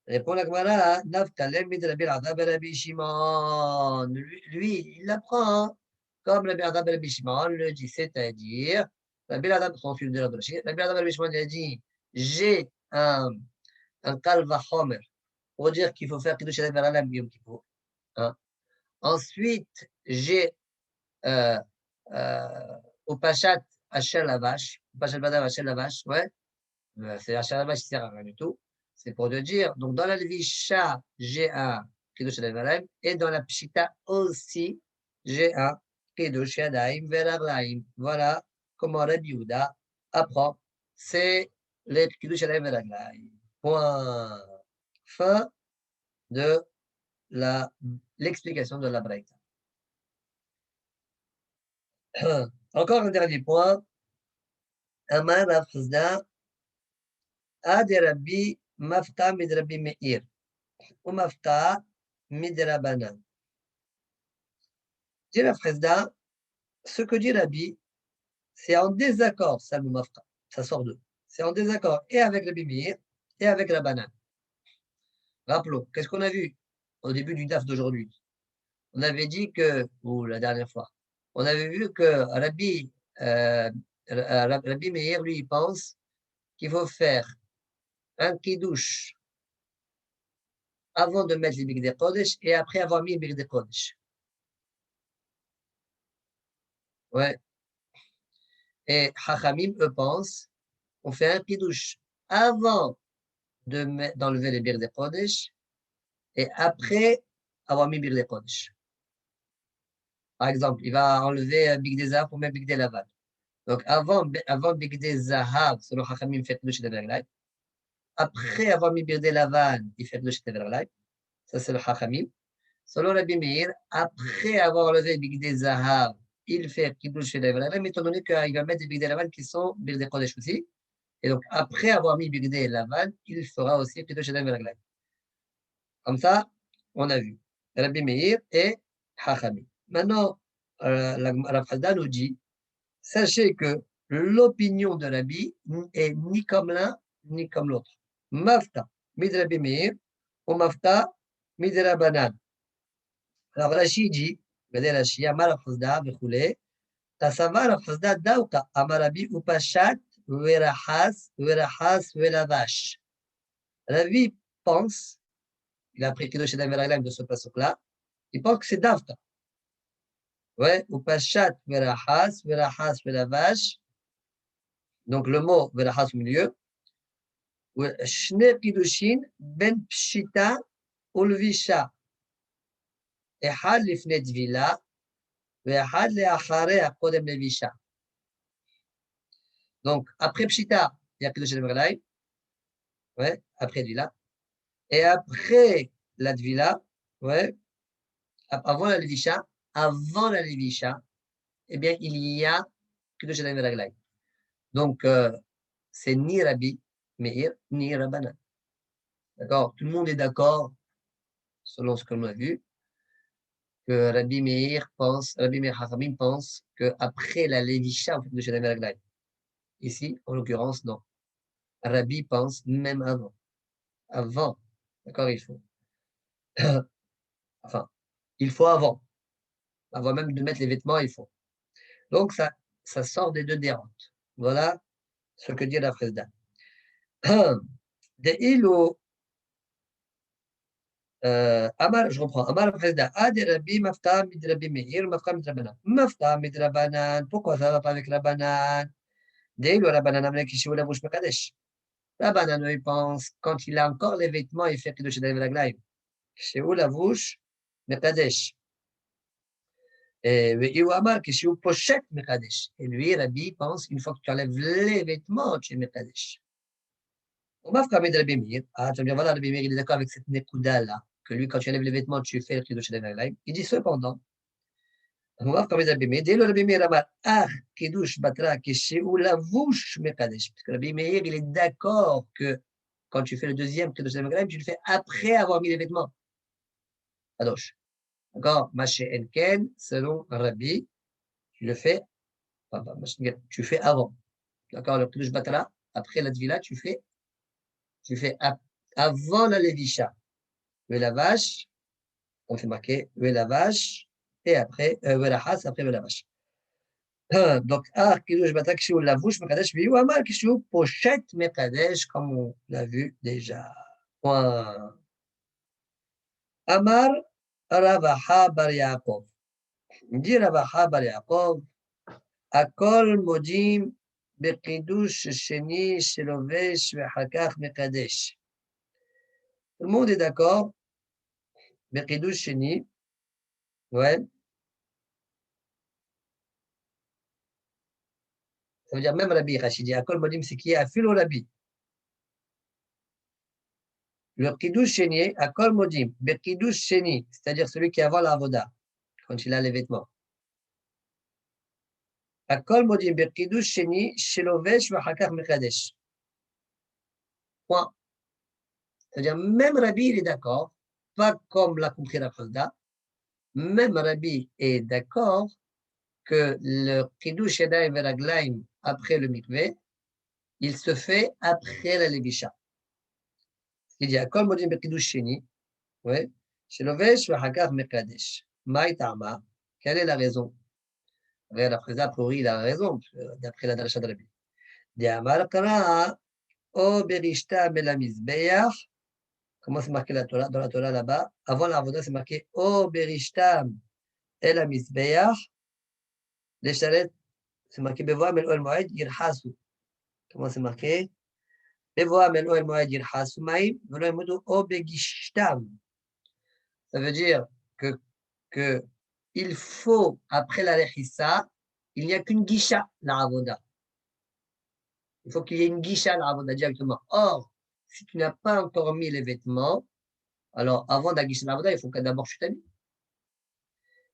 Répond la Gemara, Naftalem mid Rabbi Elazar ben Rabbi Shimon. Lui, il l'apprend comme Rabbi Elazar ben Rabbi Shimon le dit, c'est-à-dire, Rabbi Elazar, son fils de Rabbi Elazar ben Rabbi Shimon il a dit, j'ai un kalva chomer pour dire qu'il faut faire Kiddush Yadayim Veraglaim Yom Kippur. Ensuite, j'ai au Pachat Hachel la vache, au Pachat Badav Hachel la vache, ouais, c'est Hachel la vache qui sert à rien du tout. C'est pour te dire, donc dans la Levisha, j'ai un Kiddush Yadayim Veraglaim, et dans la Pshita aussi, j'ai un Kiddush Yadayim Veraglaim. Voilà comment Rabbi Yehuda apprend, c'est le Kiddush Yadayim Veraglaim. Point. Fin de l'explication de la Braïta. Encore un dernier point. Amar Rav Chizda, Ad Rabbi Mafta mid Rabbi Meir. Umafta midrabanan. Dit Rav Chizda, ce que dit Rabbi, c'est en désaccord, ça le mafta, ça sort d'eux. C'est en désaccord et avec Rabbi Meir et avec la banane. Rappelons, qu'est-ce qu'on a vu au début du DAF d'aujourd'hui? On avait dit que, ou la dernière fois, on avait vu que Rabbi Meir, lui, il pense qu'il faut faire un kiddush avant de mettre les Bigdei Kodesh et après avoir mis les Bigdei Kodesh. Ouais. Et Chachamim, eux, pensent qu'on fait un kiddush avant d'enlever les Bigdei Kodesh et après avoir mis Bigdei Kodesh. Par exemple, il va enlever Bigdei Zahav pour mettre Bigdei Lavan. Donc, avant Bigdei Zahav, selon Chachamim, il fait kiddush de Veraglaim. Après avoir mis Bigdei Lavan, il fait kiddush de Veraglaim. Ça, c'est le Chachamim. Selon Rabbi Meir, après avoir enlevé Bigdei Zahav, il fait Kiddush de Veraglaim, étant donné qu'il va mettre des Bigdei Lavan qui sont Bigdei Kodesh aussi. Et donc, après avoir mis Bigdei Lavan, il fera aussi Kiddush de Veraglaim. Comme ça, on a vu Rabbi Meir et Chachamim. Maintenant, la Chazda nous dit, sachez que l'opinion de Rabbi est ni comme l'un, ni comme l'autre. Mafta, mid Rabbi Meir, ou Mafta, mid Rabbanan. Alors, Rashi dit, regardez Rashi, Amar Rav-Chazda, Vechoulé, Tasama Rav-Chazda, Dauka, Amarabi, Upachat, Verahas, Velavash. Ravi pense, il a pris Kiddush Yadayim Veraglaim de ce passage-là, il pense que c'est Davka. Ouais, Upachat, Verahas, Velavash. Donc, le mot Verahas au milieu. Shne Kiddushin, Ben Pshita, Ulvisha. אחד לפני טבילה, ואחד לאחריה קודם לבישה. Donc, après Pshita, il y a Kiddush רגליים, ouais, après Tvila. Et après la Tvila, ouais, avant la Levisha, eh bien, il y a Kiddush רגליים. Donc, c'est ni Rabbi Meir, ni Rabbanan. D'accord? Tout le monde est d'accord, selon ce que l'on a vu, que Rabbi Meir Hachamim pense qu'après la Levisha, on fait Kiddush רגליים. Ici, en l'occurrence, non. Rabbi pense même avant. Avant, d'accord, il faut. Enfin, il faut avant. Avant même de mettre les vêtements, il faut. Donc, ça sort des deux dérantes. Voilà ce que dit la Fresda. De ilo, Amar, je reprends. Amar la Fresda. Adi Rabbi, Mafta, Mid Rabbi Meir, Mafta, Mid Rabbanan. Mafta, Mid Rabbanan. Pourquoi ça ne va pas avec Rabbanan? De ilo, Rabbanan, Amna, Kishu, la bouche Mekadesh. Rabbanan, il pense, quand il a encore les vêtements, il fait Kiddush רגליים. Kishu, la bouche Mekadesh. Et lui, Rabbi pense qu'une fois que tu enlèves les vêtements, tu es Mekadesh. On m'a fait de Rabbi Meir. Ah, tu vas bien voir, Rabbi Meir, il est d'accord avec cette Nekuda-là, que lui, quand tu enlèves les vêtements, tu fais le Kiddush רגליים. Il dit cependant, on m'a fait de Rabbi Meir, dès le Rabbi Meir, Amar, ah, Kiddush Batra, Keshéou, Lavouche, Mekadesh. Parce que Rabbi Meir, il est d'accord que quand tu fais le deuxième Kiddush רגליים, tu le fais après avoir mis les vêtements. Adosh. D'accord? Maché Enken, selon Rabbi, tu le fais, tu fais avant. D'accord? Le Kiddush Batala, après la Tvila, tu fais avant la Levisha. Le lavage, on fait marquer le lavage, et après, le lahas, après le lavage. Donc, Kiddush Batala, Kishu Lavouche, Mekadesh, Viou Amar, Kishu Pochette, Mekadesh, comme on l'a vu déjà. Point. Amar, Ravaha Bar Yaakov. Dit Ravaha Bar Yaakov, הכל מודים בקידוש שני שלובש ואחר כך מקדש. Tout le monde est d'accord, בקידוש שני, ouais. Ça veut dire même Rabbi Rachidi, הכל מודים c'est qui est אפילו Rabbi. Le קידוש שני, הכל מודים, בקידוש שני, c'est-à-dire celui qui est avant l'avoda, quand il a les vêtements. הכל מודים בקידוש שני שלובש ואחר כך מקדש. Point. C'est-à-dire, même Rabbi, il est d'accord, pas comme l'a compris la Fresda, même Rabbi est d'accord que le Kiddush Yadayim Veraglaim après le mikveh, il se fait après la Levisha. Il dit, Akol Modim Bekiddush Sheni, ouais, Shelovesh Vahakar Mekadesh. Maï Ta'ama, quelle est la raison? La Fresda, a priori, il a raison, d'après la Darasha de Rabbi. Diamar Kara, O Berishta Melamizbeach. Comment c'est marqué dans la Torah là-bas? Avant la Avoda, c'est marqué O Berishtam El Amizbeach. Les charrettes, c'est marqué Bevoam El Oel Moed Yirhasu. Comment c'est marqué? Bevoam El Oel Moed Yirhasu Maïm, Velo Emudu O Begishtam. Ça veut dire que il faut, après la Lechissa, il n'y a qu'une Gisha, la Avoda. Il faut qu'il y ait une Gisha, la Avoda, directement. Or, si tu n'as pas encore mis les vêtements, alors avant la Gisha, la Avoda, il faut que d'abord tu t'habilles.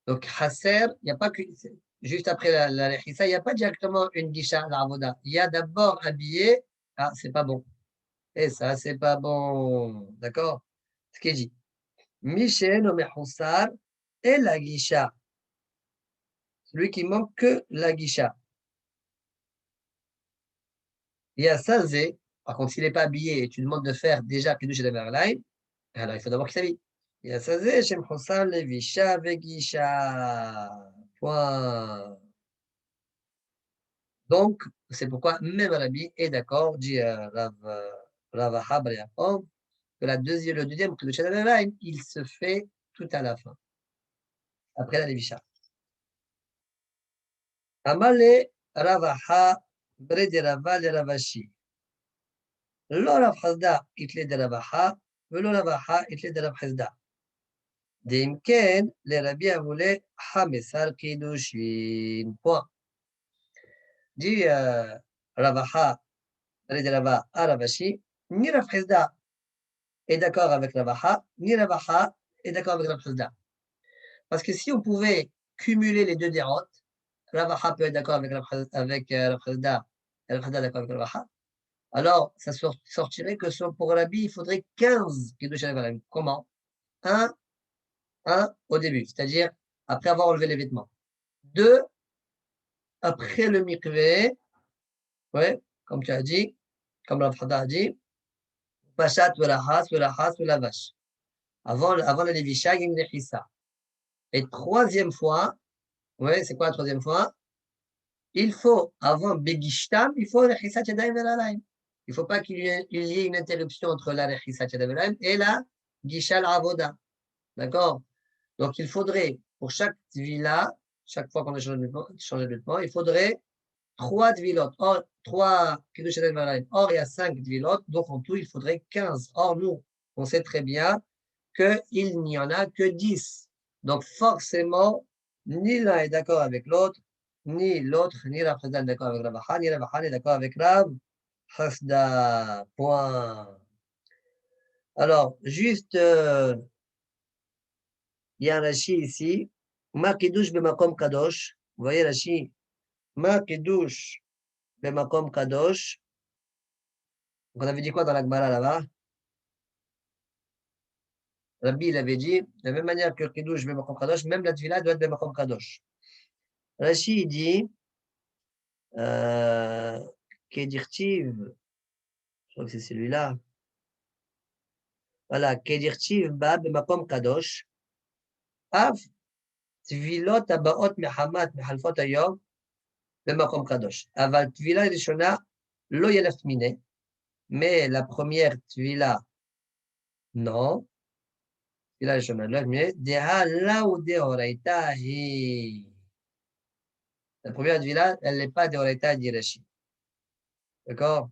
Donc, Hasser, il n'y a pas que, juste après la Lechissa, il n'y a pas directement une Gisha, la Avoda. Il y a d'abord habillé, ah, c'est pas bon. Et ça, c'est pas bon. D'accord? Ce qu'il dit. Mishen o Mechoussar et la Gisha. Celui qui manque que la Gisha. Il y a Sazé. Par contre, s'il n'est pas habillé et tu demandes de faire déjà Kiddush רגליים, alors il faut d'abord qu'il s'habille. Il y a Sazé, Shem Choussar, Levisha, Vegisha. Point. Donc, c'est pourquoi même Rabbi est d'accord, dit Rav Bar Yaakov, que le deuxième Kiddush רגליים, il se fait tout à la fin, après la Levisha. Amale Ravaha Bre de Rava le Ravashi. Lo Rav Chazda itle de Ravaha, velo Ravaha itle de Rav Chazda. D'imken, les Rabbi voulaient Hamesar Kiddushin. Point. Dit Ravaha, dit Rava à Ravashi, ni Rav Hizda est d'accord avec Ravaha, ni Ravaha est d'accord avec Rav Hizda. Parce que si on pouvait cumuler les deux dérotes, Ravaha peut être d'accord avec Rav Hizda, et Rav Hizda d'accord avec Ravaha, alors ça sortirait que pour Rabbi, il faudrait 15 Kiddushin Avarim. Comment? Un au début, c'est-à-dire après avoir enlevé les vêtements. 2 après le mikvé, ouais, comme tu as dit, comme Rav Hada a dit, Pachat ou la vache. Avant le Lévisha, il y a une Lechissa. Et troisième fois, ouais, c'est quoi la troisième fois? Il faut, avant Begishtam, il faut Lechissa Yadayim Ve'Lalayim. Il ne faut pas qu'il y ait une interruption entre la Lechissa Yadayim Ve'Lalayim et la Gishal Avoda. D'accord? Donc, il faudrait, pour chaque tvila, chaque fois qu'on a changé de vêtements, il faudrait 3 tvilot. Or, 3 Kiddushin Avarim. Or, il y a 5 tvilot, donc en tout, il faudrait 15. Or, nous, on sait très bien qu'il n'y en a que 10. Donc, forcément, ni l'un est d'accord avec l'autre, ni l'autre, ni Rav Hizda est d'accord avec Ravaha, ni Ravaha n'est d'accord avec Rav Hizda. Point. Alors, juste, il y a un Rashi ici. Ma Kiddush b'makom kadosh. Vous voyez Rashi? Ma Kiddush b'makom kadosh. On avait dit quoi dans la Gemara là-bas? Rabbi, il avait dit, de la même manière que Kiddush b'makom kadosh, même la Tvila doit être b'makom kadosh. Rashi, il dit, Kedirtiv, je crois que c'est celui-là. Voilà, Kedirtiv ba b'makom kadosh. Av tvilot abaot mehamat mehalfot hayom b'makom kadosh. Aval tvila rishona lo yelef mine. Mais la première tvila, non. Tvila rishona lo yelef mine. Deha la ou deoraita hi. La première tvila, elle n'est pas deoraita d'Irashi. D'accord?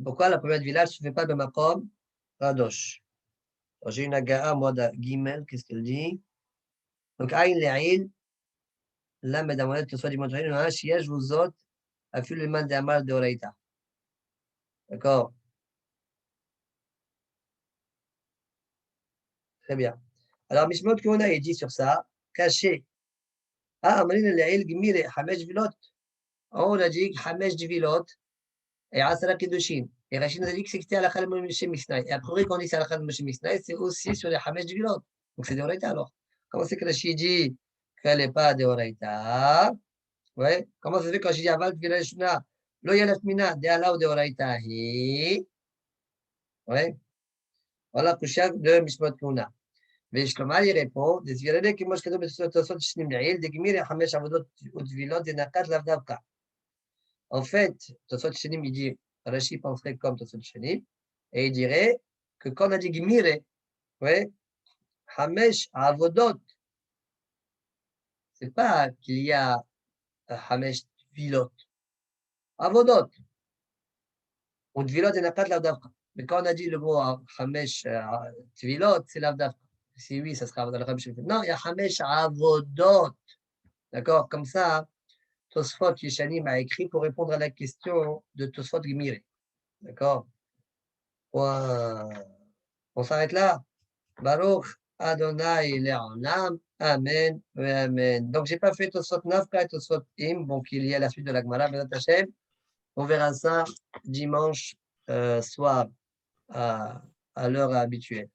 Pourquoi la première tvila, elle ne se fait pas b'makom kadosh? J'ai une aga'a, moi, de Gimel, qu'est-ce qu'elle dit? Donc, Aïn Le'il, là, mesdames, que ce soit du monde, un chiège vous autres, a fait le man de Amal de Oraïta. D'accord? Très bien. Alors, Mishmot Kona, il dit sur ça, caché. Ah, Amalin Le'il, Gmire, Hamesh Vilot. On a dit Hamesh Vilot et Asara Kiddushin. Et Rachid a dit que c'était à la Khalem Moshe Misnaï. Et après, quand on dit c'est à la Khalem Moshe Misnaï, c'est aussi sur les Hamesh Vilot. Donc, c'est de Oraïta alors. Comment c'est que Rachid dit qu'elle n'est pas de Oraïta? Ouais. Comment ça se fait quand je dis Aval Tvilashuna, Lo Yalef Mina, de Allah ou de Oraïta hi? Ouais. Voilà, Kushak de Mishmot Kuna. Mais Shlomal, il répond, des Virele qui mangent de Tosot Shnim Nail, des Gimir et Hamesh Avodot ou Tvilot, des Nakat Lavdavka. En fait, Tosot Shnim, il dit, Rashi penserait comme Tosot Shnim, et il dirait que quand on a dit Gimire, ouais, Hamesh Avodot, c'est pas qu'il y a Hamesh Tvilot. Avodot. Ou Tvilot et Nakat Lavdavka. Mais quand on a dit le mot Hamesh Tvilot, c'est Lavdavka. Si oui, ça sera dans le Hamesh. Non, il y a Hamesh Avodot. D'accord? Comme ça, Tosfot Yeshanim a écrit pour répondre à la question de Tosfot Gimire. D'accord? On s'arrête là. Baruch Adonai Le'olam. Amen. Amen. Donc, je n'ai pas fait Tosfot Nafka et Tosfot Im. Donc, il y a la suite de la Gemara. On verra ça dimanche soir à l'heure habituelle.